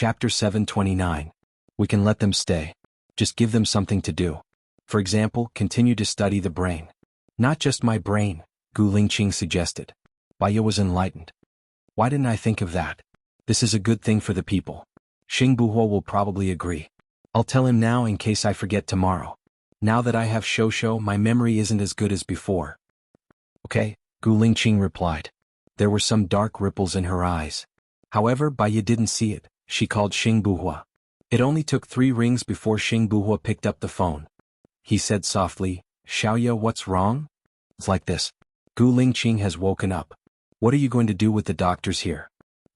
Chapter 729. We can let them stay. Just give them something to do. For example, continue to study the brain. Not just my brain, Gu Lingqing suggested. Baiya was enlightened. Why didn't I think of that? This is a good thing for the people. Xing Buhuo will probably agree. I'll tell him now in case I forget tomorrow. Now that I have Shosho, my memory isn't as good as before. Okay, Gu Lingqing replied. There were some dark ripples in her eyes. However, Baiya didn't see it. She called Xing Buhuo. It only took 3 rings before Xing Buhuo picked up the phone. He said softly, Xiaoya, what's wrong? It's like this. Gu Lingqing has woken up. What are you going to do with the doctors here?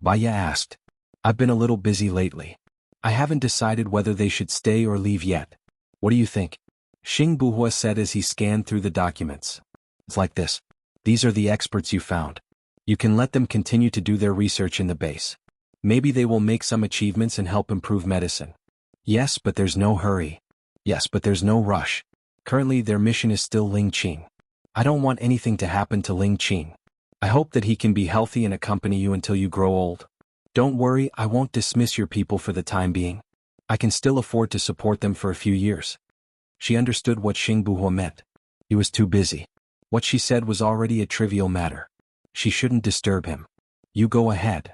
Baiya asked. I've been a little busy lately. I haven't decided whether they should stay or leave yet. What do you think? Xing Buhuo said as he scanned through the documents. It's like this. These are the experts you found. You can let them continue to do their research in the base. Maybe they will make some achievements and help improve medicine. Yes, but there's no hurry. Yes, but there's no rush. Currently their mission is still Lingqing. I don't want anything to happen to Lingqing. I hope that he can be healthy and accompany you until you grow old. Don't worry, I won't dismiss your people for the time being. I can still afford to support them for a few years. She understood what Xing Buhuo meant. He was too busy. What she said was already a trivial matter. She shouldn't disturb him. You go ahead.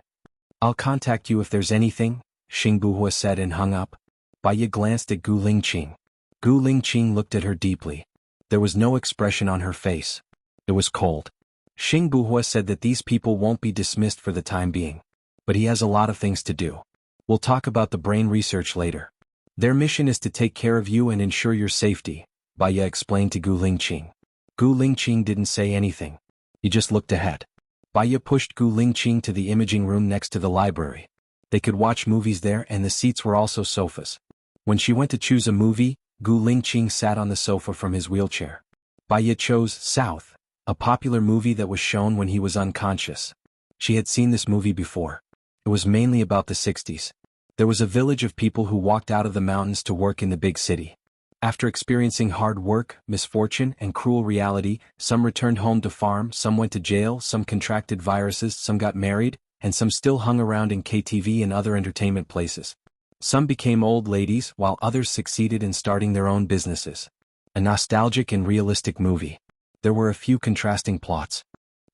I'll contact you if there's anything, Xing Buhuo said and hung up. Baiya glanced at Gu Lingqing. Gu Lingqing looked at her deeply. There was no expression on her face. It was cold. Xing Buhuo said that these people won't be dismissed for the time being. But he has a lot of things to do. We'll talk about the brain research later. Their mission is to take care of you and ensure your safety, Baiya explained to Gu Lingqing. Gu Lingqing didn't say anything. He just looked ahead. Baiya pushed Gu Lingqing to the imaging room next to the library. They could watch movies there and the seats were also sofas. When she went to choose a movie, Gu Lingqing sat on the sofa from his wheelchair. Baiya chose South, a popular movie that was shown when he was unconscious. She had seen this movie before. It was mainly about the 60s. There was a village of people who walked out of the mountains to work in the big city. After experiencing hard work, misfortune, and cruel reality, some returned home to farm, some went to jail, some contracted viruses, some got married, and some still hung around in KTV and other entertainment places. Some became old ladies, while others succeeded in starting their own businesses. A nostalgic and realistic movie. There were a few contrasting plots.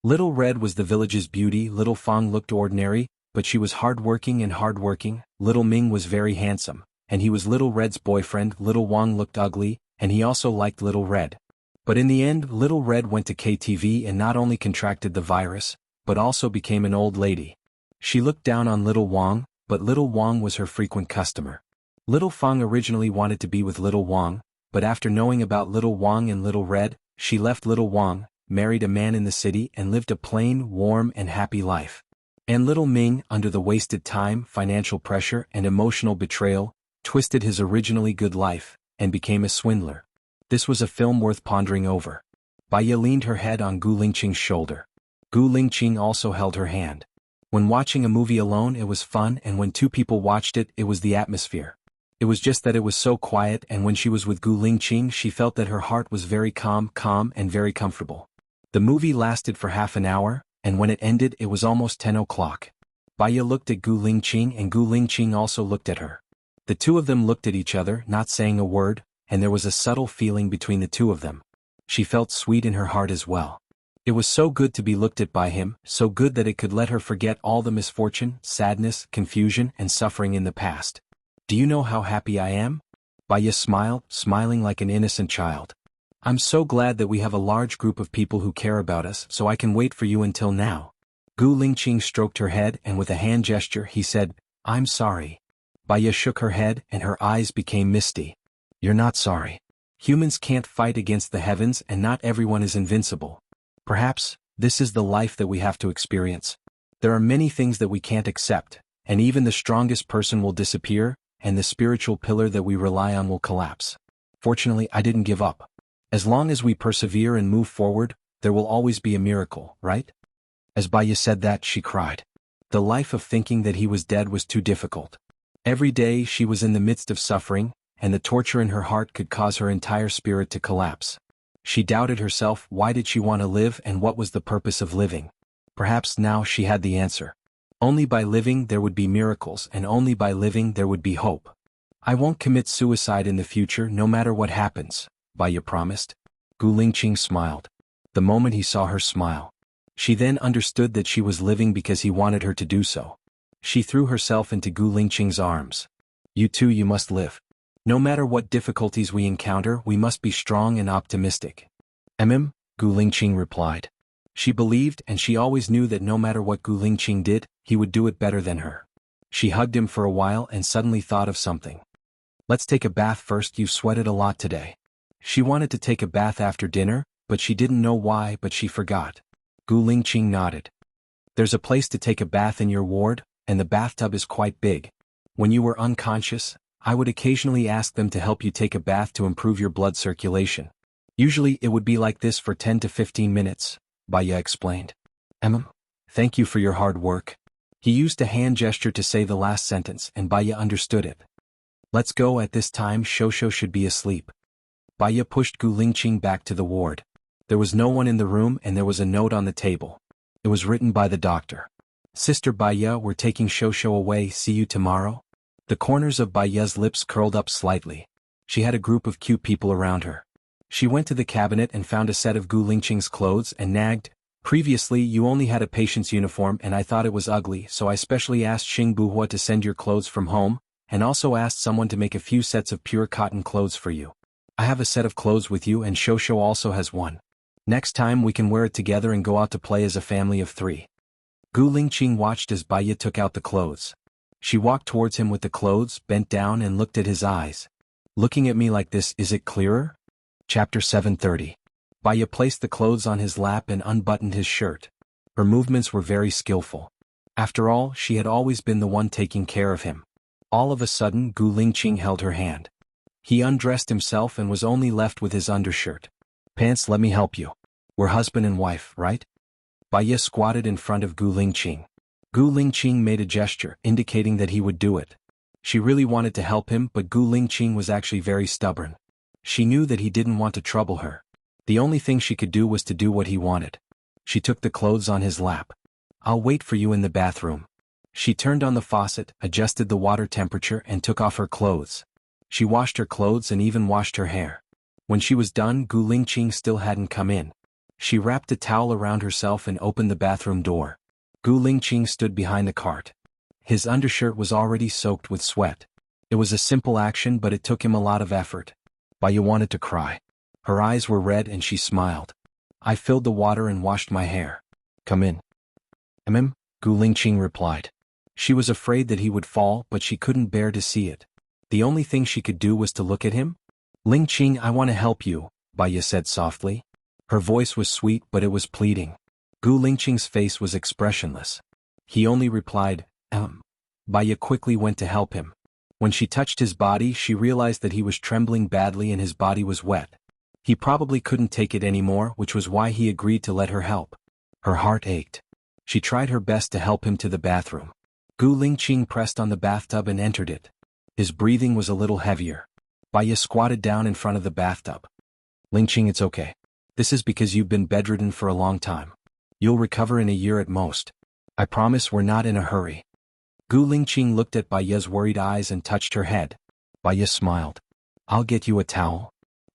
Little Red was the village's beauty. Little Fang looked ordinary, but she was hardworking and hardworking. Little Ming was very handsome, and he was Little Red's boyfriend. Little Wang looked ugly, and he also liked Little Red. But in the end, Little Red went to KTV and not only contracted the virus, but also became an old lady. She looked down on Little Wang, but Little Wang was her frequent customer. Little Fang originally wanted to be with Little Wang, but after knowing about Little Wang and Little Red, she left Little Wang, married a man in the city and lived a plain, warm and happy life. And Little Ming, under the wasted time, financial pressure and emotional betrayal, twisted his originally good life, and became a swindler. This was a film worth pondering over. Baiya leaned her head on Gu Lingqing's shoulder. Gu Lingqing also held her hand. When watching a movie alone it was fun, and when 2 people watched it, it was the atmosphere. It was just that it was so quiet, and when she was with Gu Lingqing she felt that her heart was very calm and very comfortable. The movie lasted for half an hour, and when it ended it was almost 10 o'clock. Baiya looked at Gu Lingqing and Gu Lingqing also looked at her. The 2 of them looked at each other, not saying a word, and there was a subtle feeling between the 2 of them. She felt sweet in her heart as well. It was so good to be looked at by him, so good that it could let her forget all the misfortune, sadness, confusion and suffering in the past. Do you know how happy I am? Baiya smiled, smiling like an innocent child. I'm so glad that we have a large group of people who care about us, so I can wait for you until now. Gu Lingqing stroked her head and with a hand gesture he said, I'm sorry. Baiya shook her head and her eyes became misty. You're not sorry. Humans can't fight against the heavens and not everyone is invincible. Perhaps, this is the life that we have to experience. There are many things that we can't accept, and even the strongest person will disappear, and the spiritual pillar that we rely on will collapse. Fortunately, I didn't give up. As long as we persevere and move forward, there will always be a miracle, right? As Baiya said that, she cried. The life of thinking that he was dead was too difficult. Every day she was in the midst of suffering, and the torture in her heart could cause her entire spirit to collapse. She doubted herself. Why did she want to live and what was the purpose of living? Perhaps now she had the answer. Only by living there would be miracles, and only by living there would be hope. I won't commit suicide in the future no matter what happens, Baya promised. Gu Lingqing smiled. The moment he saw her smile, she then understood that she was living because he wanted her to do so. She threw herself into Gu Lingqing's arms. You too, you must live. No matter what difficulties we encounter, we must be strong and optimistic. Gu Lingqing replied. She believed, and she always knew that no matter what Gu Lingqing did, he would do it better than her. She hugged him for a while and suddenly thought of something. Let's take a bath first, you've sweated a lot today. She wanted to take a bath after dinner, but she didn't know why, but she forgot. Gu Lingqing nodded. There's a place to take a bath in your ward, and the bathtub is quite big. When you were unconscious, I would occasionally ask them to help you take a bath to improve your blood circulation. Usually it would be like this for 10 to 15 minutes, Baya explained. Thank you for your hard work. He used a hand gesture to say the last sentence, and Baya understood it. Let's go, at this time Shosho should be asleep. Baya pushed Gu Lingqing back to the ward. There was no one in the room, and there was a note on the table. It was written by the doctor. Sister Baya, we're taking Shosho away, see you tomorrow. The corners of Baya's lips curled up slightly. She had a group of cute people around her. She went to the cabinet and found a set of Gu Lingqing's clothes and nagged, previously you only had a patient's uniform and I thought it was ugly, so I specially asked Xing Buhua to send your clothes from home, and also asked someone to make a few sets of pure cotton clothes for you. I have a set of clothes with you, and Shosho also has one. Next time we can wear it together and go out to play as a family of 3. Gu Lingqing watched as Baya took out the clothes. She walked towards him with the clothes, bent down and looked at his eyes. Looking at me like this, is it clearer? Chapter 730. Baya placed the clothes on his lap and unbuttoned his shirt. Her movements were very skillful. After all, she had always been the one taking care of him. All of a sudden, Gu Lingqing held her hand. He undressed himself and was only left with his undershirt. Pants, let me help you. We're husband and wife, right? Baya squatted in front of Gu Lingqing. Gu Lingqing made a gesture, indicating that he would do it. She really wanted to help him, but Gu Lingqing was actually very stubborn. She knew that he didn't want to trouble her. The only thing she could do was to do what he wanted. She took the clothes on his lap. I'll wait for you in the bathroom. She turned on the faucet, adjusted the water temperature and took off her clothes. She washed her clothes and even washed her hair. When she was done, Gu Lingqing still hadn't come in. She wrapped a towel around herself and opened the bathroom door. Gu Lingqing stood behind the cart. His undershirt was already soaked with sweat. It was a simple action, but it took him a lot of effort. Baya wanted to cry. Her eyes were red and she smiled. I filled the water and washed my hair. Come in. Gu Lingqing replied. She was afraid that he would fall, but she couldn't bear to see it. The only thing she could do was to look at him. Lingqing, I want to help you, Baya said softly. Her voice was sweet, but it was pleading. Gu Lingqing's face was expressionless. He only replied, Baya quickly went to help him. When she touched his body, she realized that he was trembling badly and his body was wet. He probably couldn't take it anymore, which was why he agreed to let her help. Her heart ached. She tried her best to help him to the bathroom. Gu Lingqing pressed on the bathtub and entered it. His breathing was a little heavier. Baya squatted down in front of the bathtub. Lingqing, it's okay. This is because you've been bedridden for a long time. You'll recover in a year at most. I promise we're not in a hurry. Gu Lingqing looked at Baya's worried eyes and touched her head. Baya smiled. I'll get you a towel.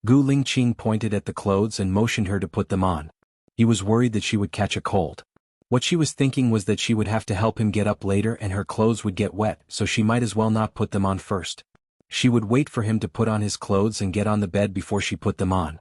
Gu Lingqing pointed at the clothes and motioned her to put them on. He was worried that she would catch a cold. What she was thinking was that she would have to help him get up later and her clothes would get wet, so she might as well not put them on first. She would wait for him to put on his clothes and get on the bed before she put them on.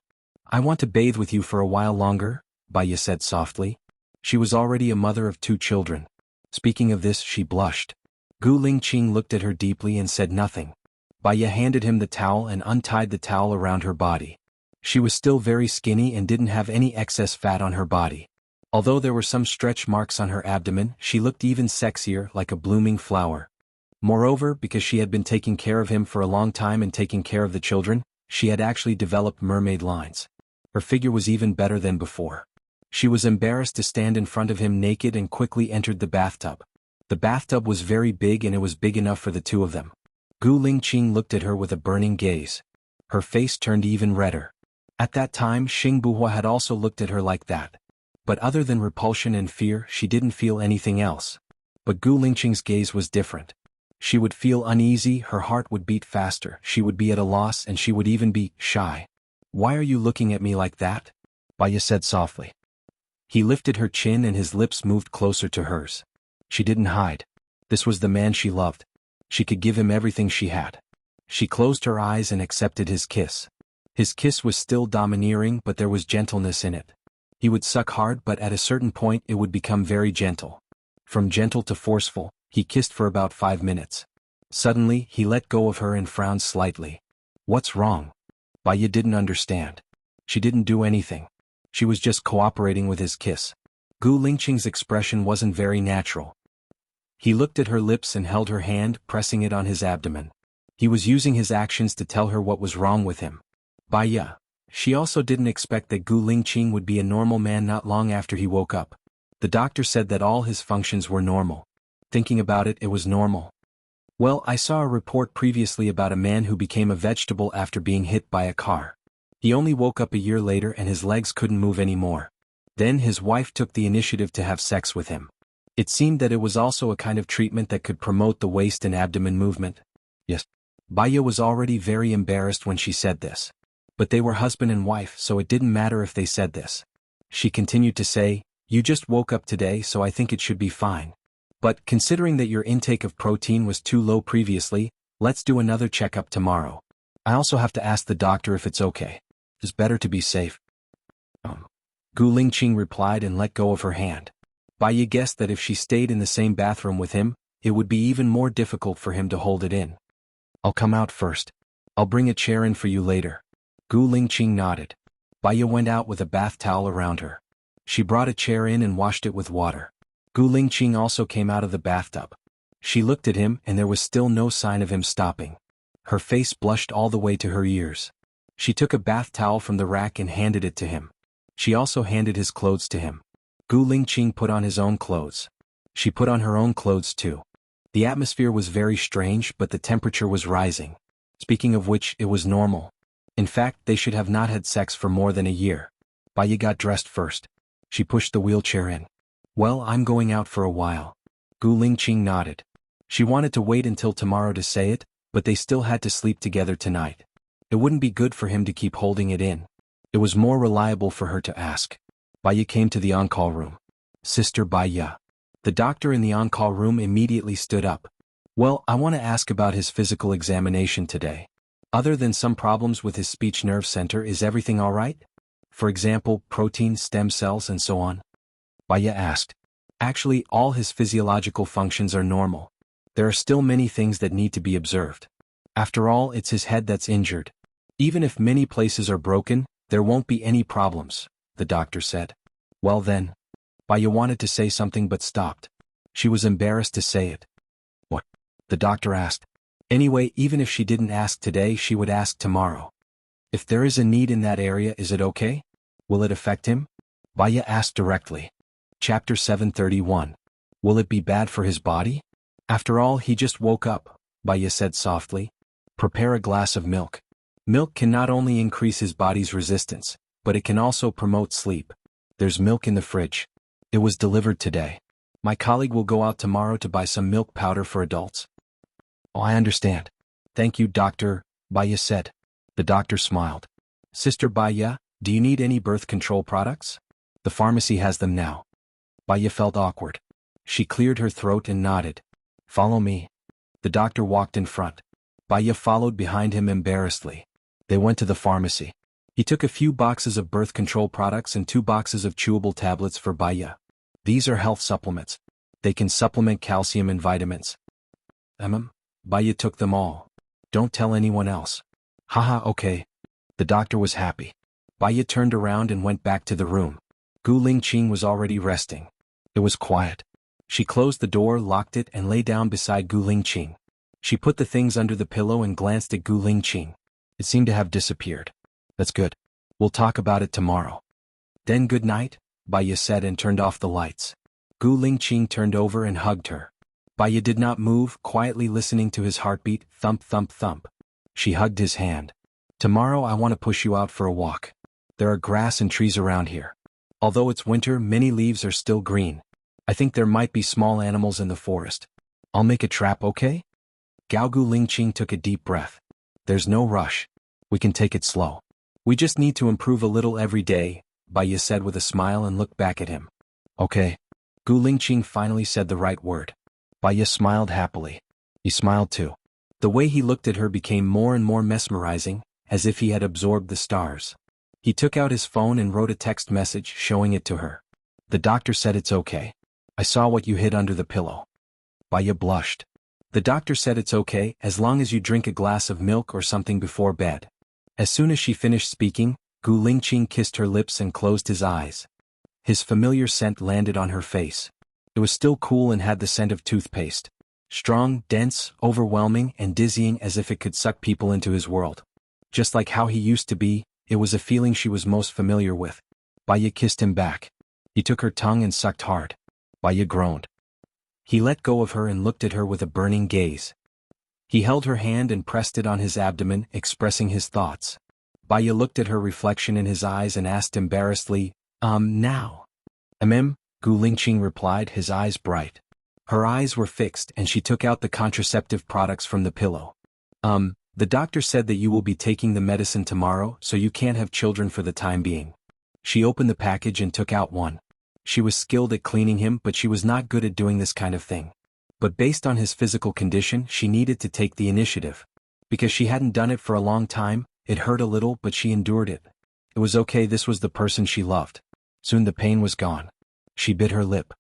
I want to bathe with you for a while longer, Baya said softly. She was already a mother of 2 children. Speaking of this, she blushed. Gu Lingqing looked at her deeply and said nothing. Baya handed him the towel and untied the towel around her body. She was still very skinny and didn't have any excess fat on her body. Although there were some stretch marks on her abdomen, she looked even sexier, like a blooming flower. Moreover, because she had been taking care of him for a long time and taking care of the children, she had actually developed mermaid lines. Her figure was even better than before. She was embarrassed to stand in front of him naked and quickly entered the bathtub. The bathtub was very big and it was big enough for the 2 of them. Gu Lingqing looked at her with a burning gaze. Her face turned even redder. At that time, Xing Buhua had also looked at her like that. But other than repulsion and fear, she didn't feel anything else. But Gu Lingqing's gaze was different. She would feel uneasy, her heart would beat faster, she would be at a loss, and she would even be shy. "Why are you looking at me like that?" Baya said softly. He lifted her chin and his lips moved closer to hers. She didn't hide. This was the man she loved. She could give him everything she had. She closed her eyes and accepted his kiss. His kiss was still domineering, but there was gentleness in it. He would suck hard, but at a certain point it would become very gentle. From gentle to forceful, he kissed for about 5 minutes. Suddenly, he let go of her and frowned slightly. "What's wrong?" Baya didn't understand. She didn't do anything. She was just cooperating with his kiss. Gu Lingqing's expression wasn't very natural. He looked at her lips and held her hand, pressing it on his abdomen. He was using his actions to tell her what was wrong with him. Baya. She also didn't expect that Gu Lingqing would be a normal man not long after he woke up. The doctor said that all his functions were normal. Thinking about it, it was normal. Well, I saw a report previously about a man who became a vegetable after being hit by a car. He only woke up a year later and his legs couldn't move anymore. Then his wife took the initiative to have sex with him. It seemed that it was also a kind of treatment that could promote the waist and abdomen movement. Yes. Baya was already very embarrassed when she said this. But they were husband and wife, so it didn't matter if they said this. She continued to say, "You just woke up today, so I think it should be fine. But considering that your intake of protein was too low previously, let's do another checkup tomorrow. I also have to ask the doctor if it's okay. It's better to be safe." Gu Lingqing replied and let go of her hand. Baya guessed that if she stayed in the same bathroom with him, it would be even more difficult for him to hold it in. "I'll come out first. I'll bring a chair in for you later." Gu Lingqing nodded. Baya went out with a bath towel around her. She brought a chair in and washed it with water. Gu Lingqing also came out of the bathtub. She looked at him and there was still no sign of him stopping. Her face blushed all the way to her ears. She took a bath towel from the rack and handed it to him. She also handed his clothes to him. Gu Lingqing put on his own clothes. She put on her own clothes too. The atmosphere was very strange, but the temperature was rising. Speaking of which, it was normal. In fact, they should have not had sex for more than a year. Baya got dressed first. She pushed the wheelchair in. "Well, I'm going out for a while." Gu Lingqing nodded. She wanted to wait until tomorrow to say it, but they still had to sleep together tonight. It wouldn't be good for him to keep holding it in. It was more reliable for her to ask. Baya came to the on-call room. "Sister Baya." The doctor in the on-call room immediately stood up. "Well, I want to ask about his physical examination today. Other than some problems with his speech nerve center, is everything all right? For example, protein, stem cells, and so on?" Baya asked. "Actually, all his physiological functions are normal. There are still many things that need to be observed. After all, it's his head that's injured. Even if many places are broken, there won't be any problems," the doctor said. "Well then." Baya wanted to say something but stopped. She was embarrassed to say it. "What?" the doctor asked. Anyway, even if she didn't ask today, she would ask tomorrow. "If there is a need in that area, is it okay? Will it affect him?" Baya asked directly. Chapter 731. Will it be bad for his body? "After all, he just woke up," Baya said softly. "Prepare a glass of milk. Milk can not only increase his body's resistance, but it can also promote sleep. There's milk in the fridge. It was delivered today. My colleague will go out tomorrow to buy some milk powder for adults." "Oh, I understand. Thank you, doctor," Baya said. The doctor smiled. "Sister Baya, do you need any birth control products? The pharmacy has them now." Baya felt awkward. She cleared her throat and nodded. "Follow me." The doctor walked in front. Baya followed behind him embarrassedly. They went to the pharmacy. He took a few boxes of birth control products and 2 boxes of chewable tablets for Baya. "These are health supplements. They can supplement calcium and vitamins." Baya took them all. "Don't tell anyone else." "Haha, okay." The doctor was happy. Baya turned around and went back to the room. Gu Lingqing was already resting. It was quiet. She closed the door, locked it, and lay down beside Gu Lingqing. She put the things under the pillow and glanced at Gu Lingqing. It seemed to have disappeared. "That's good. We'll talk about it tomorrow." "Then good night," Baya said and turned off the lights. Gu Lingqing turned over and hugged her. Baya did not move, quietly listening to his heartbeat, thump thump thump. She hugged his hand. "Tomorrow I want to push you out for a walk. There are grass and trees around here. Although it's winter, many leaves are still green. I think there might be small animals in the forest. I'll make a trap, okay? Gao Lingqing took a deep breath. There's no rush. We can take it slow. We just need to improve a little every day, Baiya said with a smile and looked back at him. Okay. Gu Lingqing finally said the right word. Baiya smiled happily. He smiled too. The way he looked at her became more and more mesmerizing, as if he had absorbed the stars. He took out his phone and wrote a text message showing it to her. The doctor said it's okay. I saw what you hid under the pillow. Baiya blushed. The doctor said it's okay as long as you drink a glass of milk or something before bed. As soon as she finished speaking, Gu Lingqing kissed her lips and closed his eyes. His familiar scent landed on her face. It was still cool and had the scent of toothpaste. Strong, dense, overwhelming, and dizzying as if it could suck people into his world. Just like how he used to be, it was a feeling she was most familiar with. Baiya kissed him back. He took her tongue and sucked hard. Baiya groaned. He let go of her and looked at her with a burning gaze. He held her hand and pressed it on his abdomen, expressing his thoughts. Baiya looked at her reflection in his eyes and asked embarrassedly, now? Gu Lingqing replied, his eyes bright. Her eyes were fixed and she took out the contraceptive products from the pillow. The doctor said that you will be taking the medicine tomorrow, so you can't have children for the time being. She opened the package and took out one. She was skilled at cleaning him, but she was not good at doing this kind of thing. But based on his physical condition, she needed to take the initiative. Because she hadn't done it for a long time, it hurt a little, but she endured it. It was okay, this was the person she loved. Soon the pain was gone. She bit her lip.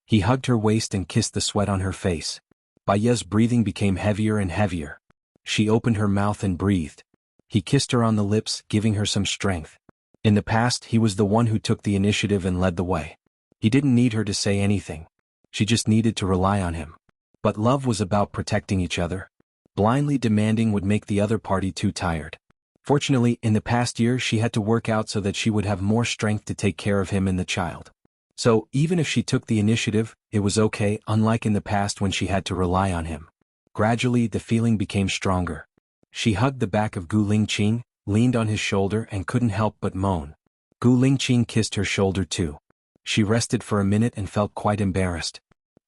He hugged her waist and kissed the sweat on her face. Baiya's breathing became heavier and heavier. She opened her mouth and breathed. He kissed her on the lips, giving her some strength. In the past, he was the one who took the initiative and led the way. He didn't need her to say anything. She just needed to rely on him. But love was about protecting each other. Blindly demanding would make the other party too tired. Fortunately, in the past year she had to work out so that she would have more strength to take care of him and the child. So, even if she took the initiative, it was okay, unlike in the past when she had to rely on him. Gradually, the feeling became stronger. She hugged the back of Gu Lingqing, leaned on his shoulder and couldn't help but moan. Gu Lingqing kissed her shoulder too. She rested for a minute and felt quite embarrassed.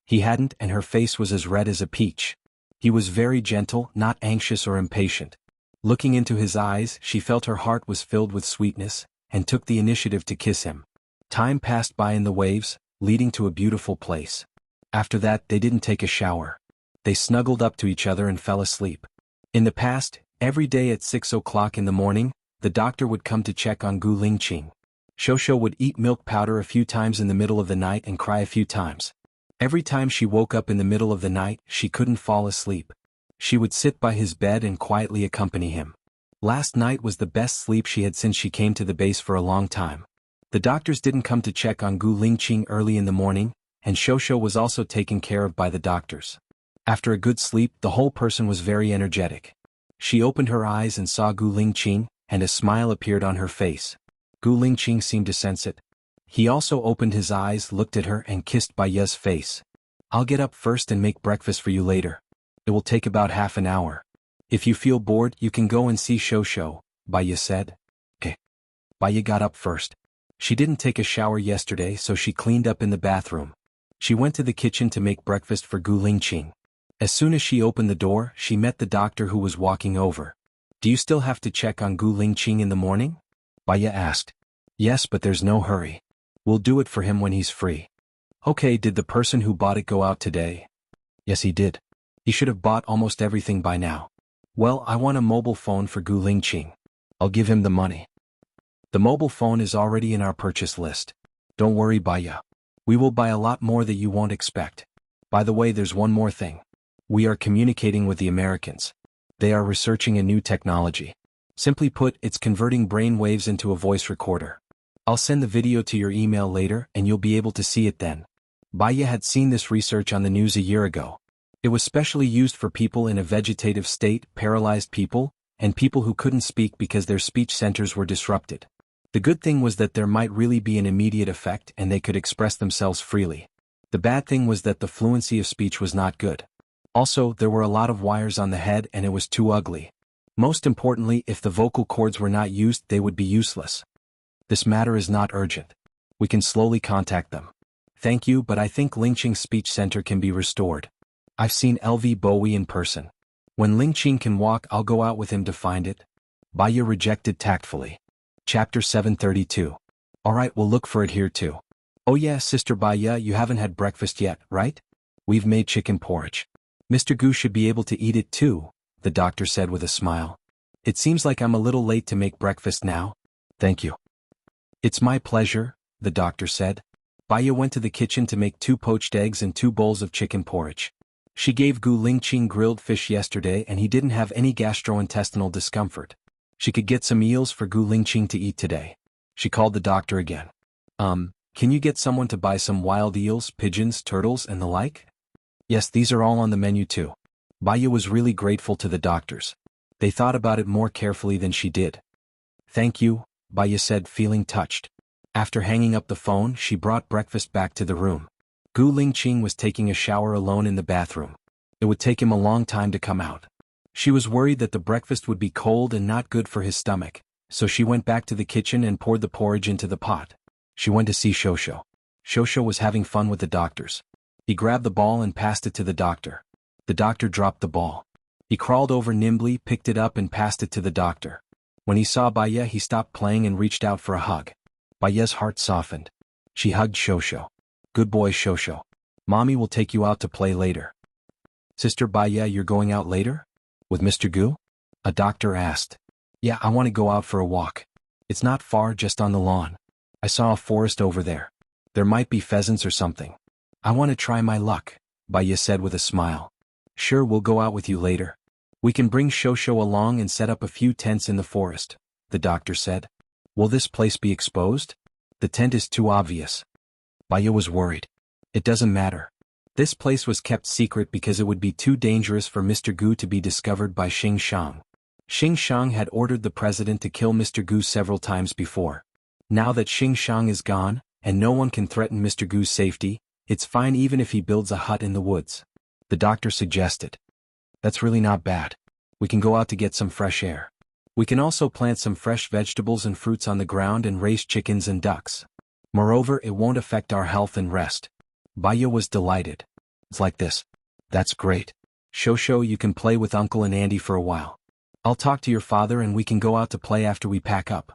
He hadn't, and her face was as red as a peach. He was very gentle, not anxious or impatient. Looking into his eyes, she felt her heart was filled with sweetness, and took the initiative to kiss him. Time passed by in the waves, leading to a beautiful place. After that, they didn't take a shower. They snuggled up to each other and fell asleep. In the past, every day at 6 o'clock in the morning, the doctor would come to check on Gu Lingqing. Shosho would eat milk powder a few times in the middle of the night and cry a few times. Every time she woke up in the middle of the night, she couldn't fall asleep. She would sit by his bed and quietly accompany him. Last night was the best sleep she had since she came to the base for a long time. The doctors didn't come to check on Gu Lingqing early in the morning, and Shosho was also taken care of by the doctors. After a good sleep, the whole person was very energetic. She opened her eyes and saw Gu Lingqing, and a smile appeared on her face. Gu Lingqing seemed to sense it. He also opened his eyes, looked at her and kissed Baiya's face. I'll get up first and make breakfast for you later. It will take about half an hour. If you feel bored, you can go and see Shosho, Baiya said. Okay. Baiya got up first. She didn't take a shower yesterday, so she cleaned up in the bathroom. She went to the kitchen to make breakfast for Gu Lingqing. As soon as she opened the door, she met the doctor who was walking over. Do you still have to check on Gu Lingqing in the morning? Baiya asked. Yes, but there's no hurry. We'll do it for him when he's free. Okay, did the person who bought it go out today? Yes, he did. He should have bought almost everything by now. Well, I want a mobile phone for Gu Lingqing. I'll give him the money. The mobile phone is already in our purchase list. Don't worry, Baiya. We will buy a lot more that you won't expect. By the way, there's one more thing. We are communicating with the Americans. They are researching a new technology. Simply put, it's converting brain waves into a voice recorder. I'll send the video to your email later and you'll be able to see it then. Baiya had seen this research on the news a year ago. It was specially used for people in a vegetative state, paralyzed people, and people who couldn't speak because their speech centers were disrupted. The good thing was that there might really be an immediate effect and they could express themselves freely. The bad thing was that the fluency of speech was not good. Also, there were a lot of wires on the head and it was too ugly. Most importantly, if the vocal cords were not used, they would be useless. This matter is not urgent. We can slowly contact them. Thank you, but I think Lingqing Speech Center can be restored. I've seen LV Bowie in person. When Lingqing can walk, I'll go out with him to find it. Baya rejected tactfully. Chapter 732. Alright, we'll look for it here too. Oh yeah, Sister Baya, you haven't had breakfast yet, right? We've made chicken porridge. Mr. Gu should be able to eat it too, the doctor said with a smile. It seems like I'm a little late to make breakfast now. Thank you. It's my pleasure, the doctor said. Baya went to the kitchen to make 2 poached eggs and 2 bowls of chicken porridge. She gave Gu Lingqing grilled fish yesterday and he didn't have any gastrointestinal discomfort. She could get some eels for Gu Lingqing to eat today. She called the doctor again. Can you get someone to buy some wild eels, pigeons, turtles, and the like? Yes, these are all on the menu too. Baya was really grateful to the doctors. They thought about it more carefully than she did. Thank you, Baya said, feeling touched. After hanging up the phone, she brought breakfast back to the room. Gu Lingqing was taking a shower alone in the bathroom. It would take him a long time to come out. She was worried that the breakfast would be cold and not good for his stomach, so she went back to the kitchen and poured the porridge into the pot. She went to see Shosho. Shosho was having fun with the doctors. He grabbed the ball and passed it to the doctor. The doctor dropped the ball. He crawled over nimbly, picked it up and passed it to the doctor. When he saw Baya, he stopped playing and reached out for a hug. Baya's heart softened. She hugged Shosho. Good boy, Shosho. Mommy will take you out to play later. Sister Baya, you're going out later? With Mr. Gu? A doctor asked. Yeah, I want to go out for a walk. It's not far, just on the lawn. I saw a forest over there. There might be pheasants or something. I want to try my luck, Baya said with a smile. Sure, we'll go out with you later. We can bring Shosho along and set up a few tents in the forest, the doctor said. Will this place be exposed? The tent is too obvious. Baya was worried. It doesn't matter. This place was kept secret because it would be too dangerous for Mr. Gu to be discovered by Xianxia. Xianxia had ordered the president to kill Mr. Gu several times before. Now that Xianxia is gone, and no one can threaten Mr. Gu's safety, it's fine even if he builds a hut in the woods. The doctor suggested. That's really not bad. We can go out to get some fresh air. We can also plant some fresh vegetables and fruits on the ground and raise chickens and ducks. Moreover, it won't affect our health and rest. Baya was delighted. It's like this. That's great. Shosho, you can play with Uncle and Andy for a while. I'll talk to your father and we can go out to play after we pack up.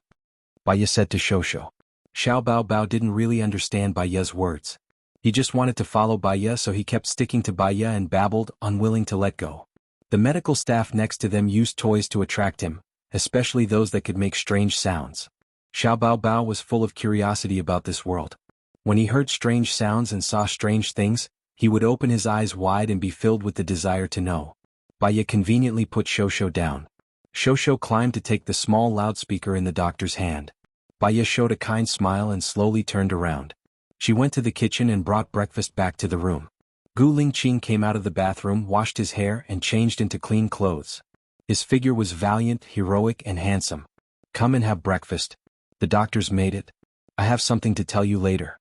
Baya said to Shosho. Xiao Bao Bao didn't really understand Baya's words. He just wanted to follow Baya, so he kept sticking to Baya and babbled, unwilling to let go. The medical staff next to them used toys to attract him, especially those that could make strange sounds. Xiao Bao Bao was full of curiosity about this world. When he heard strange sounds and saw strange things, he would open his eyes wide and be filled with the desire to know. Baya conveniently put Shosho down. Shosho climbed to take the small loudspeaker in the doctor's hand. Baya showed a kind smile and slowly turned around. She went to the kitchen and brought breakfast back to the room. Gu Lingqing came out of the bathroom, washed his hair and changed into clean clothes. His figure was valiant, heroic and handsome. Come and have breakfast. The doctors made it. I have something to tell you later.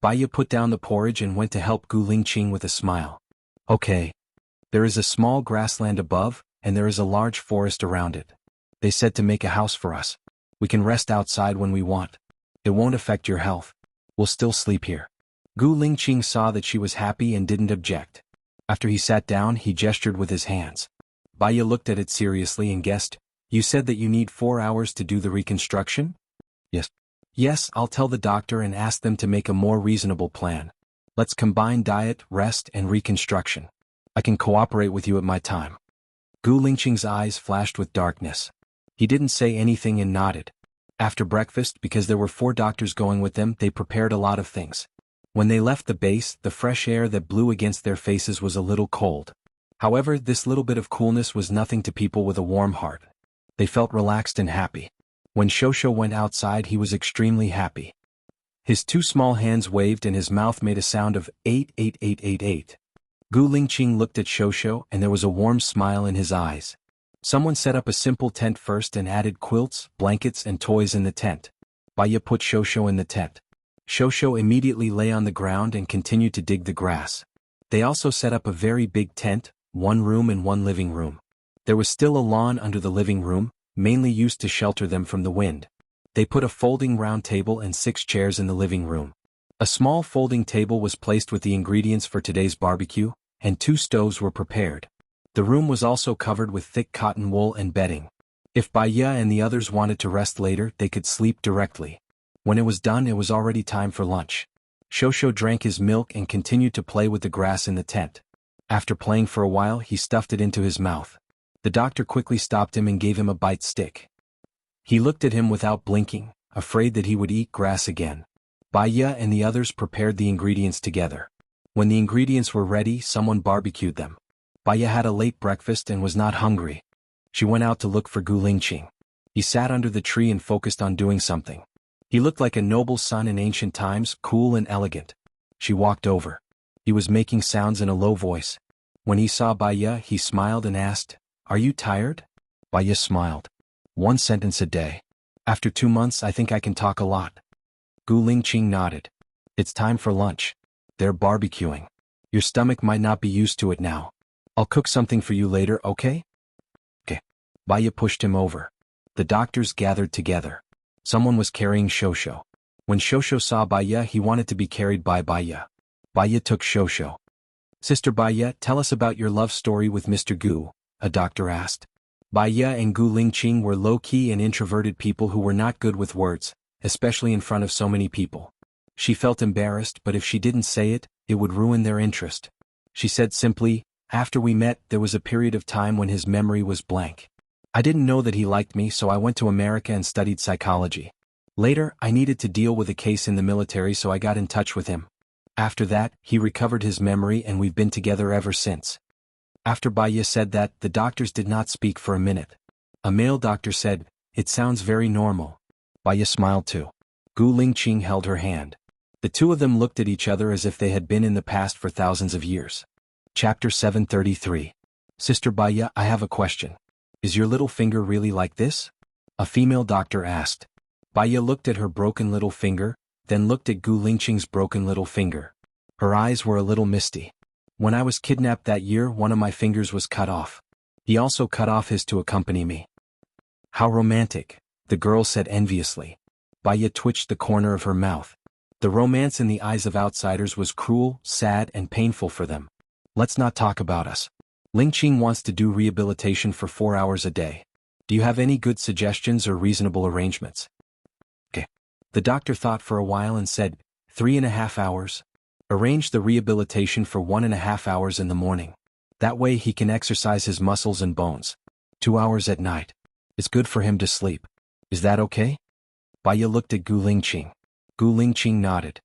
Baya put down the porridge and went to help Gu Lingqing with a smile. Okay. There is a small grassland above, and there is a large forest around it. They said to make a house for us. We can rest outside when we want. It won't affect your health. We'll still sleep here. Gu Lingqing saw that she was happy and didn't object. After he sat down, he gestured with his hands. Baya looked at it seriously and guessed, You said that you need 4 hours to do the reconstruction? Yes. Yes, I'll tell the doctor and ask them to make a more reasonable plan. Let's combine diet, rest, and reconstruction. I can cooperate with you at my time. Gu Lingqing's eyes flashed with darkness. He didn't say anything and nodded. After breakfast, because there were 4 doctors going with them, they prepared a lot of things. When they left the base, the fresh air that blew against their faces was a little cold. However, this little bit of coolness was nothing to people with a warm heart. They felt relaxed and happy. When Shosho went outside, he was extremely happy. His 2 small hands waved and his mouth made a sound of 88888. Gu Lingqing looked at Shosho and there was a warm smile in his eyes. Someone set up a simple tent first and added quilts, blankets and toys in the tent. Baya put Shosho in the tent. Shosho immediately lay on the ground and continued to dig the grass. They also set up a very big tent, 1 room and 1 living room. There was still a lawn under the living room, mainly used to shelter them from the wind. They put a folding round table and 6 chairs in the living room. A small folding table was placed with the ingredients for today's barbecue, and 2 stoves were prepared. The room was also covered with thick cotton wool and bedding. If Baya and the others wanted to rest later, they could sleep directly. When it was done, it was already time for lunch. Shosho drank his milk and continued to play with the grass in the tent. After playing for a while, he stuffed it into his mouth. The doctor quickly stopped him and gave him a bite stick. He looked at him without blinking, afraid that he would eat grass again. Baya and the others prepared the ingredients together. When the ingredients were ready, someone barbecued them. Baya had a late breakfast and was not hungry. She went out to look for Gu Lingqing. He sat under the tree and focused on doing something. He looked like a noble son in ancient times, cool and elegant. She walked over. He was making sounds in a low voice. When he saw Baya, he smiled and asked, "Are you tired?" Baya smiled. "1 sentence a day. After 2 months I think I can talk a lot." Gu Lingqing nodded. "It's time for lunch. They're barbecuing. Your stomach might not be used to it now. I'll cook something for you later, okay?" "Okay." Baya pushed him over. The doctors gathered together. Someone was carrying Shosho. When Shosho saw Baya, he wanted to be carried by Baya. Baya took Shosho. "Sister Baya, tell us about your love story with Mr. Gu," a doctor asked. Baya and Gu Lingqing were low-key and introverted people who were not good with words, especially in front of so many people. She felt embarrassed, but if she didn't say it, it would ruin their interest. She said simply, "After we met, there was a period of time when his memory was blank. I didn't know that he liked me, so I went to America and studied psychology. Later, I needed to deal with a case in the military, so I got in touch with him. After that, he recovered his memory and we've been together ever since." After Baya said that, the doctors did not speak for a minute. A male doctor said, "It sounds very normal." Baya smiled too. Gu Lingqing held her hand. The two of them looked at each other as if they had been in the past for thousands of years. Chapter 733. "Sister Baya, I have a question. Is your little finger really like this?" a female doctor asked. Baya looked at her broken little finger, then looked at Gu Lingqing's broken little finger. Her eyes were a little misty. "When I was kidnapped that year, one of my fingers was cut off. He also cut off his to accompany me." "How romantic," the girl said enviously. Baya twitched the corner of her mouth. The romance in the eyes of outsiders was cruel, sad, and painful for them. "Let's not talk about us. Lingqing wants to do rehabilitation for 4 hours a day. Do you have any good suggestions or reasonable arrangements?" "Okay." The doctor thought for a while and said, 3.5 hours. Arrange the rehabilitation for 1.5 hours in the morning. That way he can exercise his muscles and bones. 2 hours at night. It's good for him to sleep. Is that okay?" Baya looked at Gu Lingqing. Gu Lingqing nodded.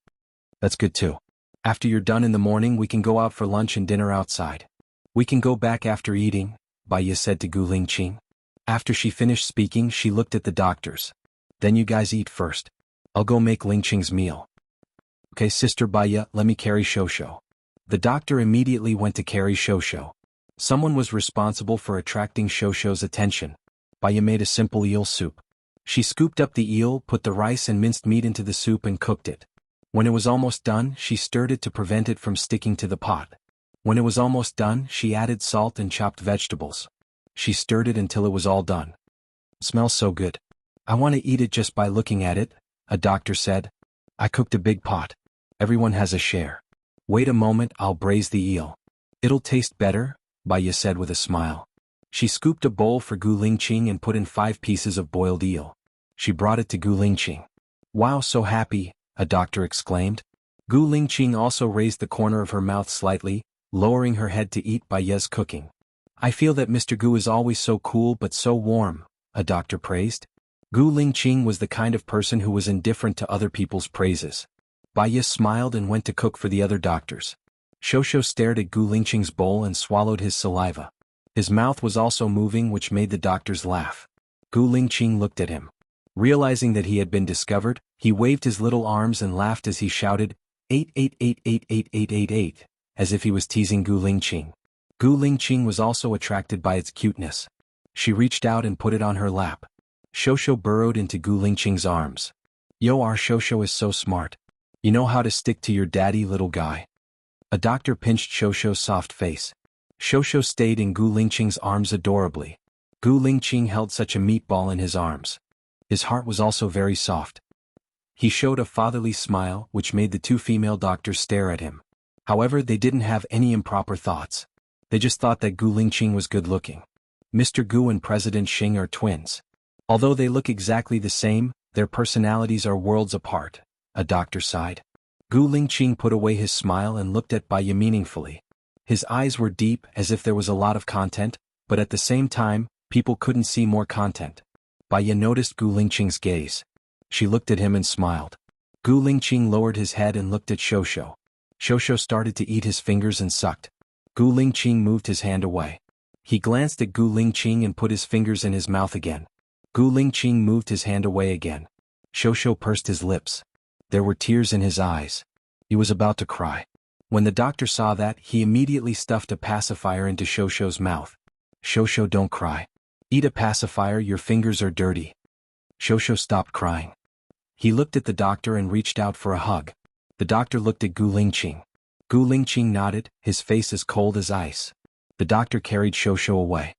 "That's good too. After you're done in the morning, we can go out for lunch and dinner outside. We can go back after eating," Baya said to Gu Lingqing. After she finished speaking, she looked at the doctors. "Then you guys eat first. I'll go make Lingqing's meal." "Okay, Sister Baya, let me carry Shosho." The doctor immediately went to carry Shosho. Someone was responsible for attracting Shosho's attention. Baya made a simple eel soup. She scooped up the eel, put the rice and minced meat into the soup and cooked it. When it was almost done, she stirred it to prevent it from sticking to the pot. When it was almost done, she added salt and chopped vegetables. She stirred it until it was all done. "Smells so good. I want to eat it just by looking at it," a doctor said. "I cooked a big pot. Everyone has a share. Wait a moment, I'll braise the eel. It'll taste better," Baya said with a smile. She scooped a bowl for Gu Lingqing and put in 5 pieces of boiled eel. She brought it to Gu Lingqing. "Wow, so happy," a doctor exclaimed. Gu Lingqing also raised the corner of her mouth slightly, lowering her head to eat Baya's cooking. "I feel that Mr. Gu is always so cool but so warm," a doctor praised. Gu Lingqing was the kind of person who was indifferent to other people's praises. Baya smiled and went to cook for the other doctors. Shosho stared at Gu Lingqing's bowl and swallowed his saliva. His mouth was also moving, which made the doctors laugh. Gu Lingqing looked at him. Realizing that he had been discovered, he waved his little arms and laughed as he shouted, 88888888, as if he was teasing Gu Lingqing. Gu Lingqing was also attracted by its cuteness. She reached out and put it on her lap. Shosho burrowed into Gu Lingqing's arms. "Yo, our Shosho is so smart. You know how to stick to your daddy, little guy." A doctor pinched Shosho's soft face. Shosho stayed in Gu Lingqing's arms adorably. Gu Lingqing held such a meatball in his arms. His heart was also very soft. He showed a fatherly smile which made the two female doctors stare at him. However, they didn't have any improper thoughts. They just thought that Gu Lingqing was good-looking. Mr. Gu and President Xing are twins. Although they look exactly the same, their personalities are worlds apart, a doctor sighed. Gu Lingqing put away his smile and looked at Baiya meaningfully. His eyes were deep, as if there was a lot of content, but at the same time, people couldn't see more content. Baiya noticed Gu Lingqing's gaze. She looked at him and smiled. Gu Lingqing lowered his head and looked at Shosho. Shosho started to eat his fingers and sucked. Gu Lingqing moved his hand away. He glanced at Gu Lingqing and put his fingers in his mouth again. Gu Lingqing moved his hand away again. Shosho pursed his lips. There were tears in his eyes. He was about to cry. When the doctor saw that, he immediately stuffed a pacifier into Shosho's mouth. Shosho, don't cry. Eat a pacifier, your fingers are dirty. Shosho stopped crying. He looked at the doctor and reached out for a hug. The doctor looked at Gu Lingqing. Gu Lingqing nodded, his face as cold as ice. The doctor carried Shosho away.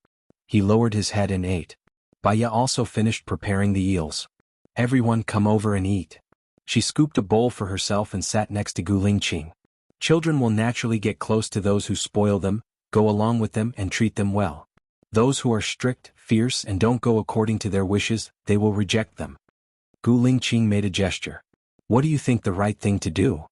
He lowered his head and ate. Baiya also finished preparing the eels. Everyone come over and eat. She scooped a bowl for herself and sat next to Gu Lingqing. Children will naturally get close to those who spoil them, go along with them and treat them well. Those who are strict, fierce and don't go according to their wishes, they will reject them. Gu Lingqing made a gesture. What do you think the right thing to do?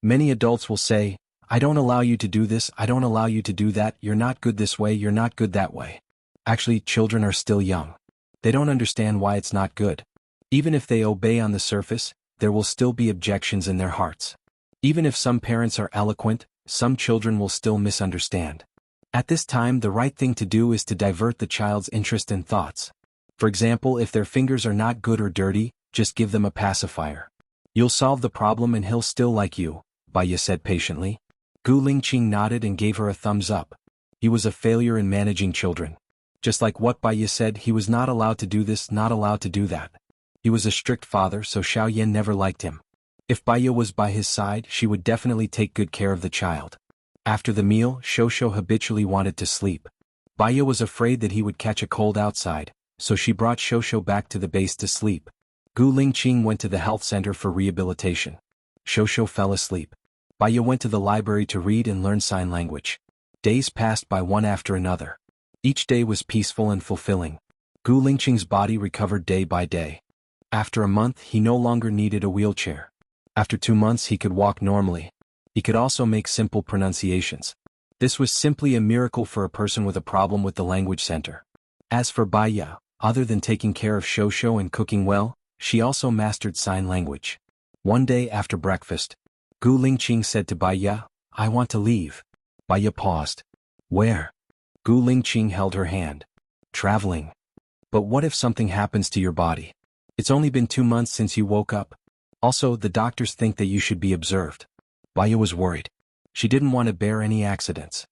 Many adults will say, I don't allow you to do this, I don't allow you to do that, you're not good this way, you're not good that way. Actually, children are still young. They don't understand why it's not good. Even if they obey on the surface, there will still be objections in their hearts. Even if some parents are eloquent, some children will still misunderstand. At this time, the right thing to do is to divert the child's interest and thoughts. For example, if their fingers are not good or dirty, just give them a pacifier. You'll solve the problem and he'll still like you, Baiya said patiently. Gu Lingqing nodded and gave her a thumbs up. He was a failure in managing children. Just like what Baiya said, he was not allowed to do this, not allowed to do that. He was a strict father, so Xiaoyan never liked him. If Baiya was by his side, she would definitely take good care of the child. After the meal, Shosho habitually wanted to sleep. Baiya was afraid that he would catch a cold outside, so she brought Shosho back to the base to sleep. Gu Lingqing went to the health center for rehabilitation. Shosho fell asleep. Baiya went to the library to read and learn sign language. Days passed by one after another. Each day was peaceful and fulfilling. Gu Lingqing's body recovered day by day. After a month, he no longer needed a wheelchair. After 2 months, he could walk normally. He could also make simple pronunciations. This was simply a miracle for a person with a problem with the language center. As for Baiya, other than taking care of Shosho and cooking well, she also mastered sign language. One day after breakfast, Gu Lingqing said to Baiya, I want to leave. Baiya paused. Where? Gu Lingqing held her hand. Traveling. But what if something happens to your body? It's only been 2 months since you woke up. Also, the doctors think that you should be observed. Baiya was worried. She didn't want to bear any accidents.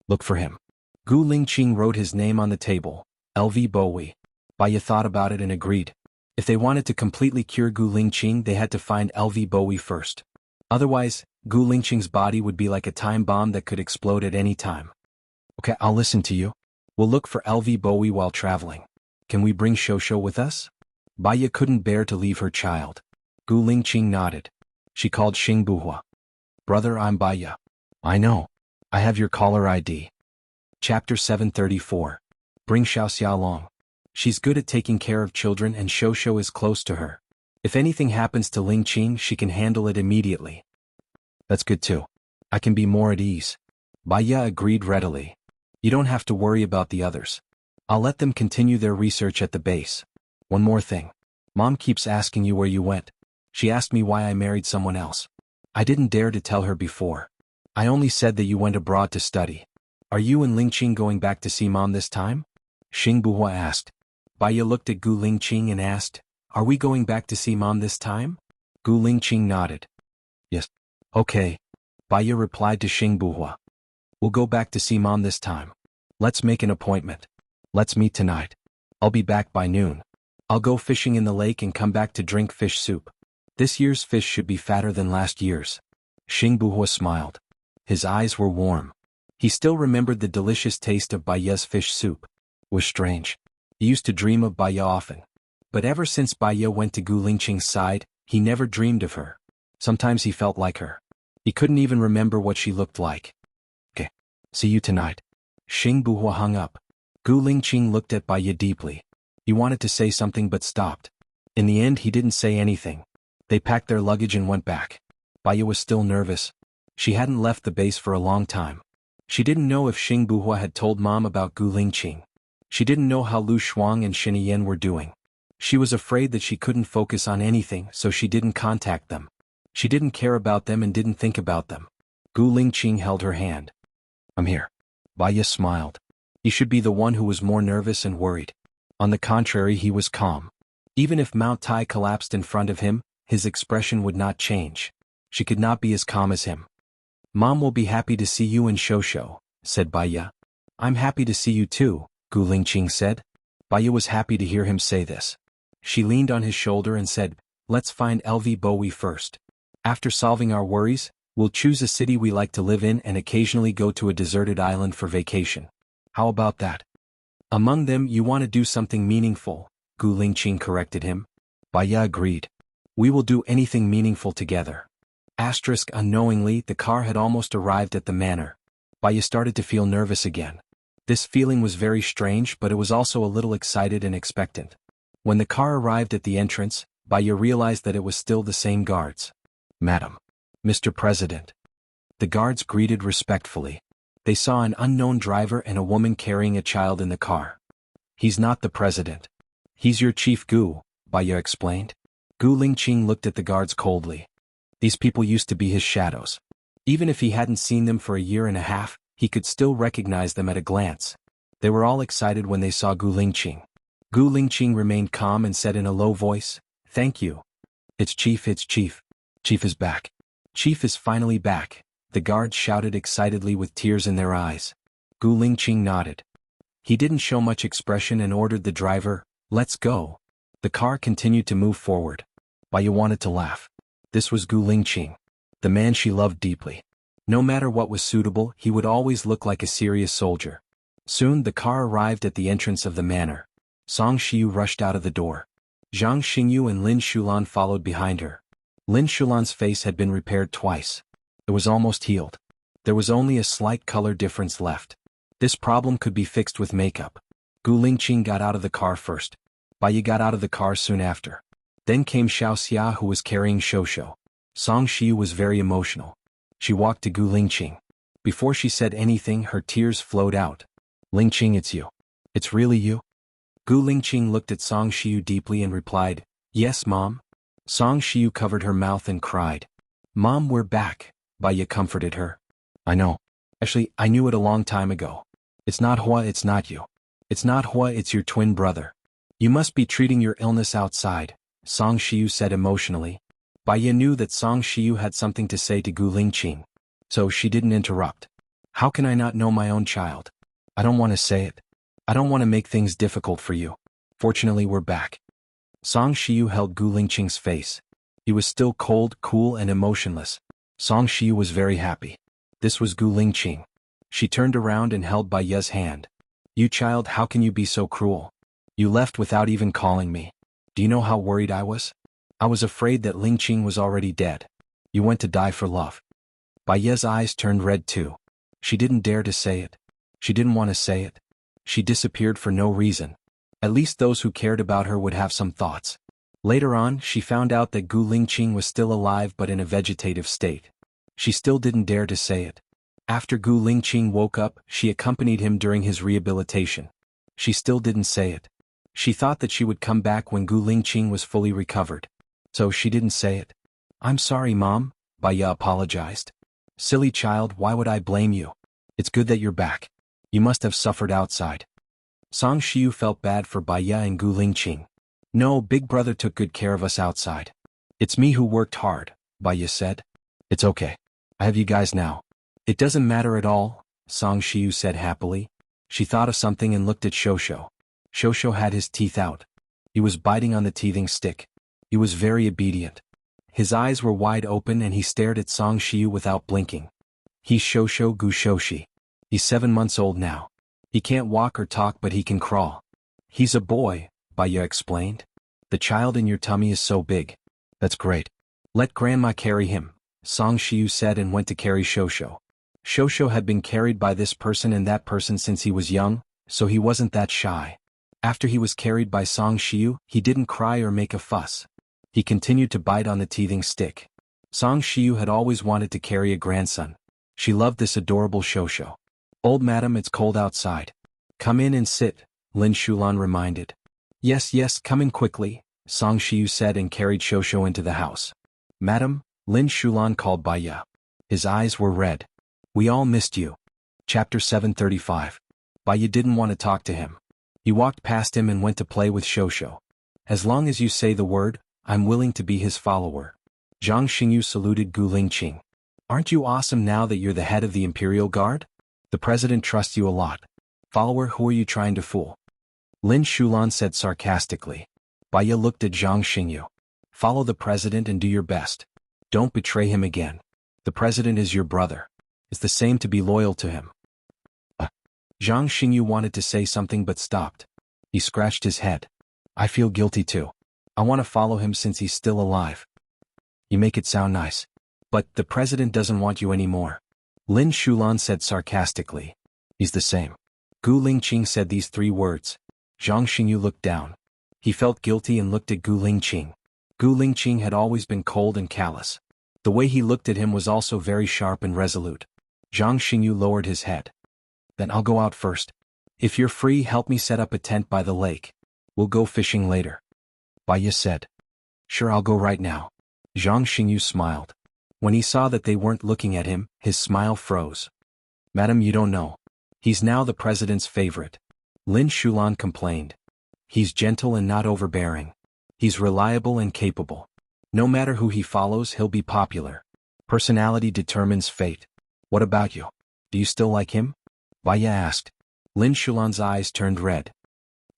Look for him. Gu Lingqing wrote his name on the table, LV Bowie. Baiya thought about it and agreed. If they wanted to completely cure Gu Lingqing, they had to find LV Bowie first. Otherwise, Gu Lingqing's body would be like a time bomb that could explode at any time. Okay, I'll listen to you. We'll look for LV Bowie while traveling. Can we bring Shosho with us? Baiya couldn't bear to leave her child. Gu Lingqing nodded. She called Xingbuhua. Brother, I'm Baiya. I know. I have your caller ID. Chapter 734. Bring Xiaoxia along. She's good at taking care of children and Shosho is close to her. If anything happens to Lingqing, she can handle it immediately. That's good too. I can be more at ease. Baiya agreed readily. You don't have to worry about the others. I'll let them continue their research at the base. One more thing. Mom keeps asking you where you went. She asked me why I married someone else. I didn't dare to tell her before. I only said that you went abroad to study. Are you and Lingqing going back to see Mom this time? Xingbuhua asked. Baiya looked at Gu Lingqing and asked, Are we going back to see Mom this time? Gu Lingqing nodded. Yes. Okay. Baiya replied to Xingbuhua. We'll go back to see Mom this time. Let's make an appointment. Let's meet tonight. I'll be back by noon. I'll go fishing in the lake and come back to drink fish soup. This year's fish should be fatter than last year's. Xingbuhua smiled. His eyes were warm. He still remembered the delicious taste of Baiya's fish soup. It was strange. He used to dream of Baiya often. But ever since Baiya went to Gu Lingqing's side, He never dreamed of her. Sometimes he felt like her. He couldn't even remember what she looked like. Okay. See you tonight. Xing Buhua hung up. Gu Lingqing looked at Bai Ye deeply. He wanted to say something but stopped. In the end he didn't say anything. They packed their luggage and went back. Bai Ye was still nervous. She hadn't left the base for a long time. She didn't know if Xing Buhua had told Mom about Gu Lingqing. She didn't know how Lu Shuang and Shen Yan were doing. She was afraid that she couldn't focus on anything, so she didn't contact them. She didn't care about them and didn't think about them. Gu Lingqing held her hand. I'm here. Bai Ye smiled. He should be the one who was more nervous and worried. On the contrary, he was calm. Even if Mount Tai collapsed in front of him, his expression would not change. She could not be as calm as him. Mom will be happy to see you and Shosho, said Bai Ye. I'm happy to see you too, Gu Lingqing said. Bai Ye was happy to hear him say this. She leaned on his shoulder and said, let's find LV Bowie first. After solving our worries, we'll choose a city we like to live in and occasionally go to a deserted island for vacation. How about that? Among them you want to do something meaningful, Gu Lingqing corrected him. Bai Ye agreed. We will do anything meaningful together. Unknowingly, the car had almost arrived at the manor. Bai Ye started to feel nervous again. This feeling was very strange, but it was also a little excited and expectant. When the car arrived at the entrance, Bai Ye realized that it was still the same guards. Madam. Mr. President. The guards greeted respectfully. They saw an unknown driver and a woman carrying a child in the car. He's not the president. He's your chief Gu, Bai Ye explained. Gu Lingqing looked at the guards coldly. These people used to be his shadows. Even if he hadn't seen them for a year and a half, he could still recognize them at a glance. They were all excited when they saw Gu Lingqing. Gu Lingqing remained calm and said in a low voice, Thank you. It's Chief. Chief is back. Chief is finally back, the guards shouted excitedly with tears in their eyes. Gu Lingqing nodded. He didn't show much expression and ordered the driver, Let's go. The car continued to move forward. Bai Ye wanted to laugh. This was Gu Lingqing, the man she loved deeply. No matter what was suitable, he would always look like a serious soldier. Soon the car arrived at the entrance of the manor. Song Shiyu rushed out of the door. Zhang Xingyu and Lin Shulan followed behind her. Lin Shulan's face had been repaired twice. It was almost healed. There was only a slight color difference left. This problem could be fixed with makeup. Gu Lingqing got out of the car first. Bai Ye got out of the car soon after. Then came xianxia, who was carrying Shosho. Song Shiyu was very emotional. She walked to Gu Lingqing. Before she said anything, her tears flowed out. Lingqing, it's you. It's really you? Gu Lingqing looked at Song Shiyu deeply and replied, Yes, Mom. Song Shiyu covered her mouth and cried. Mom, we're back, Bai Ye comforted her. I know. Actually, I knew it a long time ago. It's not Hua, it's not you. It's not Hua, it's your twin brother. You must be treating your illness outside, Song Shiyu said emotionally. Bai Ye knew that Song Shiyu had something to say to Gu Lingqing. So she didn't interrupt. How can I not know my own child? I don't want to say it. I don't want to make things difficult for you. Fortunately, we're back. Song Shiyu held Gu Lingqing's face. He was still cold, cool, and emotionless. Song Shiyu was very happy. This was Gu Lingqing. She turned around and held Bai Ye's hand. You child, how can you be so cruel? You left without even calling me. Do you know how worried I was? I was afraid that Lingqing was already dead. You went to die for love. Bai Ye's eyes turned red too. She didn't dare to say it. She didn't want to say it. She disappeared for no reason. At least those who cared about her would have some thoughts. Later on, she found out that Gu Lingqing was still alive but in a vegetative state. She still didn't dare to say it. After Gu Lingqing woke up, she accompanied him during his rehabilitation. She still didn't say it. She thought that she would come back when Gu Lingqing was fully recovered. So she didn't say it. I'm sorry, Mom, Bai Ye apologized. Silly child, why would I blame you? It's good that you're back. You must have suffered outside. Song Shiyu felt bad for Bai Ye and Gu Lingqing. No, Big Brother took good care of us outside. It's me who worked hard, Bai Ye said. It's okay. I have you guys now. It doesn't matter at all, Song Shiyu said happily. She thought of something and looked at Shosho. Shosho had his teeth out. He was biting on the teething stick. He was very obedient. His eyes were wide open and he stared at Song Shiyu without blinking. He's Shosho Gu Shoshi. He's 7 months old now. He can't walk or talk but he can crawl. He's a boy, Bai Ye explained. The child in your tummy is so big. That's great. Let Grandma carry him, Song Shiyu said and went to carry Shosho. Shosho had been carried by this person and that person since he was young, so he wasn't that shy. After he was carried by Song Shiyu, he didn't cry or make a fuss. He continued to bite on the teething stick. Song Shiyu had always wanted to carry a grandson. She loved this adorable Shosho. Old madam, it's cold outside. Come in and sit, Lin Shulan reminded. Yes, yes, come in quickly, Song Shiyu said and carried Shosho into the house. Madam, Lin Shulan called Baya. His eyes were red. We all missed you. Chapter 735. Baya didn't want to talk to him. He walked past him and went to play with Shosho. As long as you say the word, I'm willing to be his follower. Zhang Xingyu saluted Gu Lingqing. Aren't you awesome now that you're the head of the Imperial Guard? The president trusts you a lot. Follower, who are you trying to fool? Lin Shulan said sarcastically. Baya looked at Zhang Xingyu. Follow the president and do your best. Don't betray him again. The president is your brother. It's the same to be loyal to him. Zhang Xingyu wanted to say something but stopped. He scratched his head. I feel guilty too. I want to follow him since he's still alive. You make it sound nice. But the president doesn't want you anymore. Lin Shulan said sarcastically. He's the same. Gu Lingqing said these 3 words. Zhang Xingyu looked down. He felt guilty and looked at Gu Lingqing. Gu Lingqing had always been cold and callous. The way he looked at him was also very sharp and resolute. Zhang Xingyu lowered his head. Then I'll go out first. If you're free, help me set up a tent by the lake. We'll go fishing later. Baya said. Sure, I'll go right now. Zhang Xingyu smiled. When he saw that they weren't looking at him, his smile froze. Madam, you don't know. He's now the president's favorite. Lin Shulan complained. He's gentle and not overbearing. He's reliable and capable. No matter who he follows, he'll be popular. Personality determines fate. What about you? Do you still like him? Baya asked. Lin Shulan's eyes turned red.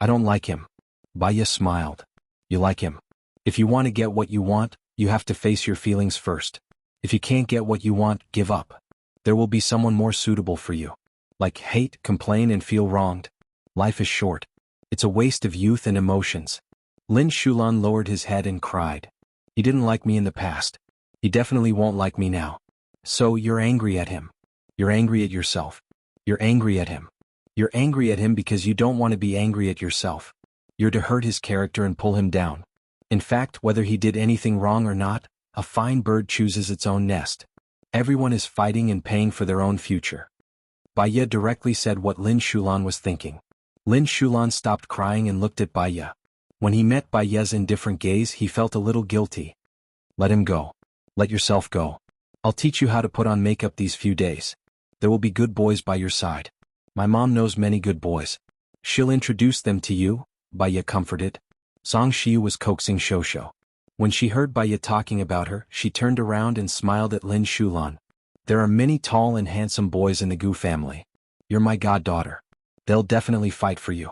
I don't like him. Baya smiled. You like him. If you want to get what you want, you have to face your feelings first. If you can't get what you want, give up. There will be someone more suitable for you. Like hate, complain and feel wronged. Life is short. It's a waste of youth and emotions. Lin Shulan lowered his head and cried. He didn't like me in the past. He definitely won't like me now. So you're angry at him. You're angry at yourself. You're angry at him. You're angry at him because you don't want to be angry at yourself. You're to hurt his character and pull him down. In fact, whether he did anything wrong or not, a fine bird chooses its own nest. Everyone is fighting and paying for their own future. Baya directly said what Lin Shulan was thinking. Lin Shulan stopped crying and looked at Baya. When he met Baya's indifferent gaze, he felt a little guilty. Let him go. Let yourself go. I'll teach you how to put on makeup these few days. There will be good boys by your side. My mom knows many good boys. She'll introduce them to you, Baya comforted. Song Shiyu was coaxing Shosho. When she heard Baya talking about her, she turned around and smiled at Lin Shulan. There are many tall and handsome boys in the Gu family. You're my goddaughter. They'll definitely fight for you.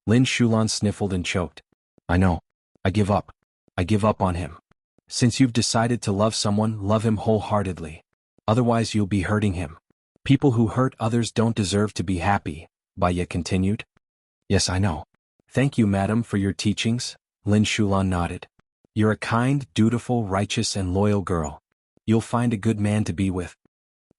Lin Shulan sniffled and choked. I know. I give up. I give up on him. Since you've decided to love someone, love him wholeheartedly. Otherwise you'll be hurting him. People who hurt others don't deserve to be happy, Baya continued. Yes, I know. Thank you, madam, for your teachings, Lin Shulan nodded. You're a kind, dutiful, righteous and loyal girl. You'll find a good man to be with.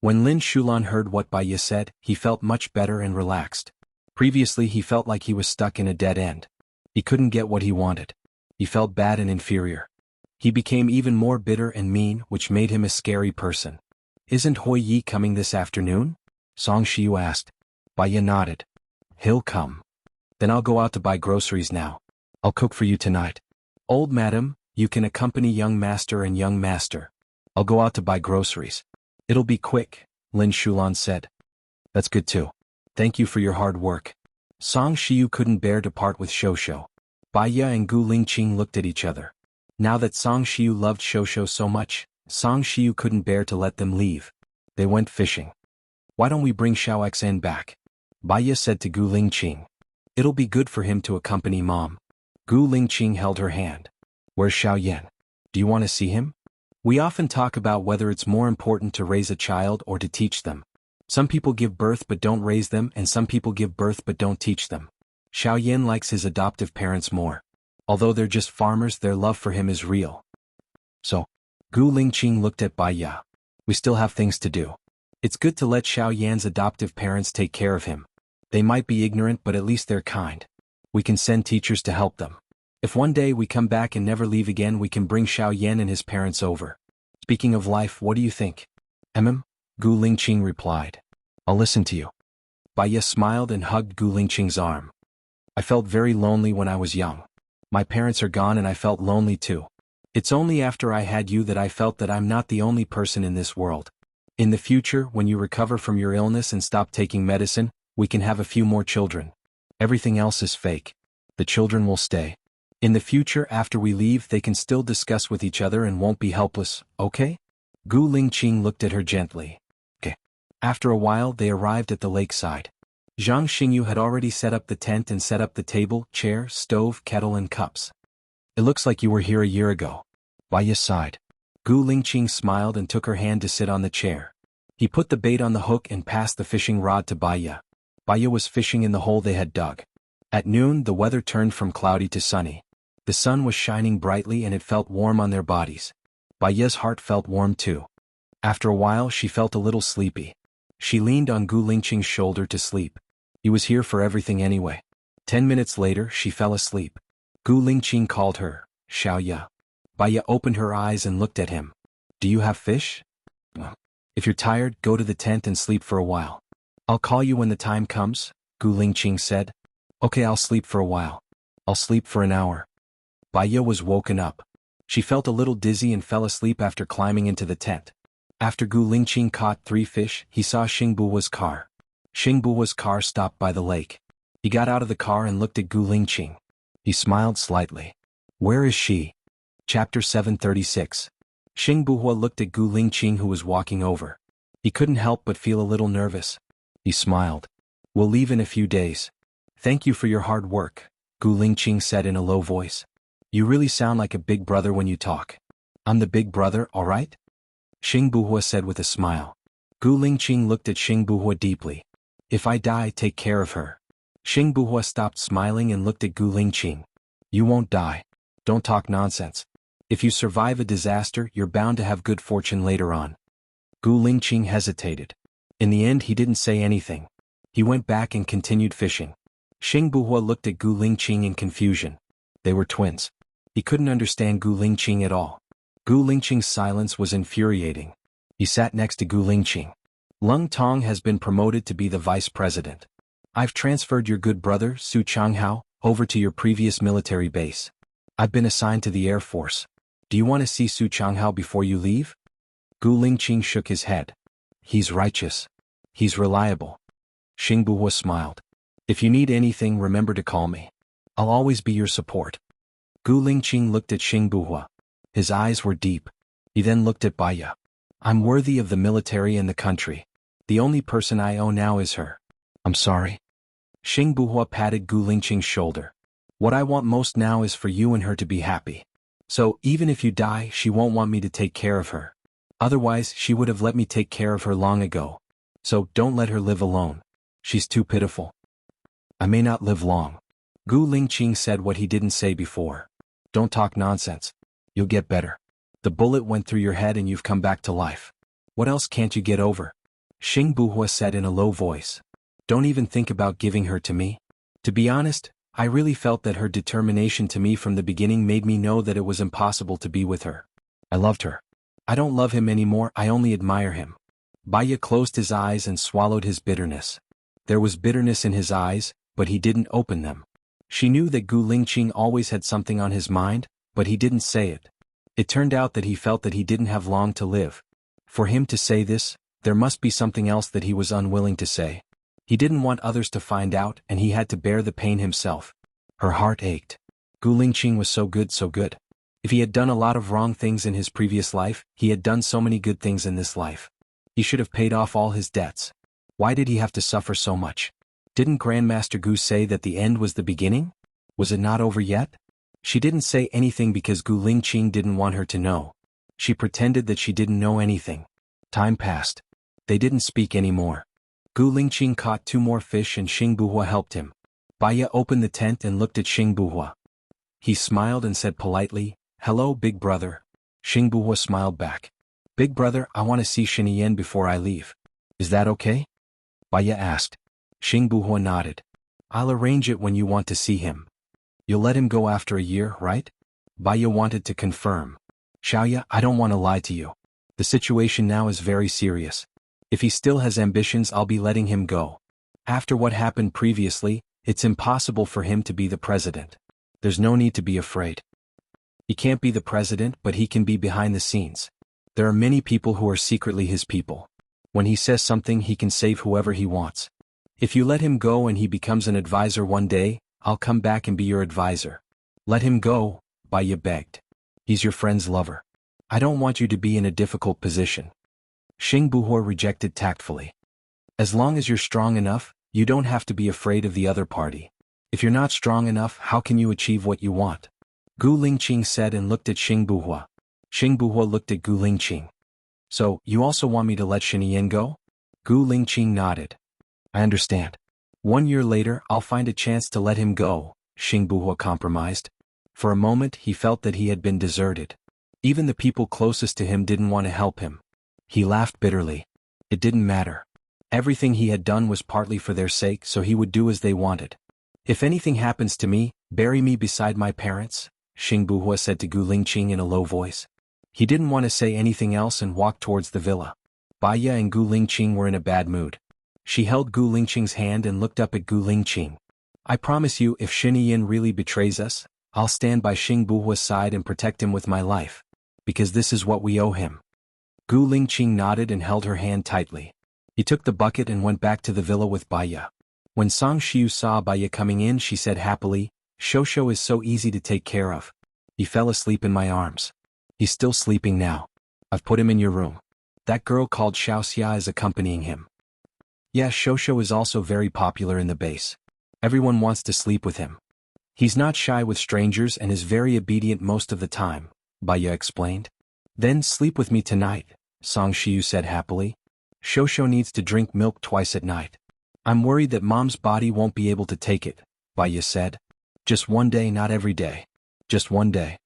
When Lin Shulan heard what Baya said, he felt much better and relaxed. Previously he felt like he was stuck in a dead end. He couldn't get what he wanted. He felt bad and inferior. He became even more bitter and mean, which made him a scary person. Isn't Hoi Yi coming this afternoon? Song Shiyu asked. Baya nodded. He'll come. Then I'll go out to buy groceries now. I'll cook for you tonight. Old madam, you can accompany young master and young master. I'll go out to buy groceries. It'll be quick, Lin Shulan said. That's good too. Thank you for your hard work. Song Shiyu couldn't bear to part with Shosho. Baya and Gu Lingqing looked at each other. Now that Song Shiyu loved Shosho so much, Song Shiyu couldn't bear to let them leave. They went fishing. Why don't we bring xianxia back? Baya said to Gu Lingqing. It'll be good for him to accompany mom. Gu Lingqing held her hand. Where's Xiaoyan? Do you want to see him? We often talk about whether it's more important to raise a child or to teach them. Some people give birth but don't raise them, and some people give birth but don't teach them. Xiaoyan likes his adoptive parents more. Although they're just farmers, their love for him is real. So, Gu Lingqing looked at Bai Ya. We still have things to do. It's good to let Xiao Yan's adoptive parents take care of him. They might be ignorant, but at least they're kind. We can send teachers to help them. If one day we come back and never leave again, we can bring Xiao Yan and his parents over. Speaking of life, what do you think? Gu Lingqing replied. I'll listen to you. Bai Ya smiled and hugged Gu Lingqing's arm. I felt very lonely when I was young. My parents are gone and I felt lonely too. It's only after I had you that I felt that I'm not the only person in this world. In the future, when you recover from your illness and stop taking medicine, we can have a few more children. Everything else is fake. The children will stay. In the future, after we leave, they can still discuss with each other and won't be helpless, okay? Gu Lingqing looked at her gently. Okay. After a while, they arrived at the lakeside. Zhang Xingyu had already set up the tent and set up the table, chair, stove, kettle and cups. It looks like you were here a year ago. Bai Ya sighed. Gu Lingqing smiled and took her hand to sit on the chair. He put the bait on the hook and passed the fishing rod to Bai Ya. Bai Ya was fishing in the hole they had dug. At noon, the weather turned from cloudy to sunny. The sun was shining brightly and it felt warm on their bodies. Bai Ya's heart felt warm too. After a while, she felt a little sleepy. She leaned on Gu Lingqing's shoulder to sleep. He was here for everything anyway. 10 minutes later, she fell asleep. Gu Lingqing called her, Xiao Ya. Bai Ya opened her eyes and looked at him. Do you have fish? If you're tired, go to the tent and sleep for a while. I'll call you when the time comes, Gu Lingqing said. Okay, I'll sleep for a while. I'll sleep for an hour. Bai Ya was woken up. She felt a little dizzy and fell asleep after climbing into the tent. After Gu Lingqing caught 3 fish, he saw Xingbuhua's car. Xingbuhua's car stopped by the lake. He got out of the car and looked at Gu Lingqing. He smiled slightly. Where is she? Chapter 736. Xingbuhua looked at Gu Lingqing who was walking over. He couldn't help but feel a little nervous. He smiled. We'll leave in a few days. Thank you for your hard work, Gu Lingqing said in a low voice. You really sound like a big brother when you talk. I'm the big brother, all right? Xingbuhua said with a smile. Gu Lingqing looked at Xingbuhua deeply. If I die, take care of her. Xingbuhua stopped smiling and looked at Gu Lingqing. You won't die. Don't talk nonsense. If you survive a disaster, you're bound to have good fortune later on. Gu Lingqing hesitated. In the end, he didn't say anything. He went back and continued fishing. Xingbuhua looked at Gu Lingqing in confusion. They were twins. He couldn't understand Gu Lingqing at all. Gu Lingqing's silence was infuriating. He sat next to Gu Lingqing. Lung Tong has been promoted to be the vice president. I've transferred your good brother, Su Changhao, over to your previous military base. I've been assigned to the Air Force. Do you want to see Su Changhao before you leave? Gu Lingqing shook his head. He's righteous. He's reliable. Xingbuhua smiled. If you need anything, remember to call me. I'll always be your support. Gu Lingqing looked at Xingbuhua. His eyes were deep. He then looked at Bai Ya. I'm worthy of the military and the country. The only person I owe now is her. I'm sorry. Xingbuhua patted Gu Lingqing's shoulder. What I want most now is for you and her to be happy. So, even if you die, she won't want me to take care of her. Otherwise, she would have let me take care of her long ago. So, don't let her live alone. She's too pitiful. I may not live long. Gu Lingqing said what he didn't say before. Don't talk nonsense. You'll get better. The bullet went through your head and you've come back to life. What else can't you get over? Xingbuhua said in a low voice. Don't even think about giving her to me. To be honest, I really felt that her determination to me from the beginning made me know that it was impossible to be with her. I loved her. I don't love him anymore, I only admire him. Bai Ya closed his eyes and swallowed his bitterness. There was bitterness in his eyes, but he didn't open them. She knew that Gu Lingqing always had something on his mind, but he didn't say it. It turned out that he felt that he didn't have long to live. For him to say this, there must be something else that he was unwilling to say. He didn't want others to find out and he had to bear the pain himself. Her heart ached. Gu Lingqing was so good, so good. If he had done a lot of wrong things in his previous life, he had done so many good things in this life. He should have paid off all his debts. Why did he have to suffer so much? Didn't Grandmaster Gu say that the end was the beginning? Was it not over yet? She didn't say anything because Gu Lingqing didn't want her to know. She pretended that she didn't know anything. Time passed. They didn't speak anymore. Gu Lingqing caught 2 more fish and Xingbuhua helped him. Bai Ya opened the tent and looked at Xingbuhua. He smiled and said politely, Hello, big brother. Xingbuhua smiled back. Big brother, I want to see Xianxia before I leave. Is that okay? Baya asked. Xingbuhua nodded. I'll arrange it when you want to see him. You'll let him go after a year, right? Baya wanted to confirm. Xiaoya, I don't want to lie to you. The situation now is very serious. If he still has ambitions, I'll be letting him go. After what happened previously, it's impossible for him to be the president. There's no need to be afraid. He can't be the president, but he can be behind the scenes. There are many people who are secretly his people. When he says something, he can save whoever he wants. If you let him go and he becomes an advisor one day, I'll come back and be your advisor. Let him go, Baya begged. He's your friend's lover. I don't want you to be in a difficult position. Xingbuhua rejected tactfully. As long as you're strong enough, you don't have to be afraid of the other party. If you're not strong enough, how can you achieve what you want? Gu Lingqing said and looked at Xingbuhua. Xingbuhua looked at Gu Lingqing. So, you also want me to let Xianxia go? Gu Lingqing nodded. I understand. 1 year later, I'll find a chance to let him go, Xingbuhua compromised. For a moment, he felt that he had been deserted. Even the people closest to him didn't want to help him. He laughed bitterly. It didn't matter. Everything he had done was partly for their sake, so he would do as they wanted. If anything happens to me, bury me beside my parents, Xingbuhua said to Gu Lingqing in a low voice. He didn't want to say anything else and walked towards the villa. Baya and Gu Lingqing were in a bad mood. She held Gu Lingqing's hand and looked up at Gu Lingqing. I promise you, if Xianxia really betrays us, I'll stand by Xingbuhua's side and protect him with my life. Because this is what we owe him. Gu Lingqing nodded and held her hand tightly. He took the bucket and went back to the villa with Baya. When Song Xiu saw Baya coming in, she said happily, Shosho is so easy to take care of. He fell asleep in my arms. He's still sleeping now. I've put him in your room. That girl called xianxia is accompanying him. Yeah, Shosho is also very popular in the base. Everyone wants to sleep with him. He's not shy with strangers and is very obedient most of the time, Baya explained. Then sleep with me tonight, Song Xiu said happily. Shosho needs to drink milk twice at night. I'm worried that mom's body won't be able to take it, Baya said. Just one day, not every day. Just one day.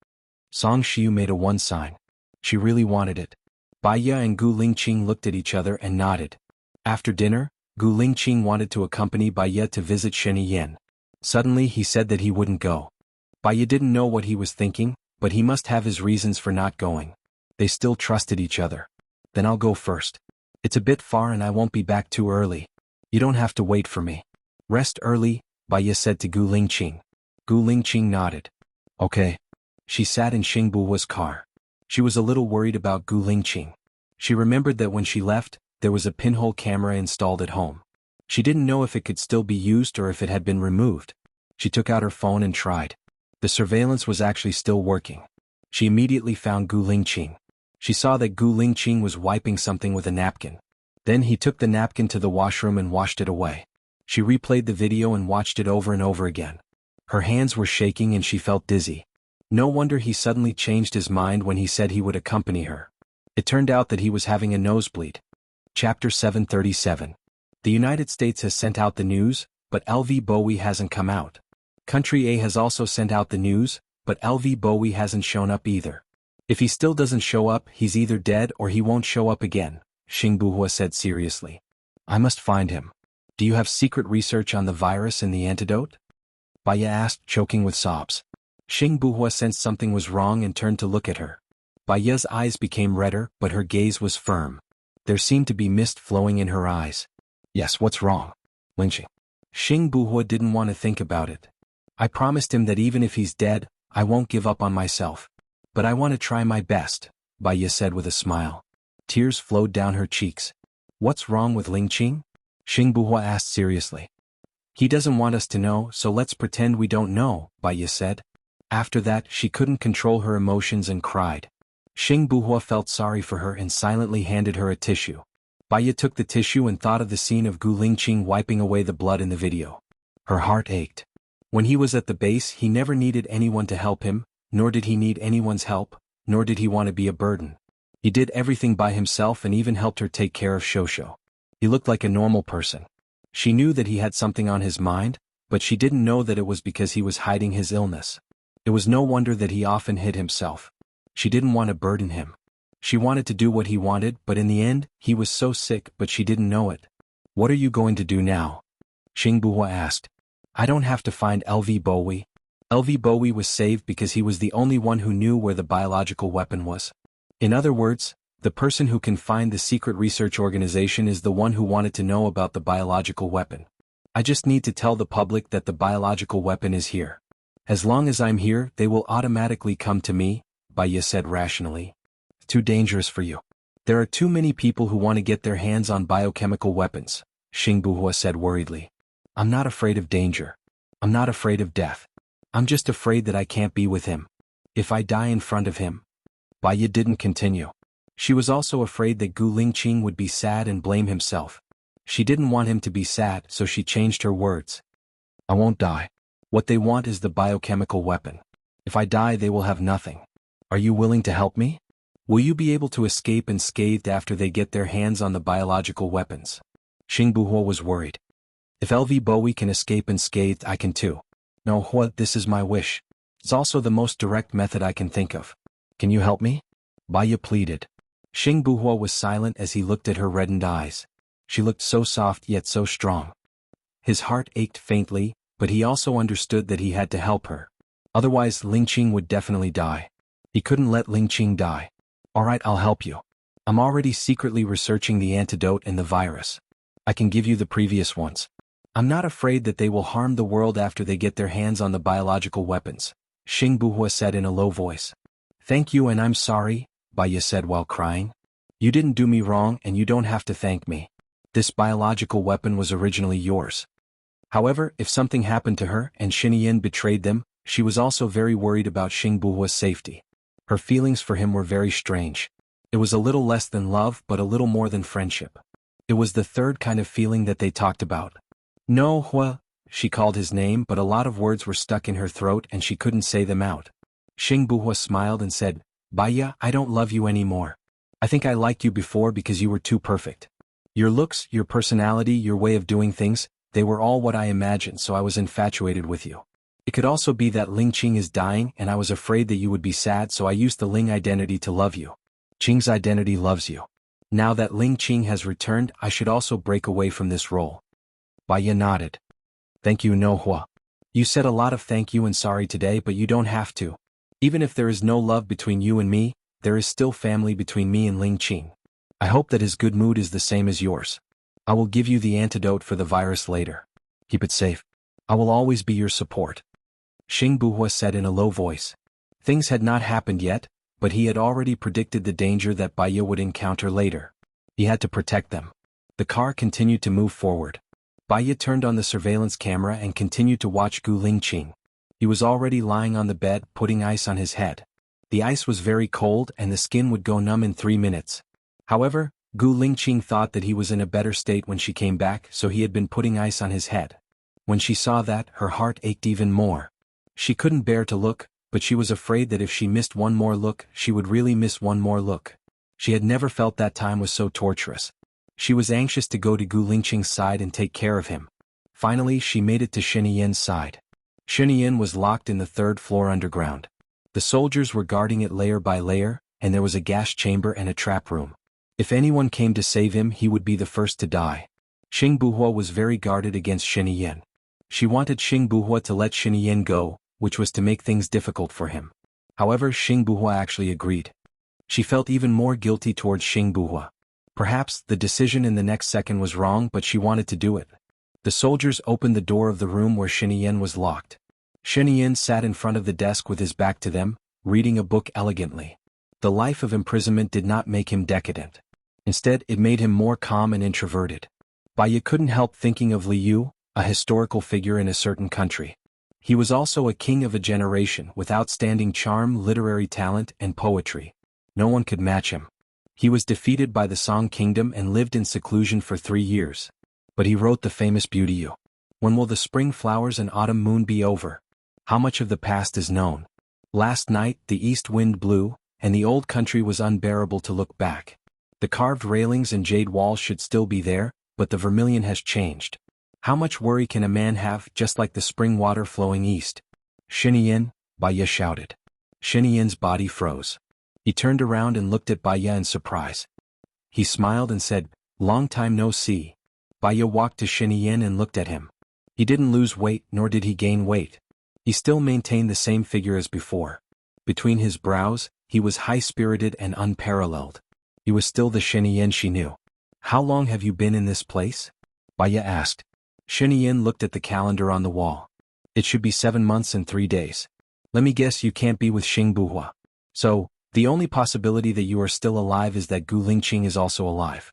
Song Xiu made a one sign. She really wanted it. Baya and Gu Lingqing looked at each other and nodded. After dinner, Gu Lingqing wanted to accompany Baya to visit Xianxia. Suddenly he said that he wouldn't go. Baya didn't know what he was thinking, but he must have his reasons for not going. They still trusted each other. Then I'll go first. It's a bit far and I won't be back too early. You don't have to wait for me. Rest early, Baya said to Gu Lingqing. Gu Lingqing nodded. Okay. She sat in Xingbuhua's car. She was a little worried about Gu Lingqing. She remembered that when she left, there was a pinhole camera installed at home. She didn't know if it could still be used or if it had been removed. She took out her phone and tried. The surveillance was actually still working. She immediately found Gu Lingqing. She saw that Gu Lingqing was wiping something with a napkin. Then he took the napkin to the washroom and washed it away. She replayed the video and watched it over and over again. Her hands were shaking and she felt dizzy. No wonder he suddenly changed his mind when he said he would accompany her. It turned out that he was having a nosebleed. Chapter 737. The United States has sent out the news, but LV Bowie hasn't come out. Country A has also sent out the news, but LV Bowie hasn't shown up either. If he still doesn't show up, he's either dead or he won't show up again, Xingbuhua said seriously. I must find him. Do you have secret research on the virus and the antidote? Baya asked, choking with sobs. Xingbuhua sensed something was wrong and turned to look at her. Baya's eyes became redder, but her gaze was firm. There seemed to be mist flowing in her eyes. Yes, what's wrong? Lingqing. Xingbuhua didn't want to think about it. I promised him that even if he's dead, I won't give up on myself. But I want to try my best, Baya said with a smile. Tears flowed down her cheeks. What's wrong with Lingqing? Xingbuhua asked seriously. He doesn't want us to know, so let's pretend we don't know, Baya said. After that, she couldn't control her emotions and cried. Xingbuhua felt sorry for her and silently handed her a tissue. Baya took the tissue and thought of the scene of Gu Lingqing wiping away the blood in the video. Her heart ached. When he was at the base, he never needed anyone to help him, nor did he need anyone's help, nor did he want to be a burden. He did everything by himself and even helped her take care of Shosho. He looked like a normal person. She knew that he had something on his mind, but she didn't know that it was because he was hiding his illness. It was no wonder that he often hid himself. She didn't want to burden him. She wanted to do what he wanted, but in the end, he was so sick, but she didn't know it. What are you going to do now? Xingbuhua asked. I don't have to find LV Bowie. LV Bowie was saved because he was the only one who knew where the biological weapon was. In other words, the person who can find the secret research organization is the one who wanted to know about the biological weapon. I just need to tell the public that the biological weapon is here. As long as I'm here, they will automatically come to me, Baya said rationally. Too dangerous for you. There are too many people who want to get their hands on biochemical weapons, Xingbuhua said worriedly. I'm not afraid of danger. I'm not afraid of death. I'm just afraid that I can't be with him. If I die in front of him. Baya didn't continue. She was also afraid that Gu Lingqing would be sad and blame himself. She didn't want him to be sad, so she changed her words. I won't die. What they want is the biochemical weapon. If I die, they will have nothing. Are you willing to help me? Will you be able to escape unscathed after they get their hands on the biological weapons? Xingbuhua was worried. If LV Bowie can escape unscathed, I can too. No, Hua, this is my wish. It's also the most direct method I can think of. Can you help me? Baya pleaded. Xingbuhua was silent as he looked at her reddened eyes. She looked so soft yet so strong. His heart ached faintly, but he also understood that he had to help her. Otherwise Lingqing would definitely die. He couldn't let Lingqing die. Alright, I'll help you. I'm already secretly researching the antidote and the virus. I can give you the previous ones. I'm not afraid that they will harm the world after they get their hands on the biological weapons, Xingbuhua said in a low voice. Thank you and I'm sorry, Baya said while crying. You didn't do me wrong and you don't have to thank me. This biological weapon was originally yours. However, if something happened to her and Xinyan betrayed them, she was also very worried about Xingbuhua's safety. Her feelings for him were very strange. It was a little less than love but a little more than friendship. It was the third kind of feeling that they talked about. No, Hua, she called his name but a lot of words were stuck in her throat and she couldn't say them out. Xingbuhua smiled and said, Baya, I don't love you anymore. I think I liked you before because you were too perfect. Your looks, your personality, your way of doing things, they were all what I imagined, so I was infatuated with you. It could also be that Lingqing is dying and I was afraid that you would be sad, so I used the Ling identity to love you. Qing's identity loves you. Now that Lingqing has returned, I should also break away from this role. Baya nodded. Thank you, No Hua. You said a lot of thank you and sorry today, but you don't have to. Even if there is no love between you and me, there is still family between me and Lingqing. I hope that his good mood is the same as yours. I will give you the antidote for the virus later. Keep it safe. I will always be your support. Xingbuhua said in a low voice. Things had not happened yet, but he had already predicted the danger that Baya would encounter later. He had to protect them. The car continued to move forward. Baya turned on the surveillance camera and continued to watch Gu Lingqing. He was already lying on the bed, putting ice on his head. The ice was very cold and the skin would go numb in 3 minutes. However, Gu Lingqing thought that he was in a better state when she came back, so he had been putting ice on his head. When she saw that, her heart ached even more. She couldn't bear to look, but she was afraid that if she missed one more look, she would really miss one more look. She had never felt that time was so torturous. She was anxious to go to Gu Lingqing's side and take care of him. Finally, she made it to Xinyan's side. Xinyan was locked in the 3rd floor underground. The soldiers were guarding it layer by layer, and there was a gas chamber and a trap room. If anyone came to save him, he would be the first to die. Xingbuhua was very guarded against Xinyan. She wanted Xingbuhua to let Xinyan go, which was to make things difficult for him. However, Xingbuhua actually agreed. She felt even more guilty towards Xingbuhua. Perhaps the decision in the next second was wrong, but she wanted to do it. The soldiers opened the door of the room where Xinyan was locked. Xinyan sat in front of the desk with his back to them, reading a book elegantly. The life of imprisonment did not make him decadent. Instead, it made him more calm and introverted. Baya couldn't help thinking of Liu, a historical figure in a certain country. He was also a king of a generation with outstanding charm, literary talent, and poetry. No one could match him. He was defeated by the Song Kingdom and lived in seclusion for 3 years. But he wrote the famous Beauty You. When will the spring flowers and autumn moon be over? How much of the past is known? Last night, the east wind blew, and the old country was unbearable to look back. The carved railings and jade walls should still be there, but the vermilion has changed. How much worry can a man have, just like the spring water flowing east? Xinyan, Baya shouted. Xinyan's body froze. He turned around and looked at Baya in surprise. He smiled and said, "Long time no see." Baya walked to Xianxia and looked at him. He didn't lose weight, nor did he gain weight. He still maintained the same figure as before. Between his brows, he was high-spirited and unparalleled. He was still the Xianxia she knew. "How long have you been in this place?" Baya asked. Xianxia looked at the calendar on the wall. "It should be 7 months and 3 days. Let me guess, you can't be with Xingbuhua. So, the only possibility that you are still alive is that Gu Lingqing is also alive."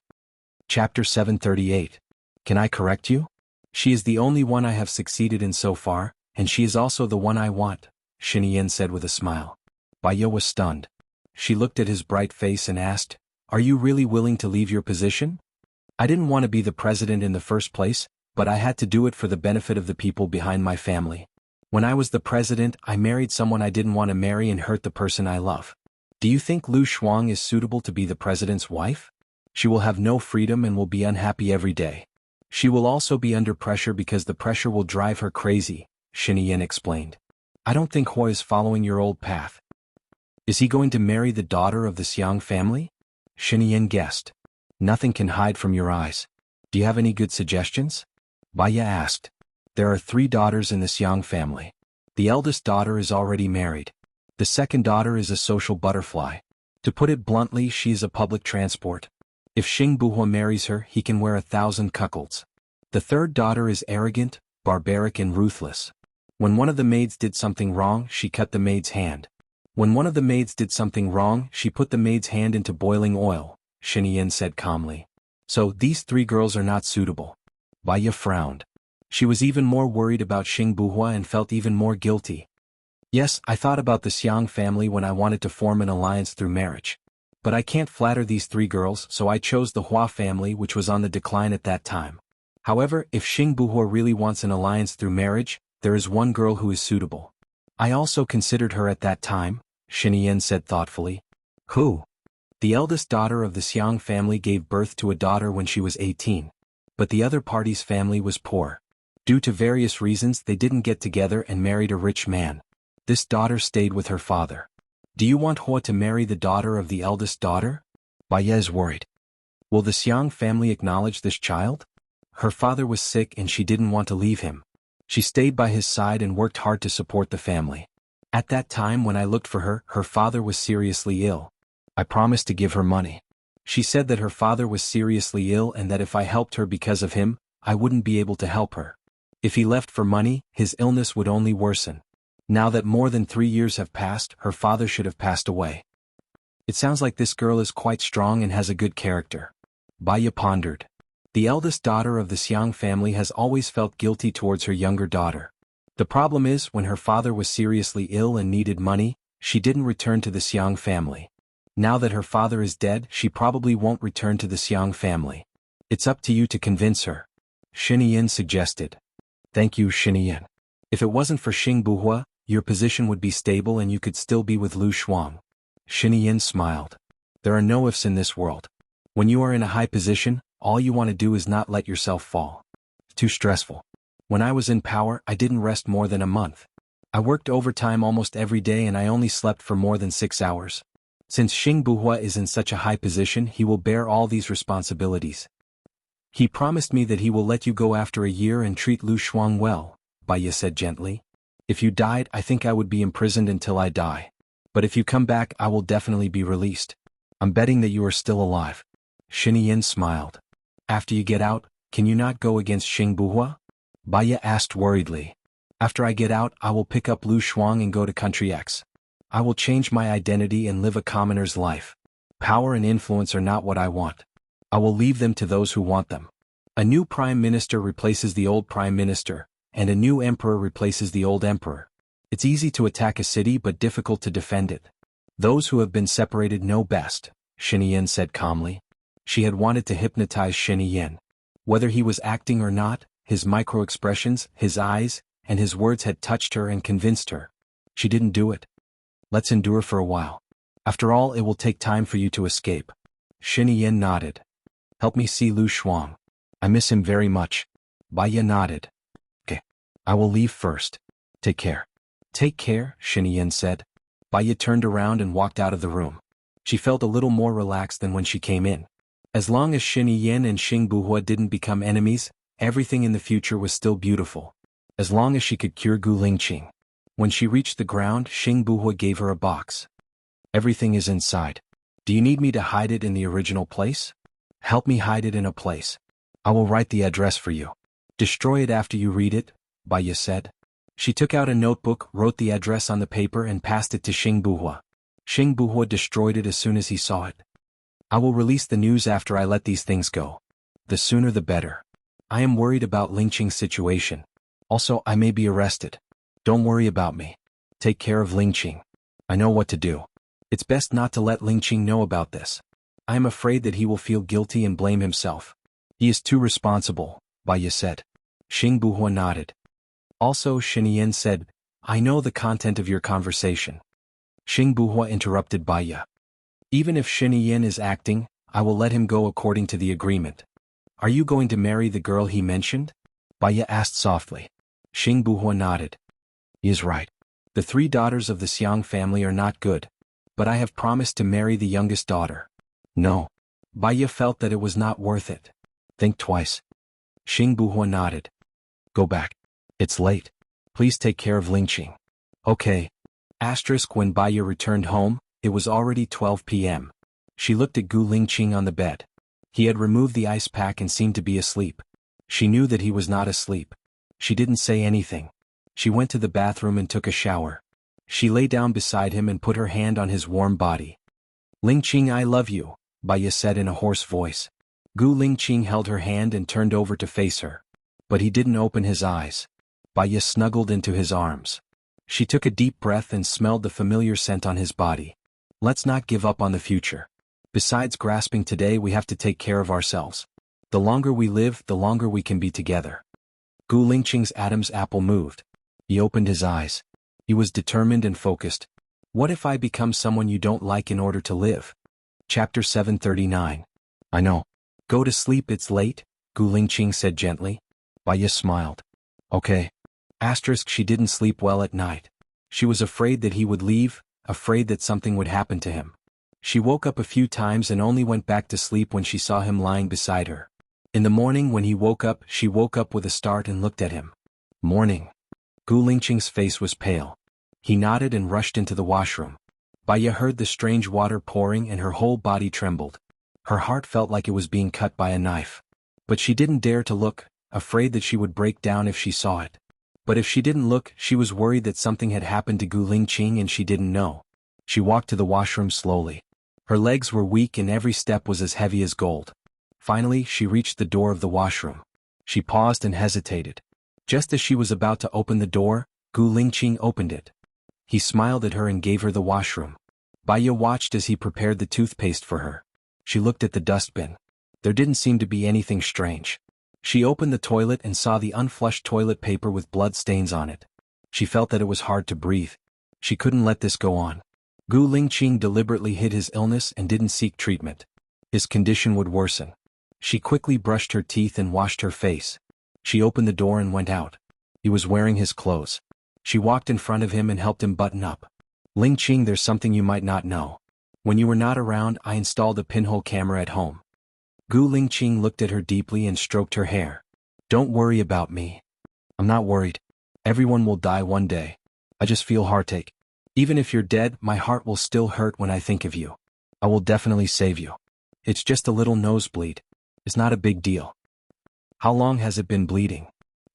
Chapter 738. Can I correct you? She is the only one I have succeeded in so far, and she is also the one I want, Xianxia said with a smile. Baya was stunned. She looked at his bright face and asked, "Are you really willing to leave your position?" "I didn't want to be the president in the first place, but I had to do it for the benefit of the people behind my family. When I was the president, I married someone I didn't want to marry and hurt the person I love. Do you think Lu Shuang is suitable to be the president's wife? She will have no freedom and will be unhappy every day. She will also be under pressure because the pressure will drive her crazy," Xianxia explained. "I don't think Hua is following your old path." "Is he going to marry the daughter of the Xiang family?" Xianxia guessed. "Nothing can hide from your eyes. Do you have any good suggestions?" Baya asked. "There are 3 daughters in the Xiang family. The eldest daughter is already married. The second daughter is a social butterfly. To put it bluntly, she is a public transport. If Xingbuhua marries her, he can wear 1,000 cuckolds. The third daughter is arrogant, barbaric and ruthless. When one of the maids did something wrong, she cut the maid's hand. When one of the maids did something wrong, she put the maid's hand into boiling oil," Xianxia said calmly. "So, these 3 girls are not suitable." Baya frowned. She was even more worried about Xingbuhua and felt even more guilty. "Yes, I thought about the Xiang family when I wanted to form an alliance through marriage. But I can't flatter these 3 girls, so I chose the Hua family, which was on the decline at that time. However, if Xingbuhua really wants an alliance through marriage, there is one girl who is suitable. I also considered her at that time," Xianxia said thoughtfully. "Who?" "The eldest daughter of the Xiang family gave birth to a daughter when she was 18. But the other party's family was poor. Due to various reasons, they didn't get together and married a rich man. This daughter stayed with her father." "Do you want Hua to marry the daughter of the eldest daughter?" Baya is worried. "Will the Xiang family acknowledge this child?" Her father was sick and she didn't want to leave him. She stayed by his side and worked hard to support the family. At that time when I looked for her, her father was seriously ill. I promised to give her money. She said that her father was seriously ill and that if I helped her because of him, I wouldn't be able to help her. If he left for money, his illness would only worsen. Now that more than 3 years have passed, her father should have passed away. It sounds like this girl is quite strong and has a good character." Baya pondered. The eldest daughter of the Xiang family has always felt guilty towards her younger daughter. The problem is, when her father was seriously ill and needed money, she didn't return to the Xiang family. Now that her father is dead, she probably won't return to the Xiang family. It's up to you to convince her," Xianxia suggested. "Thank you, Xianxia. If it wasn't for Xingbuhua, your position would be stable and you could still be with Lu Shuang." Xianxia smiled. "There are no ifs in this world. When you are in a high position, all you want to do is not let yourself fall. It's too stressful. When I was in power, I didn't rest more than a month. I worked overtime almost every day and I only slept for more than 6 hours. Since Xingbuhua is in such a high position, he will bear all these responsibilities. He promised me that he will let you go after a year and treat Lu Shuang well," Baya said gently. "If you died, I think I would be imprisoned until I die. But if you come back, I will definitely be released. I'm betting that you are still alive." Xianxia smiled. "After you get out, can you not go against Xingbuhua?" Baya asked worriedly. "After I get out, I will pick up Lu Shuang and go to Country X. I will change my identity and live a commoner's life. Power and influence are not what I want. I will leave them to those who want them. A new prime minister replaces the old prime minister, and a new emperor replaces the old emperor. It's easy to attack a city but difficult to defend it. Those who have been separated know best," Xianxia said calmly. She had wanted to hypnotize Xianxia. Whether he was acting or not, his micro-expressions, his eyes, and his words had touched her and convinced her. She didn't do it. "Let's endure for a while. After all, it will take time for you to escape." Xianxia nodded. "Help me see Lu Shuang. I miss him very much." Baya nodded. "Okay. I will leave first. Take care." "Take care," Xianxia said. Baya turned around and walked out of the room. She felt a little more relaxed than when she came in. As long as Xianxia and Xingbuhua didn't become enemies, everything in the future was still beautiful. As long as she could cure Gu Lingqing. When she reached the ground, Xingbuhua gave her a box. Everything is inside. Do you need me to hide it in the original place? Help me hide it in a place. I will write the address for you. Destroy it after you read it, Baiya said. She took out a notebook, wrote the address on the paper and passed it to Xingbuhua. Xingbuhua destroyed it as soon as he saw it. I will release the news after I let these things go. The sooner the better. I am worried about Lingqing's situation. Also, I may be arrested. Don't worry about me. Take care of Lingqing. I know what to do. It's best not to let Lingqing know about this. I am afraid that he will feel guilty and blame himself. He is too responsible, Baiya said. Xingbuhua nodded. Also, Xinyan said, I know the content of your conversation. Xingbuhua interrupted Baiya. Even if Xinyan is acting, I will let him go according to the agreement. Are you going to marry the girl he mentioned? Baiya asked softly. Xingbuhua nodded. He is right. The 3 daughters of the Xiang family are not good. But I have promised to marry the youngest daughter. No. Baiya felt that it was not worth it. Think twice. Xingbuhua nodded. Go back. It's late. Please take care of Lingqing. Okay. When Baiya returned home, it was already 12 p.m. She looked at Gu Lingqing on the bed. He had removed the ice pack and seemed to be asleep. She knew that he was not asleep. She didn't say anything. She went to the bathroom and took a shower. She lay down beside him and put her hand on his warm body. Lingqing, I love you, Baiya said in a hoarse voice. Gu Lingqing held her hand and turned over to face her. But he didn't open his eyes. Baiya snuggled into his arms. She took a deep breath and smelled the familiar scent on his body. Let's not give up on the future. Besides grasping today, we have to take care of ourselves. The longer we live, the longer we can be together. Gu Lingqing's Adam's apple moved. He opened his eyes. He was determined and focused. What if I become someone you don't like in order to live? Chapter 739. I know. Go to sleep, it's late, Gu Lingqing said gently. Baiya smiled. Okay. She didn't sleep well at night. She was afraid that he would leave, afraid that something would happen to him. She woke up a few times and only went back to sleep when she saw him lying beside her. In the morning when he woke up, she woke up with a start and looked at him. Morning. Gu Lingqing's face was pale. He nodded and rushed into the washroom. Baiya heard the strange water pouring and her whole body trembled. Her heart felt like it was being cut by a knife. But she didn't dare to look, afraid that she would break down if she saw it. But if she didn't look, she was worried that something had happened to Gu Lingqing and she didn't know. She walked to the washroom slowly. Her legs were weak and every step was as heavy as gold. Finally, she reached the door of the washroom. She paused and hesitated. Just as she was about to open the door, Gu Lingqing opened it. He smiled at her and gave her the washroom. Baiya watched as he prepared the toothpaste for her. She looked at the dustbin. There didn't seem to be anything strange. She opened the toilet and saw the unflushed toilet paper with blood stains on it. She felt that it was hard to breathe. She couldn't let this go on. Gu Lingqing deliberately hid his illness and didn't seek treatment. His condition would worsen. She quickly brushed her teeth and washed her face. She opened the door and went out. He was wearing his clothes. She walked in front of him and helped him button up. Lingqing, there's something you might not know. When you were not around, I installed a pinhole camera at home. Gu Lingqing looked at her deeply and stroked her hair. Don't worry about me. I'm not worried. Everyone will die one day. I just feel heartache. Even if you're dead, my heart will still hurt when I think of you. I will definitely save you. It's just a little nosebleed. It's not a big deal. How long has it been bleeding?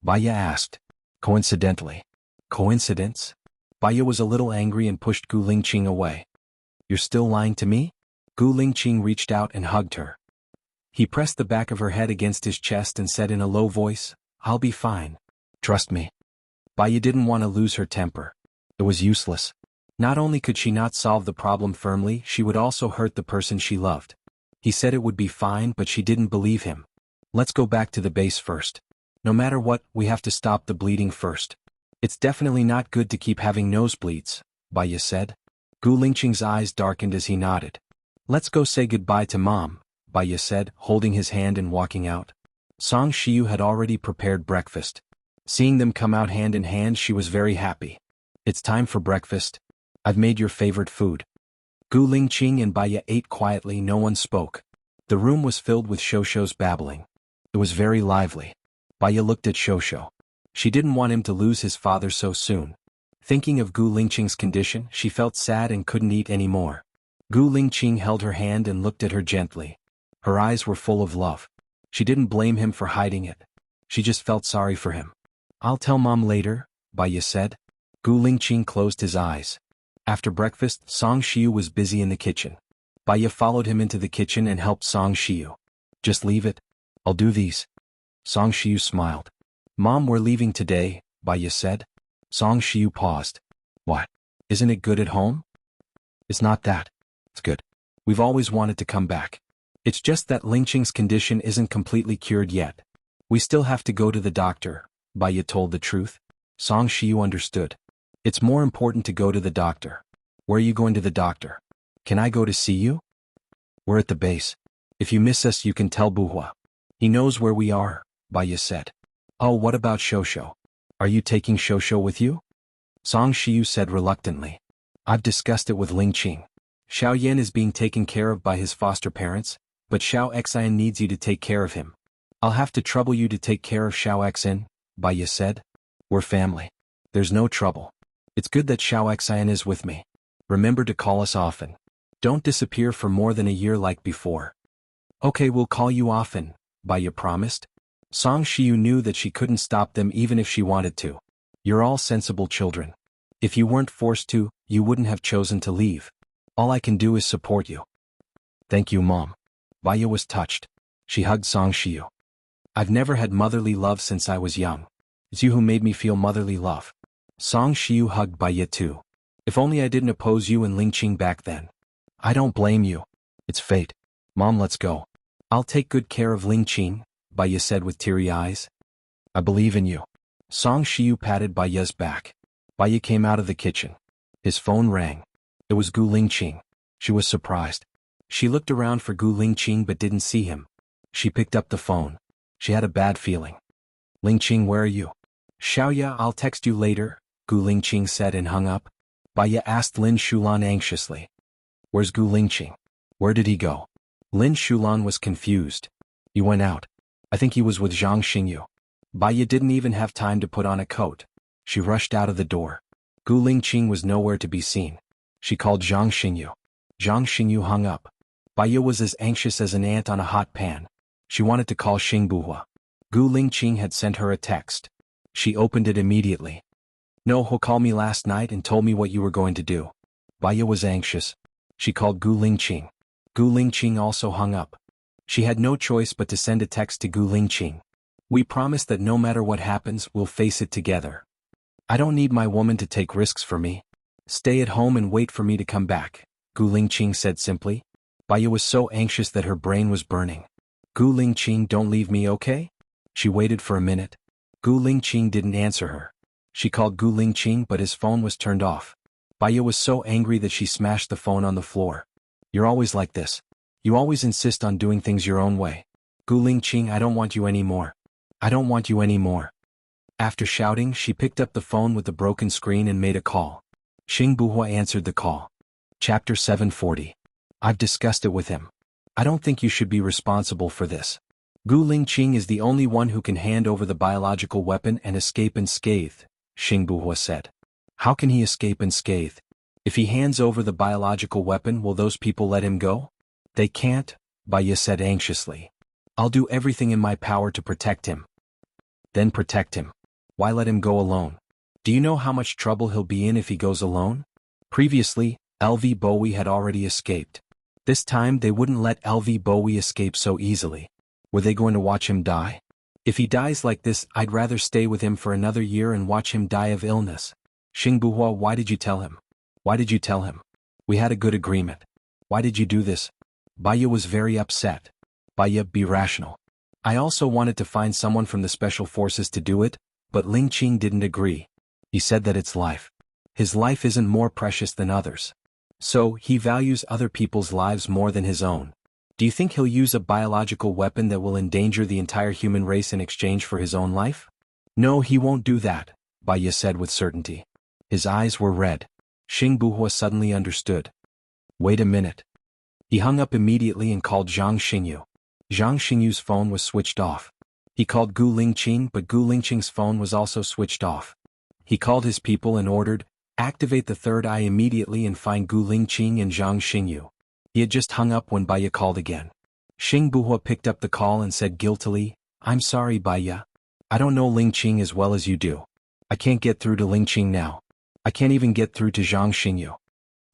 Baiya asked. Coincidentally. Coincidence? Baiya was a little angry and pushed Gu Lingqing away. You're still lying to me? Gu Lingqing reached out and hugged her. He pressed the back of her head against his chest and said in a low voice, I'll be fine. Trust me. Baiya didn't want to lose her temper. It was useless. Not only could she not solve the problem firmly, she would also hurt the person she loved. He said it would be fine, but she didn't believe him. Let's go back to the base first. No matter what, we have to stop the bleeding first. It's definitely not good to keep having nosebleeds, Baiya said. Gu Lingqing's eyes darkened as he nodded. Let's go say goodbye to Mom, Baiya said, holding his hand and walking out. Song Shiyu had already prepared breakfast. Seeing them come out hand in hand, she was very happy. It's time for breakfast. I've made your favorite food. Gu Lingqing and Baya ate quietly. No one spoke. The room was filled with Shosho's babbling. It was very lively. Baya looked at Shosho. She didn't want him to lose his father so soon. Thinking of Gu Lingqing's condition, she felt sad and couldn't eat anymore. Gu Lingqing held her hand and looked at her gently. Her eyes were full of love. She didn't blame him for hiding it. She just felt sorry for him. I'll tell Mom later, Baya said. Gu Lingqing closed his eyes. After breakfast, Song Shiu was busy in the kitchen. Baya followed him into the kitchen and helped Song Shiu. Just leave it. I'll do these. Song Shiu smiled. Mom, we're leaving today, Baya said. Song Shiu paused. What? Isn't it good at home? It's not that. It's good. We've always wanted to come back. It's just that Lingqing's condition isn't completely cured yet. We still have to go to the doctor, Baya told the truth. Song Shiu understood. It's more important to go to the doctor. Where are you going to the doctor? Can I go to see you? We're at the base. If you miss us, you can tell Buhua. He knows where we are, Baya said. Oh, what about Shosho? Are you taking Shosho with you? Song Shiu said reluctantly. I've discussed it with Lingqing. Xiaoyan is being taken care of by his foster parents, but xianxia needs you to take care of him. I'll have to trouble you to take care of xianxia, Baya said. We're family. There's no trouble. It's good that xianxia is with me. Remember to call us often. Don't disappear for more than a year like before. Okay, we'll call you often, Baya promised. Song Shiu knew that she couldn't stop them even if she wanted to. You're all sensible children. If you weren't forced to, you wouldn't have chosen to leave. All I can do is support you. Thank you, Mom. Baya was touched. She hugged Song Shiu. I've never had motherly love since I was young. It's you who made me feel motherly love. Song Shiu hugged Baya too. If only I didn't oppose you and Lingqing back then. I don't blame you. It's fate. Mom, let's go. I'll take good care of Lingqing, Baya said with teary eyes. I believe in you. Song Shiu patted Baya's back. Baya came out of the kitchen. His phone rang. It was Gu Lingqing. She was surprised. She looked around for Gu Lingqing but didn't see him. She picked up the phone. She had a bad feeling. Lingqing, where are you? Xiaoya, I'll text you later, Gu Lingqing said and hung up. Baya asked Lin Shulan anxiously. Where's Gu Lingqing? Where did he go? Lin Shulan was confused. He went out. I think he was with Zhang Xingyu. Baya didn't even have time to put on a coat. She rushed out of the door. Gu Lingqing was nowhere to be seen. She called Zhang Xingyu. Zhang Xingyu hung up. Baya was as anxious as an ant on a hot pan. She wanted to call Xing Buhua. Gu Lingqing had sent her a text. She opened it immediately. No, he called me last night and told me what you were going to do. Baya was anxious. She called Gu Lingqing. Gu Lingqing also hung up. She had no choice but to send a text to Gu Lingqing. We promise that no matter what happens, we'll face it together. I don't need my woman to take risks for me. Stay at home and wait for me to come back, Gu Lingqing said simply. Baya was so anxious that her brain was burning. Gu Lingqing, don't leave me, okay? She waited for a minute. Gu Lingqing didn't answer her. She called Gu Lingqing but his phone was turned off. Baya was so angry that she smashed the phone on the floor. You're always like this. You always insist on doing things your own way. Gu Lingqing, I don't want you anymore. I don't want you anymore. After shouting, she picked up the phone with the broken screen and made a call. Xing Buhua answered the call. Chapter 740. I've discussed it with him. I don't think you should be responsible for this. Gu Lingqing is the only one who can hand over the biological weapon and escape unscathed, Xing Buhua said. How can he escape unscathed? If he hands over the biological weapon, will those people let him go? They can't, Baya said anxiously. I'll do everything in my power to protect him. Then protect him. Why let him go alone? Do you know how much trouble he'll be in if he goes alone? Previously, LV Bowie had already escaped. This time they wouldn't let LV Bowie escape so easily. Were they going to watch him die? If he dies like this, I'd rather stay with him for another year and watch him die of illness. Xing Buhua, why did you tell him? Why did you tell him? We had a good agreement. Why did you do this? Baya was very upset. Baya, be rational. I also wanted to find someone from the special forces to do it, but Lingqing didn't agree. He said that it's life. His life isn't more precious than others. So, he values other people's lives more than his own. Do you think he'll use a biological weapon that will endanger the entire human race in exchange for his own life? No, he won't do that, Baya said with certainty. His eyes were red. Xing Buhua suddenly understood. Wait a minute. He hung up immediately and called Zhang Xingyu. Zhang Xingyu's phone was switched off. He called Gu Lingqing, but Gu Lingqing's phone was also switched off. He called his people and ordered, "Activate the third eye immediately and find Gu Lingqing and Zhang Xingyu." He had just hung up when Baiya called again. Xing Buhua picked up the call and said guiltily, "I'm sorry, Baiya. I don't know Lingqing as well as you do. I can't get through to Lingqing now. I can't even get through to Zhang Xingyu."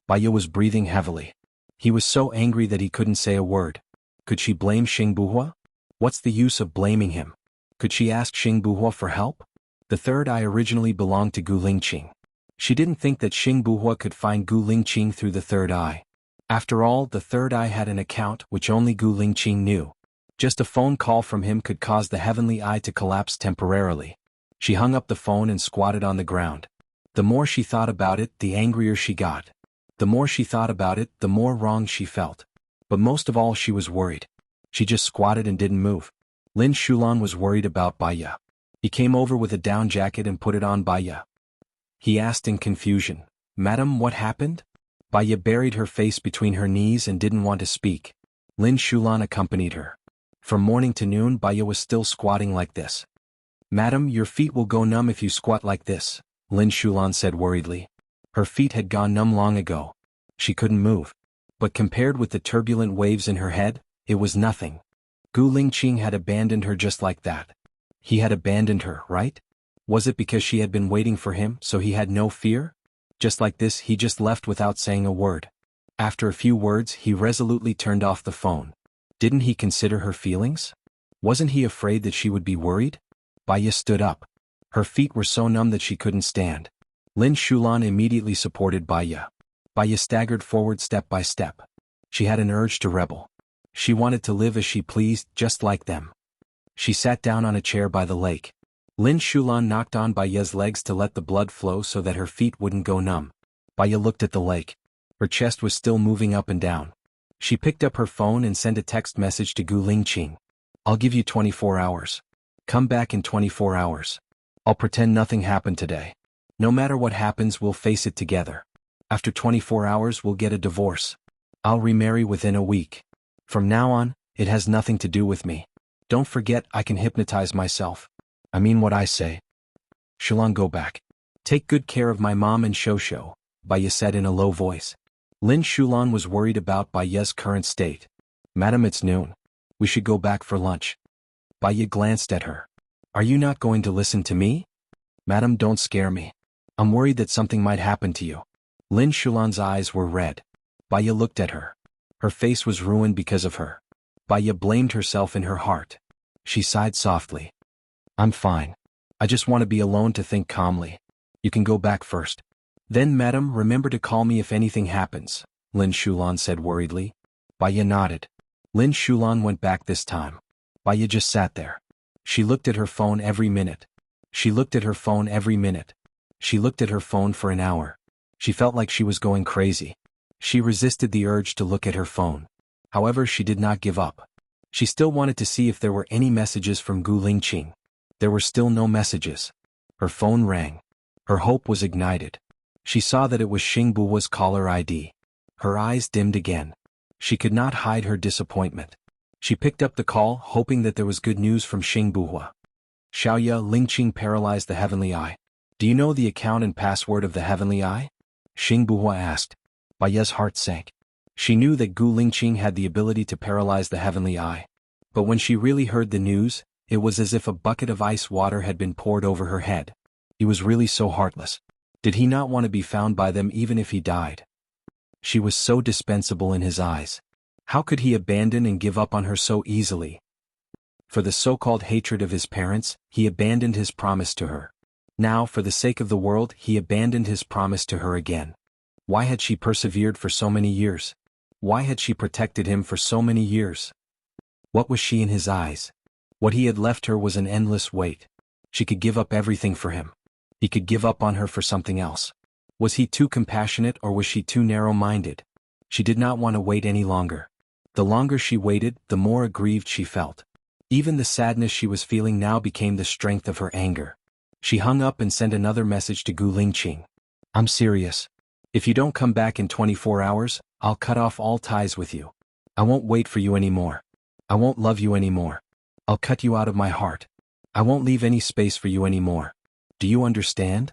Baiya was breathing heavily. He was so angry that he couldn't say a word. Could she blame Xing Buhua? What's the use of blaming him? Could she ask Xing Buhua for help? The third eye originally belonged to Gu Lingqing. She didn't think that Xing Buhua could find Gu Lingqing through the third eye. After all, the third eye had an account which only Gu Lingqing knew. Just a phone call from him could cause the heavenly eye to collapse temporarily. She hung up the phone and squatted on the ground. The more she thought about it, the angrier she got. The more she thought about it, the more wrong she felt. But most of all, she was worried. She just squatted and didn't move. Lin Shulan was worried about Baiya. He came over with a down jacket and put it on Baiya. He asked in confusion, "Madam, what happened?" Baiya buried her face between her knees and didn't want to speak. Lin Shulan accompanied her. From morning to noon, Baiya was still squatting like this. "Madam, your feet will go numb if you squat like this," Lin Shulan said worriedly. Her feet had gone numb long ago. She couldn't move. But compared with the turbulent waves in her head, it was nothing. Gu Lingqing had abandoned her just like that. He had abandoned her, right? Was it because she had been waiting for him, so he had no fear? Just like this, he just left without saying a word. After a few words, he resolutely turned off the phone. Didn't he consider her feelings? Wasn't he afraid that she would be worried? Baiya stood up. Her feet were so numb that she couldn't stand. Lin Shulan immediately supported Baiya. Baiya staggered forward step by step. She had an urge to rebel. She wanted to live as she pleased, just like them. She sat down on a chair by the lake. Lin Shulan knocked on Baiya's legs to let the blood flow so that her feet wouldn't go numb. Baiya looked at the lake. Her chest was still moving up and down. She picked up her phone and sent a text message to Gu Lingqing. "I'll give you 24 hours. Come back in 24 hours. I'll pretend nothing happened today. No matter what happens, we'll face it together. After 24 hours, we'll get a divorce. I'll remarry within a week. From now on, it has nothing to do with me. Don't forget, I can hypnotize myself. I mean what I say. Shulan, go back. Take good care of my mom and Shosho," Baiya said in a low voice. Lin Shulan was worried about Baiya's current state. "Madam, it's noon. We should go back for lunch." Baiya glanced at her. "Are you not going to listen to me?" "Madam, don't scare me. I'm worried that something might happen to you." Lin Shulan's eyes were red. Baiya looked at her. Her face was ruined because of her. Baiya blamed herself in her heart. She sighed softly. "I'm fine. I just want to be alone to think calmly. You can go back first." "Then, madam, remember to call me if anything happens," Lin Shulan said worriedly. Baiya nodded. Lin Shulan went back this time. Baiya just sat there. She looked at her phone every minute. She looked at her phone every minute. She looked at her phone for an hour. She felt like she was going crazy. She resisted the urge to look at her phone. However, she did not give up. She still wanted to see if there were any messages from Gu Lingqing. There were still no messages. Her phone rang. Her hope was ignited. She saw that it was Xing Buhua's caller ID. Her eyes dimmed again. She could not hide her disappointment. She picked up the call, hoping that there was good news from Xing Buhua. "Xiaoya, Lingqing paralyzed the heavenly eye. Do you know the account and password of the heavenly eye?" Xing Buhua asked. Baiya's heart sank. She knew that Gu Lingqing had the ability to paralyze the heavenly eye. But when she really heard the news, it was as if a bucket of ice water had been poured over her head. He was really so heartless. Did he not want to be found by them even if he died? She was so dispensable in his eyes. How could he abandon and give up on her so easily? For the so-called hatred of his parents, he abandoned his promise to her. Now, for the sake of the world, he abandoned his promise to her again. Why had she persevered for so many years? Why had she protected him for so many years? What was she in his eyes? What he had left her was an endless weight. She could give up everything for him. He could give up on her for something else. Was he too compassionate or was she too narrow-minded? She did not want to wait any longer. The longer she waited, the more aggrieved she felt. Even the sadness she was feeling now became the strength of her anger. She hung up and sent another message to Gu Lingqing. "I'm serious. If you don't come back in 24 hours, I'll cut off all ties with you. I won't wait for you anymore. I won't love you anymore. I'll cut you out of my heart. I won't leave any space for you anymore. Do you understand?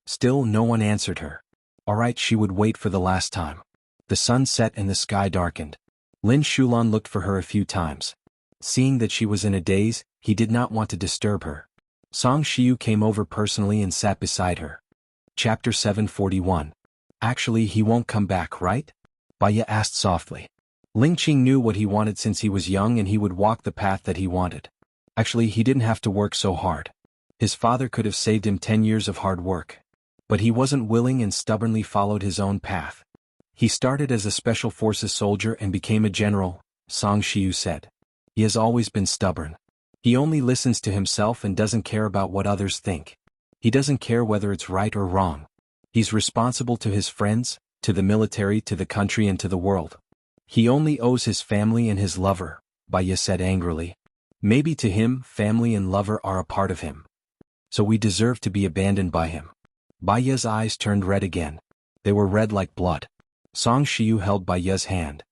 Still no one answered her. All right, she would wait for the last time. The sun set and the sky darkened. Lin Shulan looked for her a few times. Seeing that she was in a daze, he did not want to disturb her. Song Shiyu came over personally and sat beside her. Chapter 741. Actually, he won't come back, right? Baya asked softly. Ling Qing knew what he wanted since he was young, and he would walk the path that he wanted. Actually, he didn't have to work so hard. His father could have saved him 10 years of hard work. But he wasn't willing and stubbornly followed his own path. He started as a special forces soldier and became a general, Song Shiyu said. He has always been stubborn. He only listens to himself and doesn't care about what others think. He doesn't care whether it's right or wrong. He's responsible to his friends, to the military, to the country, and to the world. He only owes his family and his lover, Baya said angrily. Maybe to him, family and lover are a part of him. So we deserve to be abandoned by him. Baya's eyes turned red again. They were red like blood. Song Shiyu held Baya's hand.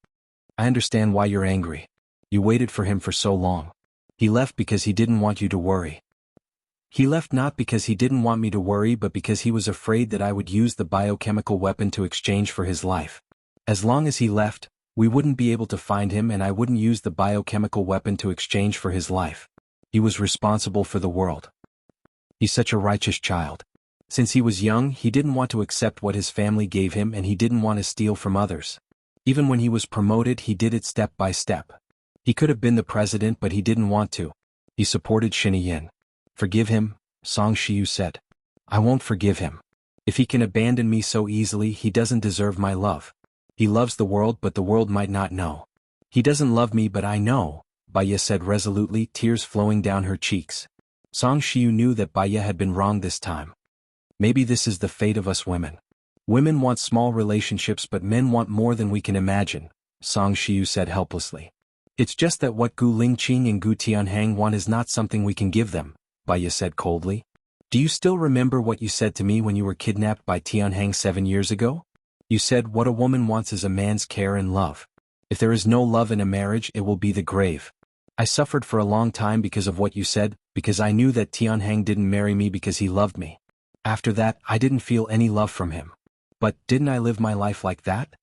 I understand why you're angry. You waited for him for so long. He left because he didn't want you to worry. He left not because he didn't want me to worry, but because he was afraid that I would use the biochemical weapon to exchange for his life. As long as he left, we wouldn't be able to find him, and I wouldn't use the biochemical weapon to exchange for his life. He was responsible for the world. He's such a righteous child. Since he was young, he didn't want to accept what his family gave him, and he didn't want to steal from others. Even when he was promoted, he did it step by step. He could have been the president, but he didn't want to. He supported Xianxia. Forgive him, Song Shiyu said. I won't forgive him. If he can abandon me so easily, he doesn't deserve my love. He loves the world, but the world might not know. He doesn't love me, but I know, Baya said resolutely, tears flowing down her cheeks. Song Shiyu knew that Baya had been wrong this time. Maybe this is the fate of us women. Women want small relationships, but men want more than we can imagine, Song Shiyu said helplessly. It's just that what Gu Lingqing and Gu Tianhang want is not something we can give them, Baya said coldly. Do you still remember what you said to me when you were kidnapped by Tianhang 7 years ago? You said what a woman wants is a man's care and love. If there is no love in a marriage, it will be the grave. I suffered for a long time because of what you said, because I knew that Tianhang didn't marry me because he loved me. After that, I didn't feel any love from him. But didn't I live my life like that?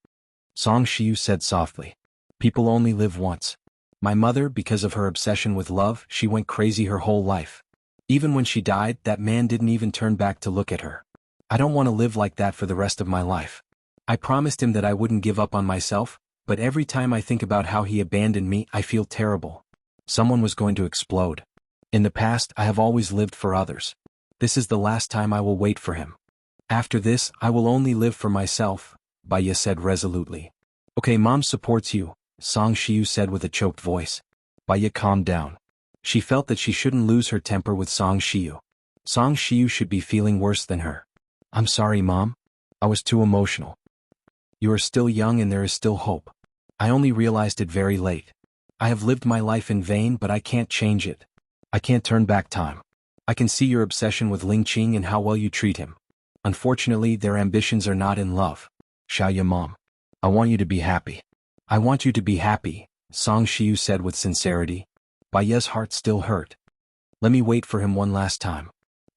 Song Shiyu said softly. People only live once. My mother, because of her obsession with love, she went crazy her whole life. Even when she died, that man didn't even turn back to look at her. I don't want to live like that for the rest of my life. I promised him that I wouldn't give up on myself, but every time I think about how he abandoned me, I feel terrible. Someone was going to explode. In the past, I have always lived for others. This is the last time I will wait for him. After this, I will only live for myself, Baya said resolutely. Okay, Mom supports you, Song Shiyu said with a choked voice. Baya calmed down. She felt that she shouldn't lose her temper with Song Shiyu. Song Shiyu should be feeling worse than her. I'm sorry, Mom. I was too emotional. You are still young and there is still hope. I only realized it very late. I have lived my life in vain, but I can't change it. I can't turn back time. I can see your obsession with Ling Qing and how well you treat him. Unfortunately, their ambitions are not in love. Xiaoya Mom. I want you to be happy. I want you to be happy, Song Shiyu said with sincerity. Baya's heart still hurt. Let me wait for him one last time.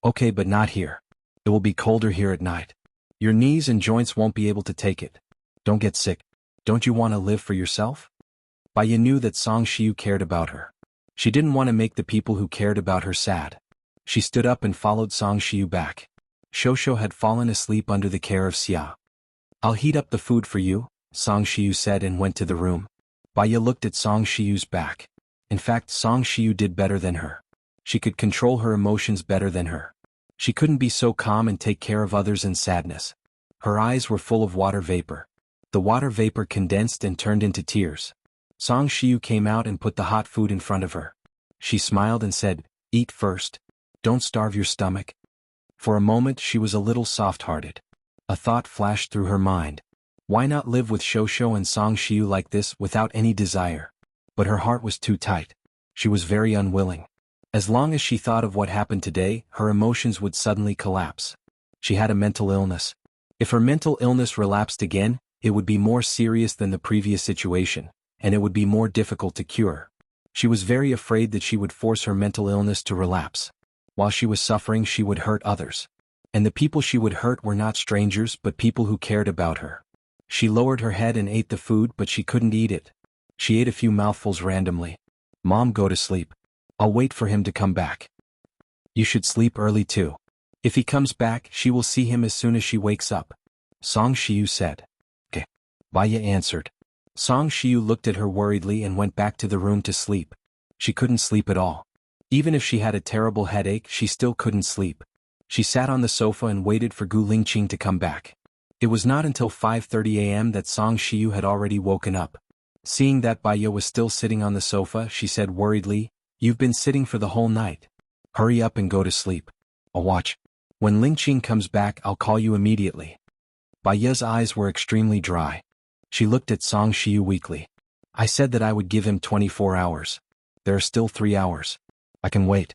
Okay, but not here. It will be colder here at night. Your knees and joints won't be able to take it. Don't get sick. Don't you want to live for yourself? Baya knew that Song Shiyu cared about her. She didn't want to make the people who cared about her sad. She stood up and followed Song Shiyu back. Shosho had fallen asleep under the care of Xia. I'll heat up the food for you, Song Shiyu said and went to the room. Baya looked at Song Shiyu's back. In fact, Song Shiyu did better than her. She could control her emotions better than her. She couldn't be so calm and take care of others in sadness. Her eyes were full of water vapor. The water vapor condensed and turned into tears. Song Shiyu came out and put the hot food in front of her. She smiled and said, "Eat first. Don't starve your stomach." For a moment she was a little soft-hearted. A thought flashed through her mind. Why not live with Shosho and Song Shiyu like this without any desire? But her heart was too tight. She was very unwilling. As long as she thought of what happened today, her emotions would suddenly collapse. She had a mental illness. If her mental illness relapsed again, it would be more serious than the previous situation, and it would be more difficult to cure. She was very afraid that she would force her mental illness to relapse. While she was suffering, she would hurt others. And the people she would hurt were not strangers but people who cared about her. She lowered her head and ate the food, but she couldn't eat it. She ate a few mouthfuls randomly. Mom, go to sleep. I'll wait for him to come back. You should sleep early too. If he comes back, she will see him as soon as she wakes up. Song Shiyu said. Okay. Baya answered. Song Shiyu looked at her worriedly and went back to the room to sleep. She couldn't sleep at all. Even if she had a terrible headache, she still couldn't sleep. She sat on the sofa and waited for Gu Lingqing to come back. It was not until 5:30 a.m. that Song Shiyu had already woken up. Seeing that Baya was still sitting on the sofa, she said worriedly, "You've been sitting for the whole night. Hurry up and go to sleep. I'll watch. When Lingqing comes back, I'll call you immediately." Baya's eyes were extremely dry. She looked at Song Shiyu weakly. "I said that I would give him 24 hours. There are still 3 hours. I can wait."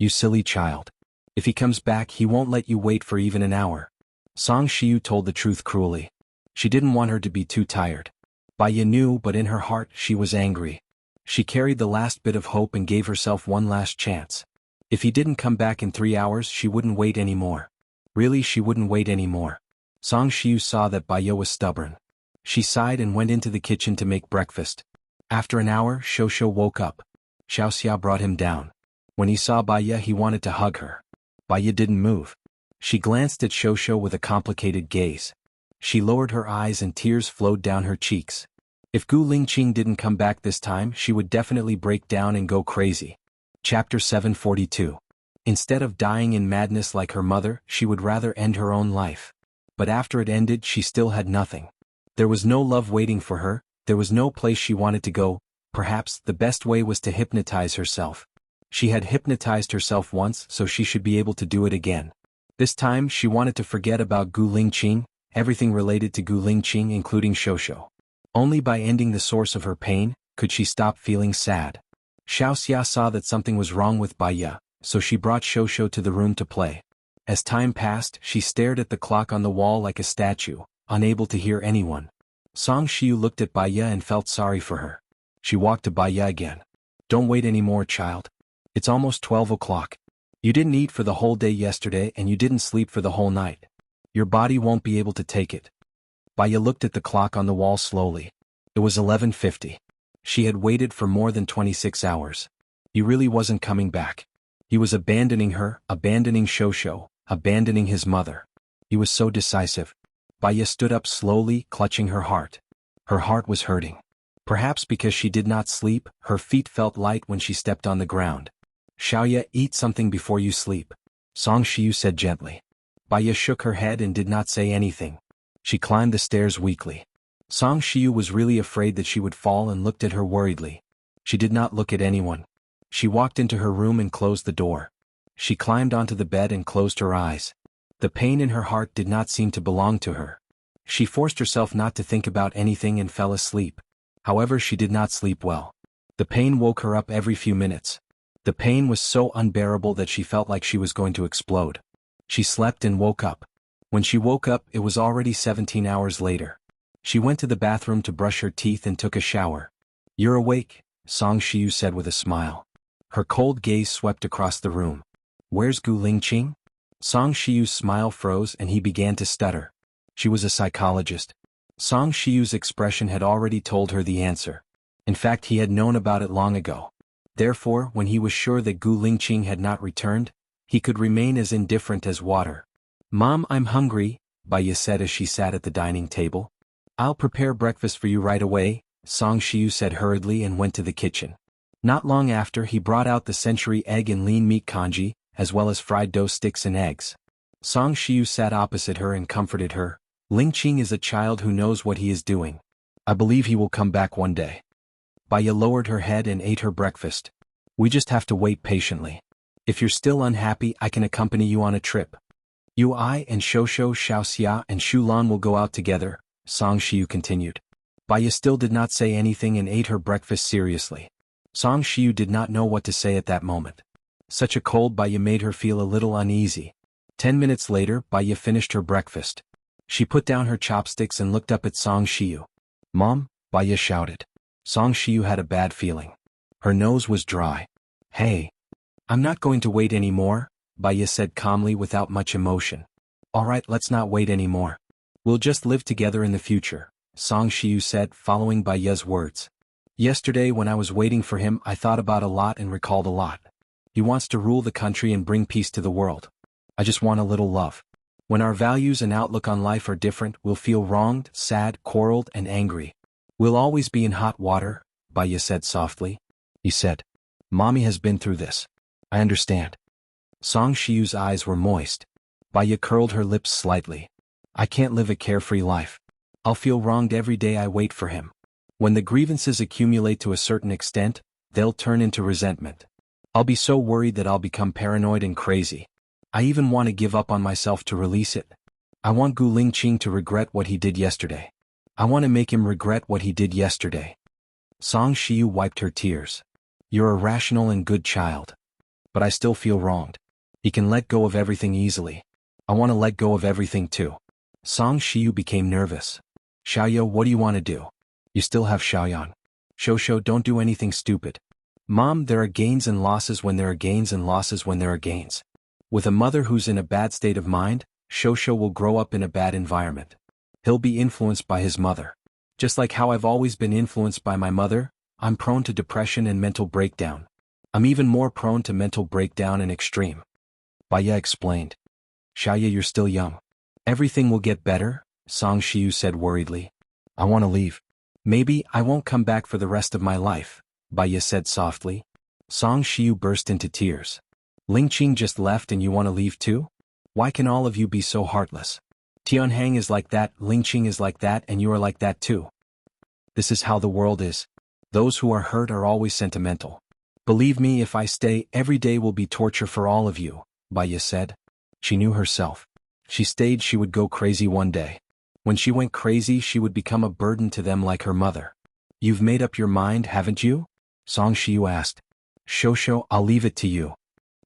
"You silly child. If he comes back, he won't let you wait for even an hour." Song Shiyu told the truth cruelly. She didn't want her to be too tired. Baya knew, but in her heart she was angry. She carried the last bit of hope and gave herself one last chance. If he didn't come back in 3 hours, she wouldn't wait anymore. Really, she wouldn't wait anymore. Song Shiyu saw that Baya was stubborn. She sighed and went into the kitchen to make breakfast. After an hour, Shosho woke up. Xiaoxia brought him down. When he saw Baya, he wanted to hug her. Baya didn't move. She glanced at Shosho with a complicated gaze. She lowered her eyes and tears flowed down her cheeks. If Gu Lingqing didn't come back this time, she would definitely break down and go crazy. Chapter 742. Instead of dying in madness like her mother, she would rather end her own life. But after it ended, she still had nothing. There was no love waiting for her, there was no place she wanted to go. Perhaps the best way was to hypnotize herself. She had hypnotized herself once, so she should be able to do it again. This time, she wanted to forget about Gu Lingqing, everything related to Gu Lingqing including Shosho. Only by ending the source of her pain could she stop feeling sad. Xiaoxia saw that something was wrong with Baya, so she brought Shosho to the room to play. As time passed, she stared at the clock on the wall like a statue, unable to hear anyone. Song Shiyu looked at Baya and felt sorry for her. She walked to Baya again. "Don't wait anymore, child. It's almost 12 o'clock. You didn't eat for the whole day yesterday and you didn't sleep for the whole night. Your body won't be able to take it." Baya looked at the clock on the wall slowly. It was 11:50. She had waited for more than 26 hours. He really wasn't coming back. He was abandoning her, abandoning Shosho, abandoning his mother. He was so decisive. Baya stood up slowly, clutching her heart. Her heart was hurting. Perhaps because she did not sleep, her feet felt light when she stepped on the ground. "Xiaoya, eat something before you sleep," Song Shiyu said gently. Baya shook her head and did not say anything. She climbed the stairs weakly. Song Shiyu was really afraid that she would fall and looked at her worriedly. She did not look at anyone. She walked into her room and closed the door. She climbed onto the bed and closed her eyes. The pain in her heart did not seem to belong to her. She forced herself not to think about anything and fell asleep. However, she did not sleep well. The pain woke her up every few minutes. The pain was so unbearable that she felt like she was going to explode. She slept and woke up. When she woke up, it was already 17 hours later. She went to the bathroom to brush her teeth and took a shower. "You're awake," Song Shiyu said with a smile. Her cold gaze swept across the room. "Where's Gu Lingqing?" Song Shiyu's smile froze and he began to stutter. She was a psychologist. Song Shiyu's expression had already told her the answer. In fact, he had known about it long ago. Therefore, when he was sure that Gu Lingqing had not returned, he could remain as indifferent as water. "Mom, I'm hungry," Baya said as she sat at the dining table. "I'll prepare breakfast for you right away," Song Shiyu said hurriedly and went to the kitchen. Not long after, he brought out the century egg and lean meat congee, as well as fried dough sticks and eggs. Song Shiyu sat opposite her and comforted her. "Lingqing is a child who knows what he is doing. I believe he will come back one day." Baya lowered her head and ate her breakfast. "We just have to wait patiently. If you're still unhappy, I can accompany you on a trip. I and Shosho, Xiaoxia and Shulan will go out together," Song Shiyu continued. Baya still did not say anything and ate her breakfast seriously. Song Shiyu did not know what to say at that moment. Such a cold Baya made her feel a little uneasy. 10 minutes later, Baya finished her breakfast. She put down her chopsticks and looked up at Song Shiyu. "Mom," Baya shouted. Song Shiyu had a bad feeling. Her nose was dry. "Hey. I'm not going to wait anymore," Baya said calmly without much emotion. "Alright, let's not wait anymore. We'll just live together in the future," Song Shiyu said, following Baya's words. "Yesterday when I was waiting for him I thought about a lot and recalled a lot. He wants to rule the country and bring peace to the world. I just want a little love. When our values and outlook on life are different, we'll feel wronged, sad, quarreled, and angry. We'll always be in hot water," Baya said softly. He said, "Mommy has been through this. I understand." Song Shiyu's eyes were moist. Baya curled her lips slightly. "I can't live a carefree life. I'll feel wronged every day I wait for him. When the grievances accumulate to a certain extent, they'll turn into resentment. I'll be so worried that I'll become paranoid and crazy. I even want to give up on myself to release it. I want Gu Lingqing to regret what he did yesterday. I want to make him regret what he did yesterday." Song Shiyu wiped her tears. "You're a rational and good child. But I still feel wronged. He can let go of everything easily. I want to let go of everything too." Song Shiyu became nervous. "Xiaoyo, what do you want to do? You still have Xiaoyan. Shosho, don't do anything stupid." "Mom, there are gains and losses when there are gains and losses when there are gains. With a mother who's in a bad state of mind, Shosho will grow up in a bad environment. He'll be influenced by his mother. Just like how I've always been influenced by my mother, I'm prone to depression and mental breakdown. I'm even more prone to mental breakdown and extreme." Baya explained. "Xiaoya, you're still young. Everything will get better," Song Shiyu said worriedly. "I want to leave. Maybe I won't come back for the rest of my life," Baya said softly. Song Shiyu burst into tears. "Lingqing just left and you want to leave too? Why can all of you be so heartless? Tianhang is like that, Lingqing is like that, and you are like that too. This is how the world is. Those who are hurt are always sentimental. Believe me, if I stay, every day will be torture for all of you," Baya said. She knew herself. She stayed, she would go crazy one day. When she went crazy, she would become a burden to them like her mother. "You've made up your mind, haven't you?" Song Shiyu asked. "Shosho, I'll leave it to you.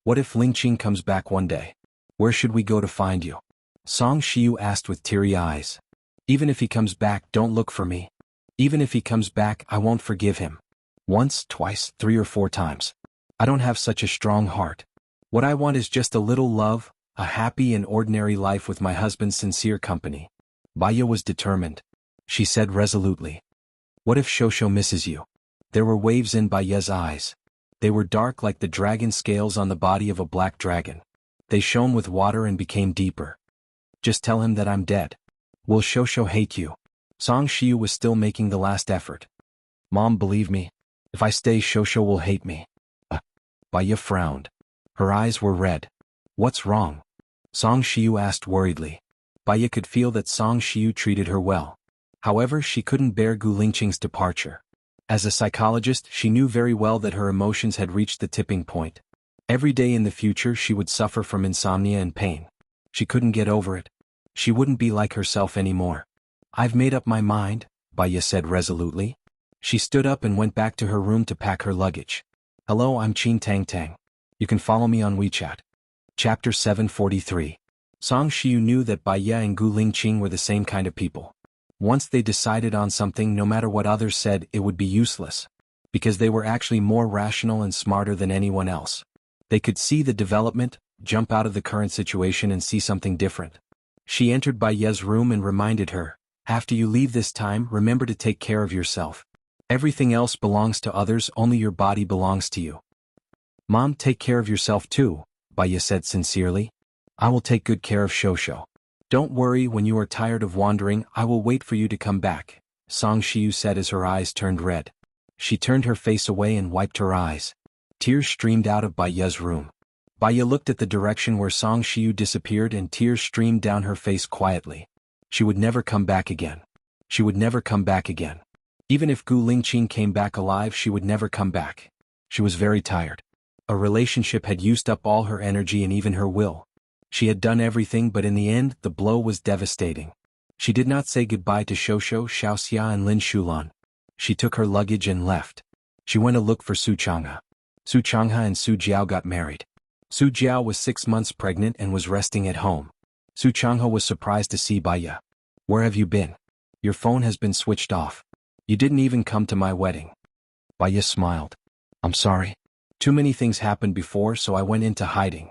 What if Lingqing comes back one day? Where should we go to find you?" Song Shiyu asked with teary eyes. "Even if he comes back, don't look for me. Even if he comes back, I won't forgive him. Once, twice, 3 or 4 times. I don't have such a strong heart. What I want is just a little love, a happy and ordinary life with my husband's sincere company." Baya was determined. She said resolutely, "What if Shosho misses you?" There were waves in Baya's eyes. They were dark like the dragon scales on the body of a black dragon. They shone with water and became deeper. "Just tell him that I'm dead. Will Shosho hate you?" Song Shiyu was still making the last effort. "Mom, believe me. If I stay, Shosho will hate me." Baya frowned. Her eyes were red. "What's wrong?" Song Shiyu asked worriedly. Baya could feel that Song Shiyu treated her well. However, she couldn't bear Gu Lingqing's departure. As a psychologist, she knew very well that her emotions had reached the tipping point. Every day in the future she would suffer from insomnia and pain. She couldn't get over it. She wouldn't be like herself anymore. "I've made up my mind," Baya said resolutely. She stood up and went back to her room to pack her luggage. "Hello, I'm Qin Tang Tang. You can follow me on WeChat." Chapter 743. Song Shiyu knew that Baya and Gu Lingqing were the same kind of people. Once they decided on something, no matter what others said, it would be useless. Because they were actually more rational and smarter than anyone else. They could see the development, jump out of the current situation and see something different. She entered Baya's room and reminded her, "After you leave this time, remember to take care of yourself. Everything else belongs to others, only your body belongs to you." "Mom, take care of yourself too," Baya said sincerely. "I will take good care of Shosho. Don't worry, when you are tired of wandering, I will wait for you to come back," Song Shiyu said as her eyes turned red. She turned her face away and wiped her eyes. Tears streamed out of Baya's room. Baya looked at the direction where Song Shiyu disappeared and tears streamed down her face quietly. She would never come back again. She would never come back again. Even if Gu Lingqing came back alive, she would never come back. She was very tired. A relationship had used up all her energy and even her will. She had done everything, but in the end, the blow was devastating. She did not say goodbye to Shosho, Xiaoxia and Lin Shulan. She took her luggage and left. She went to look for Su Changha. Su Changha and Su Jiao got married. Su Jiao was 6 months pregnant and was resting at home. Su Changha was surprised to see Baya. Where have you been? Your phone has been switched off. You didn't even come to my wedding. Baya smiled. I'm sorry. Too many things happened before, so I went into hiding.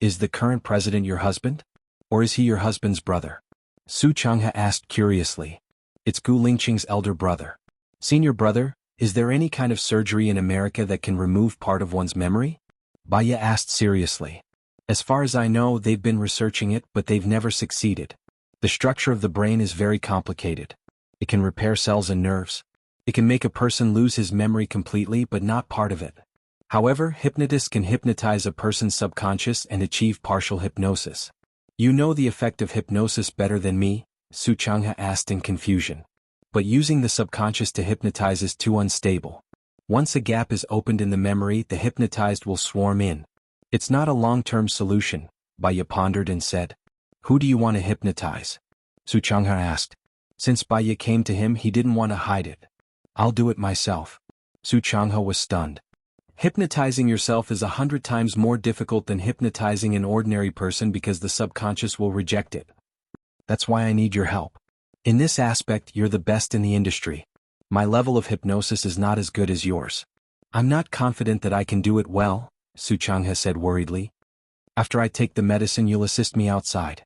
Is the current president your husband? Or is he your husband's brother? Su Changhe asked curiously. It's Gu Lingqing's elder brother. Senior brother, is there any kind of surgery in America that can remove part of one's memory? Baya asked seriously. As far as I know, they've been researching it, but they've never succeeded. The structure of the brain is very complicated. It can repair cells and nerves. It can make a person lose his memory completely but not part of it. However, hypnotists can hypnotize a person's subconscious and achieve partial hypnosis. You know the effect of hypnosis better than me? Su Changhe asked in confusion. But using the subconscious to hypnotize is too unstable. Once a gap is opened in the memory, the hypnotized will swarm in. It's not a long-term solution, Baya pondered and said. Who do you want to hypnotize? Su Changhe asked. Since Baya came to him, he didn't want to hide it. I'll do it myself. Su Changhe was stunned. Hypnotizing yourself is 100 times more difficult than hypnotizing an ordinary person because the subconscious will reject it. That's why I need your help. In this aspect, you're the best in the industry. My level of hypnosis is not as good as yours. I'm not confident that I can do it well, Su Changhe said worriedly. After I take the medicine, you'll assist me outside.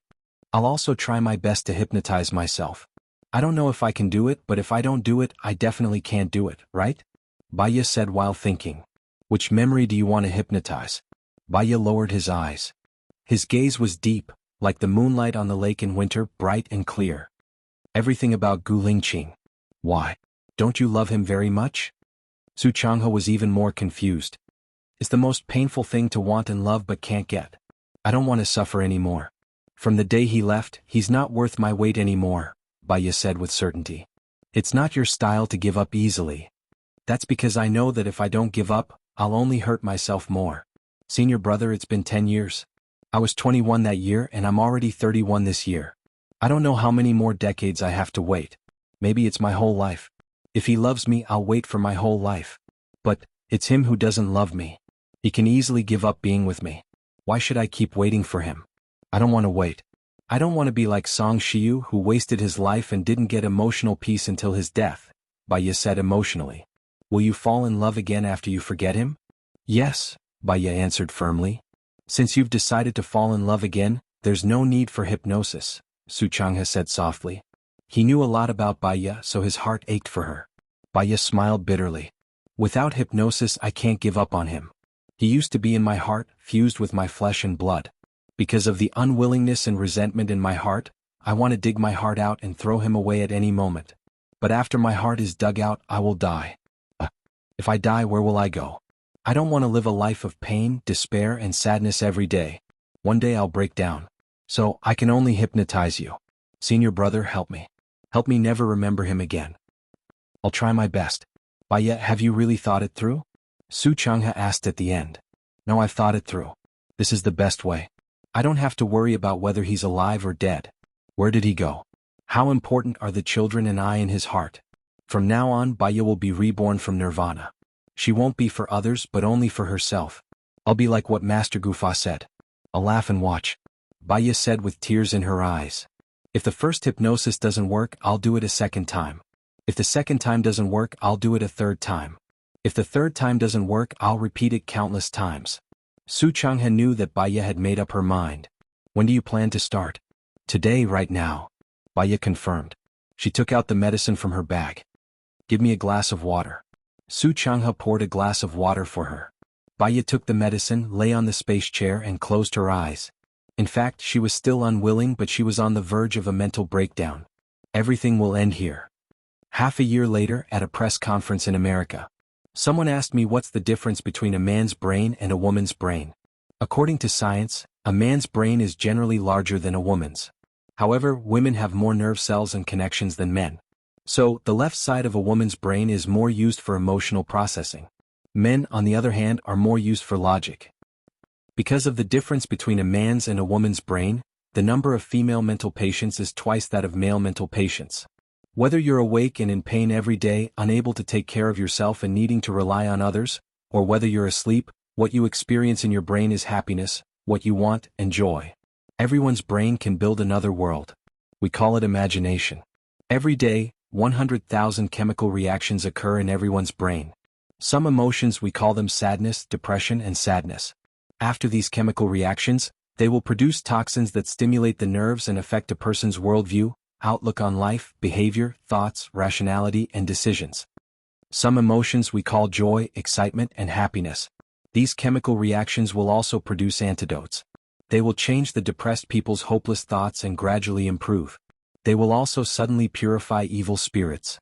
I'll also try my best to hypnotize myself. I don't know if I can do it, but if I don't do it, I definitely can't do it, right? Baya said while thinking. Which memory do you want to hypnotize? Baya lowered his eyes. His gaze was deep, like the moonlight on the lake in winter, bright and clear. Everything about Gu Lingqing. Why? Don't you love him very much? Su Changhe was even more confused. It's the most painful thing to want and love but can't get. I don't want to suffer anymore. From the day he left, he's not worth my weight anymore, Baya said with certainty. It's not your style to give up easily. That's because I know that if I don't give up, I'll only hurt myself more. Senior brother, it's been 10 years. I was 21 that year and I'm already 31 this year. I don't know how many more decades I have to wait. Maybe it's my whole life. If he loves me, I'll wait for my whole life. But it's him who doesn't love me. He can easily give up being with me. Why should I keep waiting for him? I don't want to wait. I don't want to be like Song Shiyu, who wasted his life and didn't get emotional peace until his death, Baya said emotionally. Will you fall in love again after you forget him? Yes, Baya answered firmly. Since you've decided to fall in love again, there's no need for hypnosis, Su Changhe said softly. He knew a lot about Baya, so his heart ached for her. Baya smiled bitterly. Without hypnosis, I can't give up on him. He used to be in my heart, fused with my flesh and blood. Because of the unwillingness and resentment in my heart, I want to dig my heart out and throw him away at any moment. But after my heart is dug out, I will die. If I die, where will I go? I don't want to live a life of pain, despair, and sadness every day. One day I'll break down. So, I can only hypnotize you. Senior brother, help me. Help me never remember him again. I'll try my best. Baya, have you really thought it through? Su Changhe asked at the end. No, I've thought it through. This is the best way. I don't have to worry about whether he's alive or dead. Where did he go? How important are the children and I in his heart? From now on, Baya will be reborn from nirvana. She won't be for others but only for herself. I'll be like what Master Gufa said. I'll laugh and watch. Baya said with tears in her eyes. If the first hypnosis doesn't work, I'll do it a second time. If the second time doesn't work, I'll do it a third time. If the third time doesn't work, I'll repeat it countless times. Su Changhe knew that Baya had made up her mind. When do you plan to start? Today, right now. Baya confirmed. She took out the medicine from her bag. Give me a glass of water. Su Changhe poured a glass of water for her. Baya took the medicine, lay on the space chair and closed her eyes. In fact, she was still unwilling, but she was on the verge of a mental breakdown. Everything will end here. Half a year later, at a press conference in America. Someone asked me what's the difference between a man's brain and a woman's brain. According to science, a man's brain is generally larger than a woman's. However, women have more nerve cells and connections than men. So, the left side of a woman's brain is more used for emotional processing. Men, on the other hand, are more used for logic. Because of the difference between a man's and a woman's brain, the number of female mental patients is twice that of male mental patients. Whether you're awake and in pain every day, unable to take care of yourself and needing to rely on others, or whether you're asleep, what you experience in your brain is happiness, what you want, and joy. Everyone's brain can build another world. We call it imagination. Every day, 100,000 chemical reactions occur in everyone's brain. Some emotions, we call them sadness, depression, and sadness. After these chemical reactions, they will produce toxins that stimulate the nerves and affect a person's worldview, outlook on life, behavior, thoughts, rationality, and decisions. Some emotions we call joy, excitement, and happiness. These chemical reactions will also produce antidotes. They will change the depressed people's hopeless thoughts and gradually improve. They will also suddenly purify evil spirits.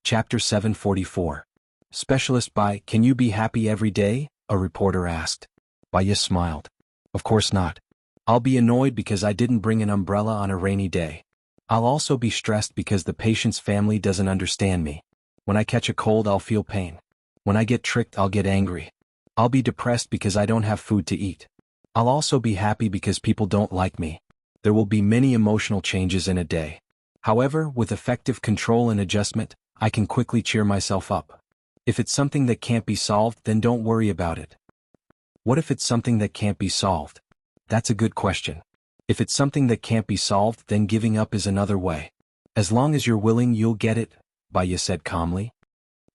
Chapter 744. Specialist by Can you be happy every day? A reporter asked. Baya smiled. Of course not. I'll be annoyed because I didn't bring an umbrella on a rainy day. I'll also be stressed because the patient's family doesn't understand me. When I catch a cold, I'll feel pain. When I get tricked, I'll get angry. I'll be depressed because I don't have food to eat. I'll also be happy because people don't like me. There will be many emotional changes in a day. However, with effective control and adjustment, I can quickly cheer myself up. If it's something that can't be solved, then don't worry about it. What if it's something that can't be solved? That's a good question. If it's something that can't be solved, then giving up is another way. As long as you're willing, you'll get it, Baya said calmly.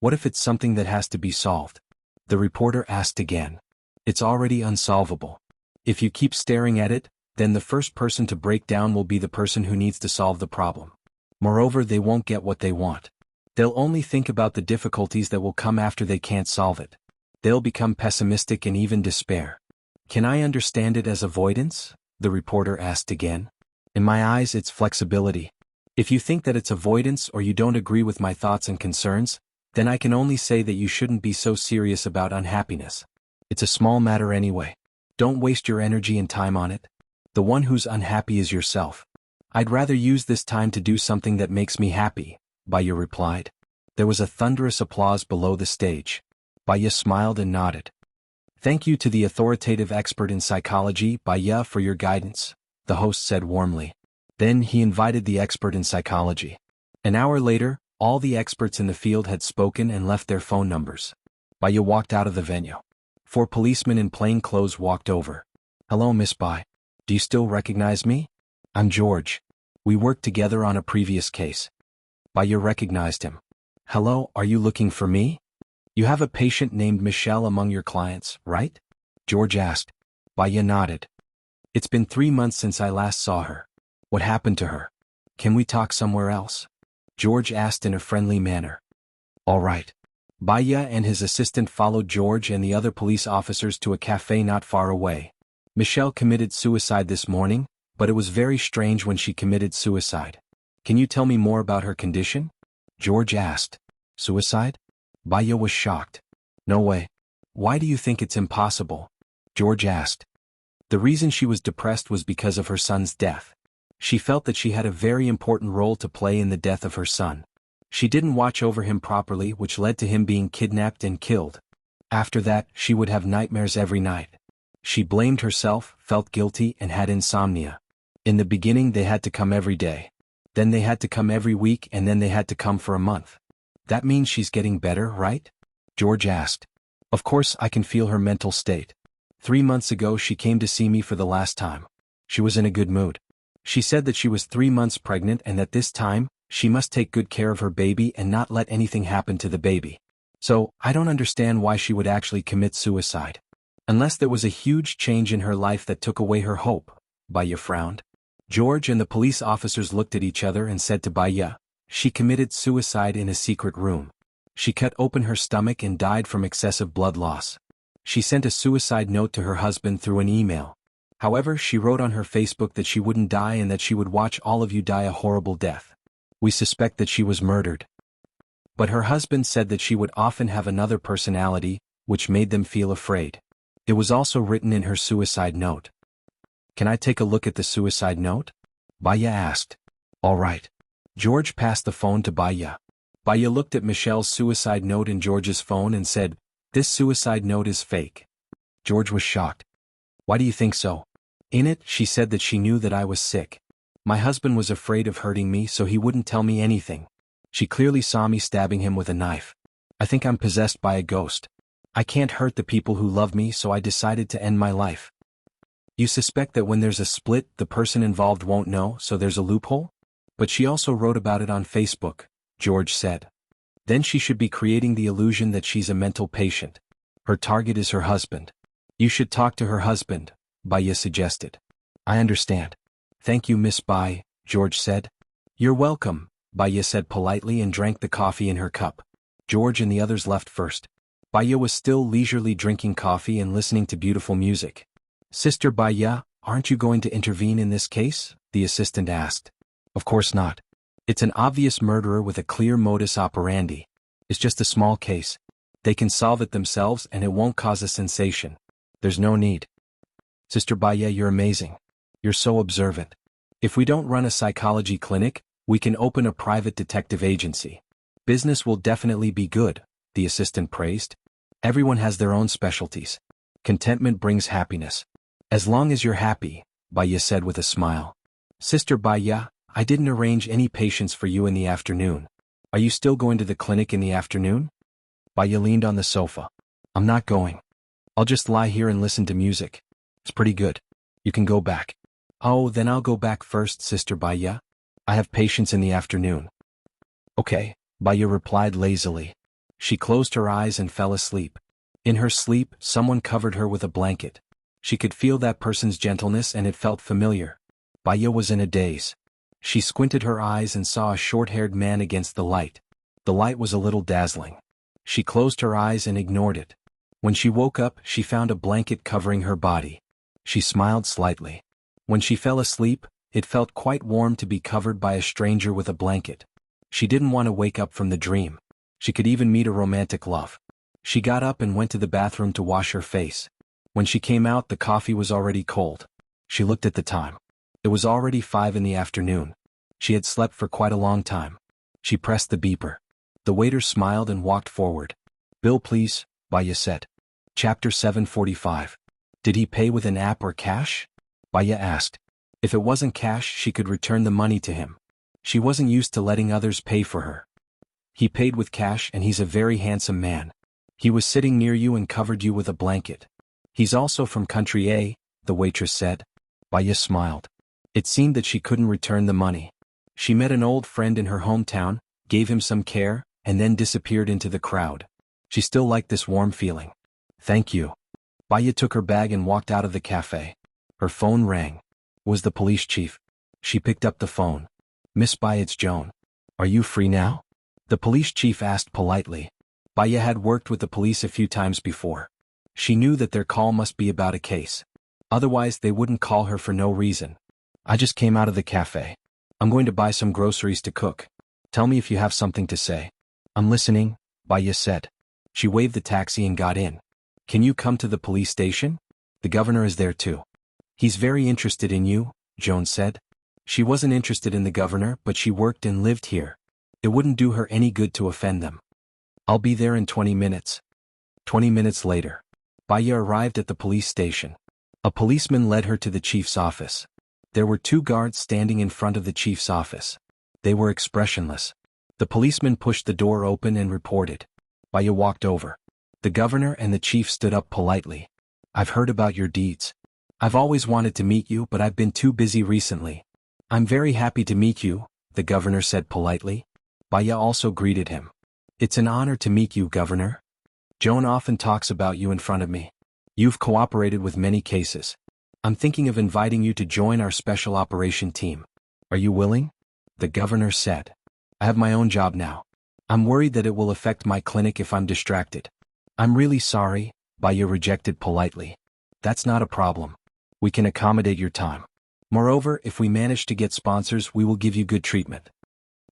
What if it's something that has to be solved? The reporter asked again. It's already unsolvable. If you keep staring at it, then the first person to break down will be the person who needs to solve the problem. Moreover, they won't get what they want. They'll only think about the difficulties that will come after they can't solve it. They'll become pessimistic and even despair. Can I understand it as avoidance? The reporter asked again. In my eyes, it's flexibility. If you think that it's avoidance or you don't agree with my thoughts and concerns, then I can only say that you shouldn't be so serious about unhappiness. It's a small matter anyway. Don't waste your energy and time on it. The one who's unhappy is yourself. I'd rather use this time to do something that makes me happy, Baya replied. There was a thunderous applause below the stage. Baya smiled and nodded. Thank you to the authoritative expert in psychology, Baya, for your guidance, the host said warmly. Then he invited the expert in psychology. An hour later, all the experts in the field had spoken and left their phone numbers. Baya walked out of the venue. 4 policemen in plain clothes walked over. Hello, Miss Bai. Do you still recognize me? I'm George. We worked together on a previous case. Baya recognized him. Hello, are you looking for me? You have a patient named Michelle among your clients, right? George asked. Baya nodded. It's been 3 months since I last saw her. What happened to her? Can we talk somewhere else? George asked in a friendly manner. All right. Baya and his assistant followed George and the other police officers to a cafe not far away. Michelle committed suicide this morning, but it was very strange when she committed suicide. Can you tell me more about her condition? George asked. Suicide? Baya was shocked. No way. Why do you think it's impossible? George asked. The reason she was depressed was because of her son's death. She felt that she had a very important role to play in the death of her son. She didn't watch over him properly, which led to him being kidnapped and killed. After that, she would have nightmares every night. She blamed herself, felt guilty, and had insomnia. In the beginning, they had to come every day. Then they had to come every week, and then they had to come for a month. That means she's getting better, right? George asked. Of course, I can feel her mental state. 3 months ago, she came to see me for the last time. She was in a good mood. She said that she was 3 months pregnant and that this time, she must take good care of her baby and not let anything happen to the baby. So, I don't understand why she would actually commit suicide. Unless there was a huge change in her life that took away her hope. Baya frowned. George and the police officers looked at each other and said to Baya, she committed suicide in a secret room. She cut open her stomach and died from excessive blood loss. She sent a suicide note to her husband through an email. However, she wrote on her Facebook that she wouldn't die and that she would watch all of you die a horrible death. We suspect that she was murdered. But her husband said that she would often have another personality, which made them feel afraid. It was also written in her suicide note. Can I take a look at the suicide note? Baya asked. All right. George passed the phone to Baya. Baya looked at Michelle's suicide note in George's phone and said, this suicide note is fake. George was shocked. Why do you think so? In it, she said that she knew that I was sick. My husband was afraid of hurting me, so he wouldn't tell me anything. She clearly saw me stabbing him with a knife. I think I'm possessed by a ghost. I can't hurt the people who love me, so I decided to end my life. You suspect that when there's a split, the person involved won't know, so there's a loophole? But she also wrote about it on Facebook, George said. Then she should be creating the illusion that she's a mental patient. Her target is her husband. You should talk to her husband, Baya suggested. I understand. Thank you, Miss Bai, George said. You're welcome, Baya said politely and drank the coffee in her cup. George and the others left first. Baya was still leisurely drinking coffee and listening to beautiful music. Sister Baya, aren't you going to intervene in this case? The assistant asked. Of course not. It's an obvious murderer with a clear modus operandi. It's just a small case. They can solve it themselves and it won't cause a sensation. There's no need. Sister Baya, you're amazing. You're so observant. If we don't run a psychology clinic, we can open a private detective agency. Business will definitely be good, the assistant praised. Everyone has their own specialties. Contentment brings happiness. As long as you're happy, Baya said with a smile. Sister Baya, I didn't arrange any patients for you in the afternoon. Are you still going to the clinic in the afternoon? Baya leaned on the sofa. I'm not going. I'll just lie here and listen to music. It's pretty good. You can go back. Oh, then I'll go back first, Sister Baya. I have patients in the afternoon. Okay, Baya replied lazily. She closed her eyes and fell asleep. In her sleep, someone covered her with a blanket. She could feel that person's gentleness and it felt familiar. Baya was in a daze. She squinted her eyes and saw a short-haired man against the light. The light was a little dazzling. She closed her eyes and ignored it. When she woke up, she found a blanket covering her body. She smiled slightly. When she fell asleep, it felt quite warm to be covered by a stranger with a blanket. She didn't want to wake up from the dream. She could even meet a romantic love. She got up and went to the bathroom to wash her face. When she came out, the coffee was already cold. She looked at the time. It was already 5 in the afternoon. She had slept for quite a long time. She pressed the beeper. The waiter smiled and walked forward. Bill, please, Baya said. Chapter 745. Did he pay with an app or cash? Baya asked. If it wasn't cash, she could return the money to him. She wasn't used to letting others pay for her. He paid with cash and he's a very handsome man. He was sitting near you and covered you with a blanket. He's also from country A, the waitress said. Baya smiled. It seemed that she couldn't return the money. She met an old friend in her hometown, gave him some care, and then disappeared into the crowd. She still liked this warm feeling. Thank you. Baya took her bag and walked out of the cafe. Her phone rang. It was the police chief. She picked up the phone. Miss Baya, it's Joan. Are you free now? The police chief asked politely. Baya had worked with the police a few times before. She knew that their call must be about a case. Otherwise, they wouldn't call her for no reason. I just came out of the cafe. I'm going to buy some groceries to cook. Tell me if you have something to say. I'm listening, Baya said. She waved the taxi and got in. Can you come to the police station? The governor is there too. He's very interested in you, Joan said. She wasn't interested in the governor, but she worked and lived here. It wouldn't do her any good to offend them. I'll be there in 20 minutes. 20 minutes later. Baya arrived at the police station. A policeman led her to the chief's office. There were 2 guards standing in front of the chief's office. They were expressionless. The policeman pushed the door open and reported. Baya walked over. The governor and the chief stood up politely. I've heard about your deeds. I've always wanted to meet you, but I've been too busy recently. I'm very happy to meet you, the governor said politely. Baya also greeted him. It's an honor to meet you, Governor. Joan often talks about you in front of me. You've cooperated with many cases. I'm thinking of inviting you to join our special operation team. Are you willing? The governor said. I have my own job now. I'm worried that it will affect my clinic if I'm distracted. I'm really sorry, Baya rejected politely. That's not a problem. We can accommodate your time. Moreover, if we manage to get sponsors, we will give you good treatment.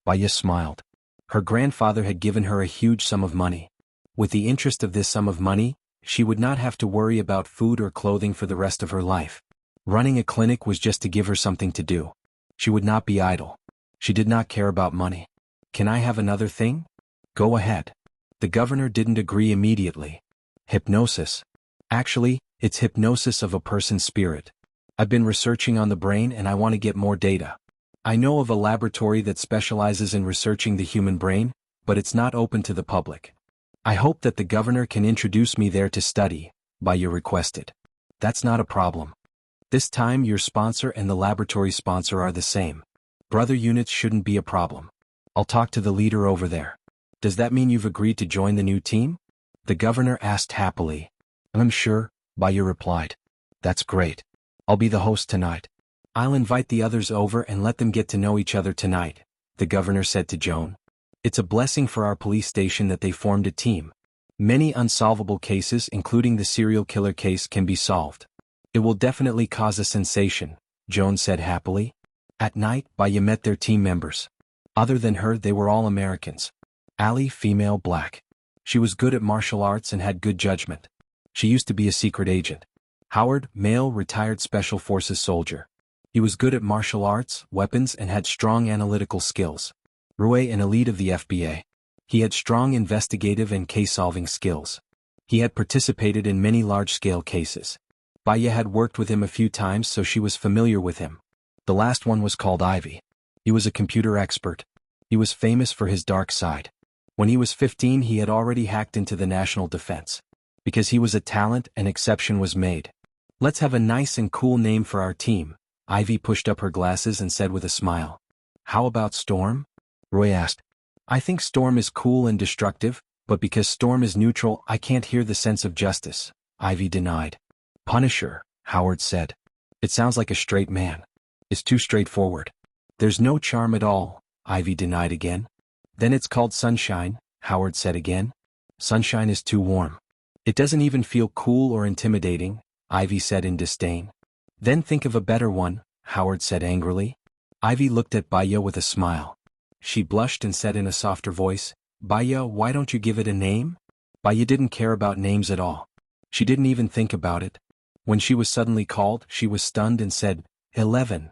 Baya smiled. Her grandfather had given her a huge sum of money. With the interest of this sum of money, she would not have to worry about food or clothing for the rest of her life. Running a clinic was just to give her something to do. She would not be idle. She did not care about money. Can I have another thing? Go ahead. The governor didn't agree immediately. Hypnosis. Actually, it's hypnosis of a person's spirit. I've been researching on the brain and I want to get more data. I know of a laboratory that specializes in researching the human brain, but it's not open to the public. I hope that the governor can introduce me there to study, Baya requested. That's not a problem. This time your sponsor and the laboratory sponsor are the same. Brother units shouldn't be a problem. I'll talk to the leader over there. Does that mean you've agreed to join the new team? The governor asked happily. I'm sure, Baya replied. That's great. I'll be the host tonight. I'll invite the others over and let them get to know each other tonight, the governor said to Joan. It's a blessing for our police station that they formed a team. Many unsolvable cases, including the serial killer case, can be solved. It will definitely cause a sensation, Joan said happily. At night, Baya met their team members. Other than her, they were all Americans. Ali, female, black. She was good at martial arts and had good judgment. She used to be a secret agent. Howard, male, retired special forces soldier. He was good at martial arts, weapons, and had strong analytical skills. Rui, an elite of the FBA. He had strong investigative and case-solving skills. He had participated in many large-scale cases. Baya had worked with him a few times, so she was familiar with him. The last one was called Ivy. He was a computer expert. He was famous for his dark side. When he was 15, he had already hacked into the national defense. Because he was a talent, an exception was made. Let's have a nice and cool name for our team. Ivy pushed up her glasses and said with a smile. How about Storm? Roy asked. I think Storm is cool and destructive, but because Storm is neutral, I can't hear the sense of justice, Ivy denied. Punisher, Howard said. It sounds like a straight man. It's too straightforward. There's no charm at all, Ivy denied again. Then it's called Sunshine, Howard said again. Sunshine is too warm. It doesn't even feel cool or intimidating, Ivy said in disdain. Then think of a better one, Howard said angrily. Ivy looked at Baya with a smile. She blushed and said in a softer voice, Baya, why don't you give it a name? Baya didn't care about names at all. She didn't even think about it. When she was suddenly called, she was stunned and said, 11.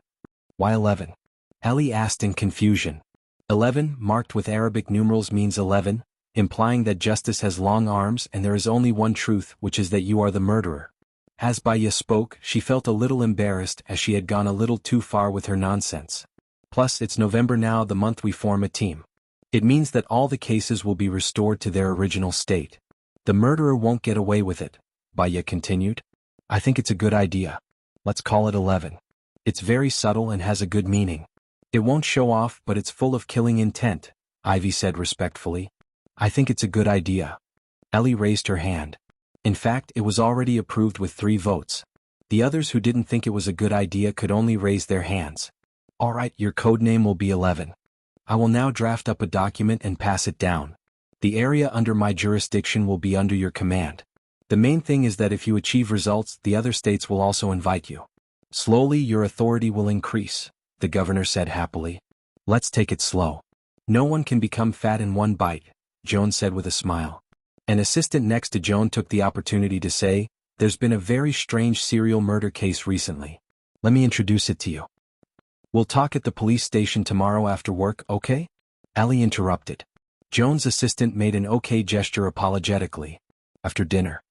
Why 11? Ellie asked in confusion. 11, marked with Arabic numerals, means 11, implying that justice has long arms and there is only one truth, which is that you are the murderer. As Baya spoke, she felt a little embarrassed as she had gone a little too far with her nonsense. Plus, it's November now, the month we form a team. It means that all the cases will be restored to their original state. The murderer won't get away with it, Baya continued. I think it's a good idea. Let's call it 11. It's very subtle and has a good meaning. It won't show off, but it's full of killing intent, Ivy said respectfully. I think it's a good idea. Ellie raised her hand. In fact, it was already approved with 3 votes. The others who didn't think it was a good idea could only raise their hands. All right, your codename will be 11. I will now draft up a document and pass it down. The area under my jurisdiction will be under your command. The main thing is that if you achieve results, the other states will also invite you. Slowly, your authority will increase, the governor said happily. Let's take it slow. No one can become fat in one bite, Joan said with a smile. An assistant next to Joan took the opportunity to say, there's been a very strange serial murder case recently. Let me introduce it to you. We'll talk at the police station tomorrow after work, okay? Ellie interrupted. Joan's assistant made an okay gesture apologetically. After dinner.